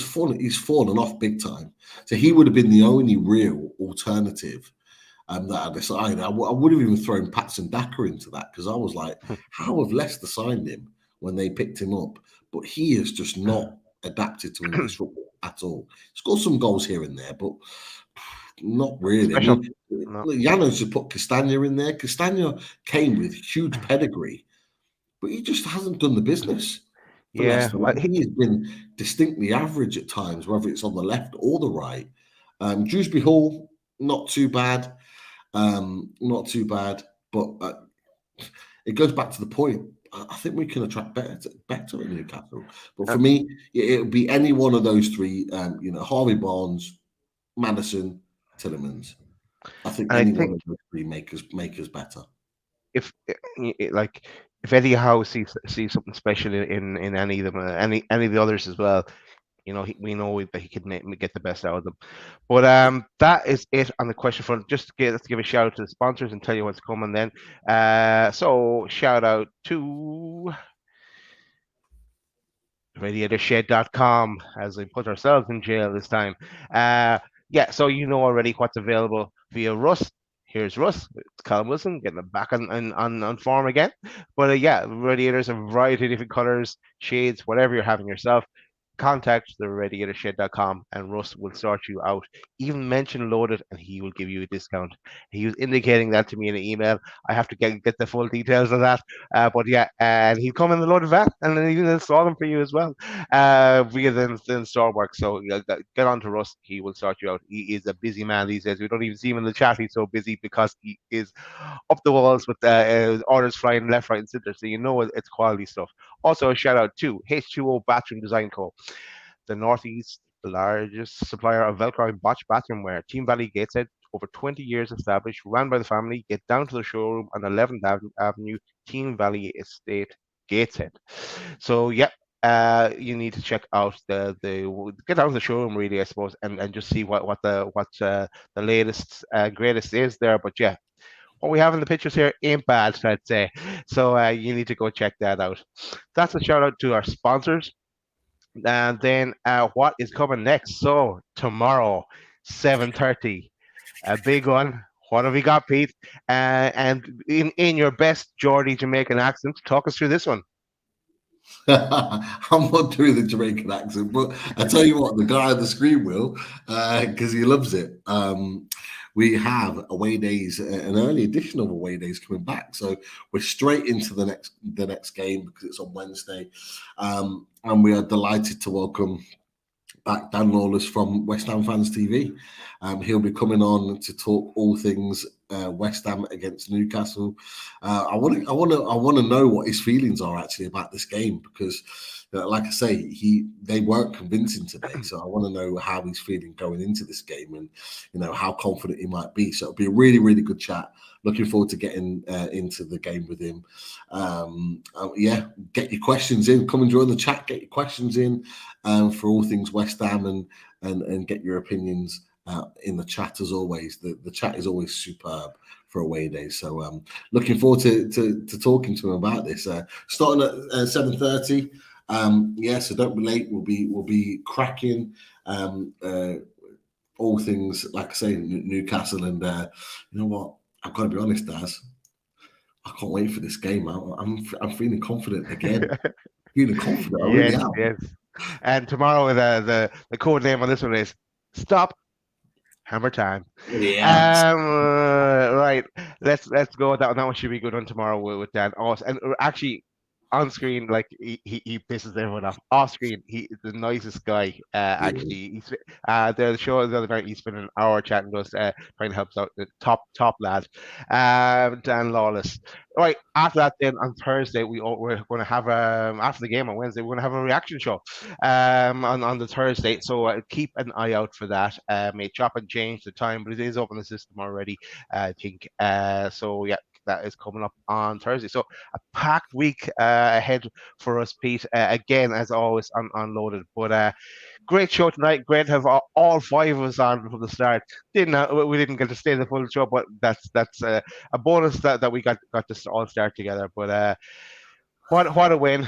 fallen off big time. So he would have been the only real alternative that I decided. I would have even thrown Patson Daka into that, because I was like, how have Leicester signed him when they picked him up? But he is just not adapted to English football at all. He's got some goals here and there, but not really. I mean, Janos just put Castagna in there. Castagna came with huge pedigree, but he just hasn't done the business. Yeah, he has been distinctly average at times, whether it's on the left or the right. Dewsbury Hall, not too bad, but it goes back to the point. I think we can attract better in Newcastle. But for me, it would be any one of those three. Harvey Barnes, Madison, Tielemans. I think one of those three make us better. If Eddie Howe sees something special in any of them, any of the others as well, we know that he can get the best out of them. But that is it on the question front. Let's give a shout out to the sponsors and tell you what's coming then. So shout out to RadiatorShed.com as we put ourselves in jail this time. So you know already what's available via Russ. Here's Russ. It's Callum Wilson getting them back on form again. But radiators of a variety of different colors, shades, whatever you're having yourself. Contact the radiatorshed.com and Russ will sort you out. Even mention Loaded and he will give you a discount. He was indicating that to me in an email. I have to get the full details of that. And he'll come in the Loaded van and then he'll install them for you as well via the store work. So get on to Russ. He will sort you out. He is a busy man these days. We don't even see him in the chat. He's so busy because he is up the walls with orders flying left, right, and center. So you know it's quality stuff. Also, a shout out to H2O Bathroom Design Co., the Northeast's largest supplier of Velcro and botch bathroom wear. Team Valley Gateshead, over 20 years established, run by the family. Get down to the showroom on 11th Avenue, Team Valley Estate, Gateshead. So, you need to check out the get down to the showroom really, I suppose, and just see what the latest greatest is there. But what we have in the pictures here ain't bad, I'd say. So you need to go check that out. That's a shout out to our sponsors. And then what is coming next? So tomorrow, 7:30, a big one. What have we got, Pete? And in your best Geordie Jamaican accent, talk us through this one. I'm not doing the Jamaican accent, but I tell you what, the guy on the screen will, because he loves it. We have away days, an early edition of away days coming back, so we're straight into the next game because it's on Wednesday, and we are delighted to welcome back Dan Lawless from West Ham Fans TV. He'll be coming on to talk all things West Ham against Newcastle. I want to know what his feelings are actually about this game, because like I say, they weren't convincing today, so I want to know how he's feeling going into this game and how confident he might be. So it'll be a really, really good chat. Looking forward to getting into the game with him. Get your questions in. Come and join the chat. Get your questions in for all things West Ham and get your opinions in the chat as always. The chat is always superb for away days. So looking forward to talking to him about this. Starting at 7:30. So don't be late. We'll be cracking all things, like I say, Newcastle. And you know what? I've got to be honest, Daz. I can't wait for this game. I'm feeling confident again. Feeling confident. I really am. Yes. And tomorrow, the code name on this one is Stop Hammer time. Yeah. Right. Let's go with that one. That one should be a good one tomorrow with Dan. Oh, and actually, on screen, like he pisses everyone off. Off screen, he is the nicest guy. Actually, the show the other night. He spent an hour chatting to us, trying to help us out. The top lad, Dan Lawless. Right after that, then on Thursday we're going to have after the game on Wednesday we're going to have a reaction show on the Thursday. So keep an eye out for that. May chop and change the time, but it is up in the system already. I think. So yeah, that is coming up on Thursday. So a packed week ahead for us, Pete. Again, as always, unloaded. But great show tonight. Great to have all five of us on from the start. We didn't get to stay the full show, but that's a bonus that we got to all start together. But what a win!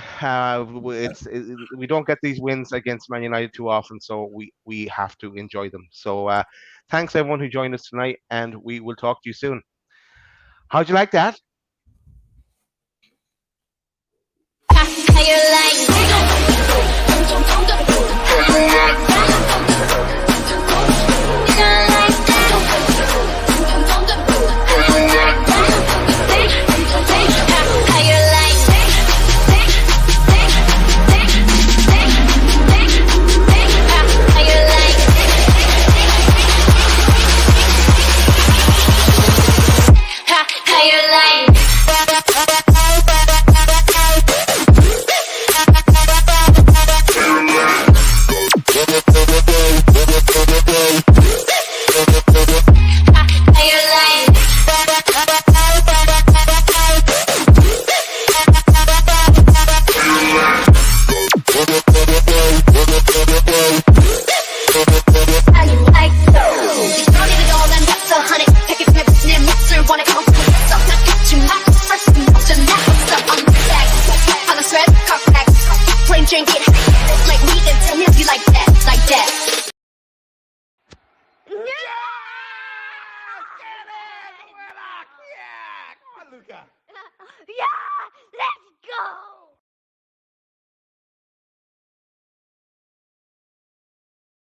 We don't get these wins against Man United too often, so we have to enjoy them. So thanks everyone who joined us tonight, and we will talk to you soon. How'd you like that? Yeah!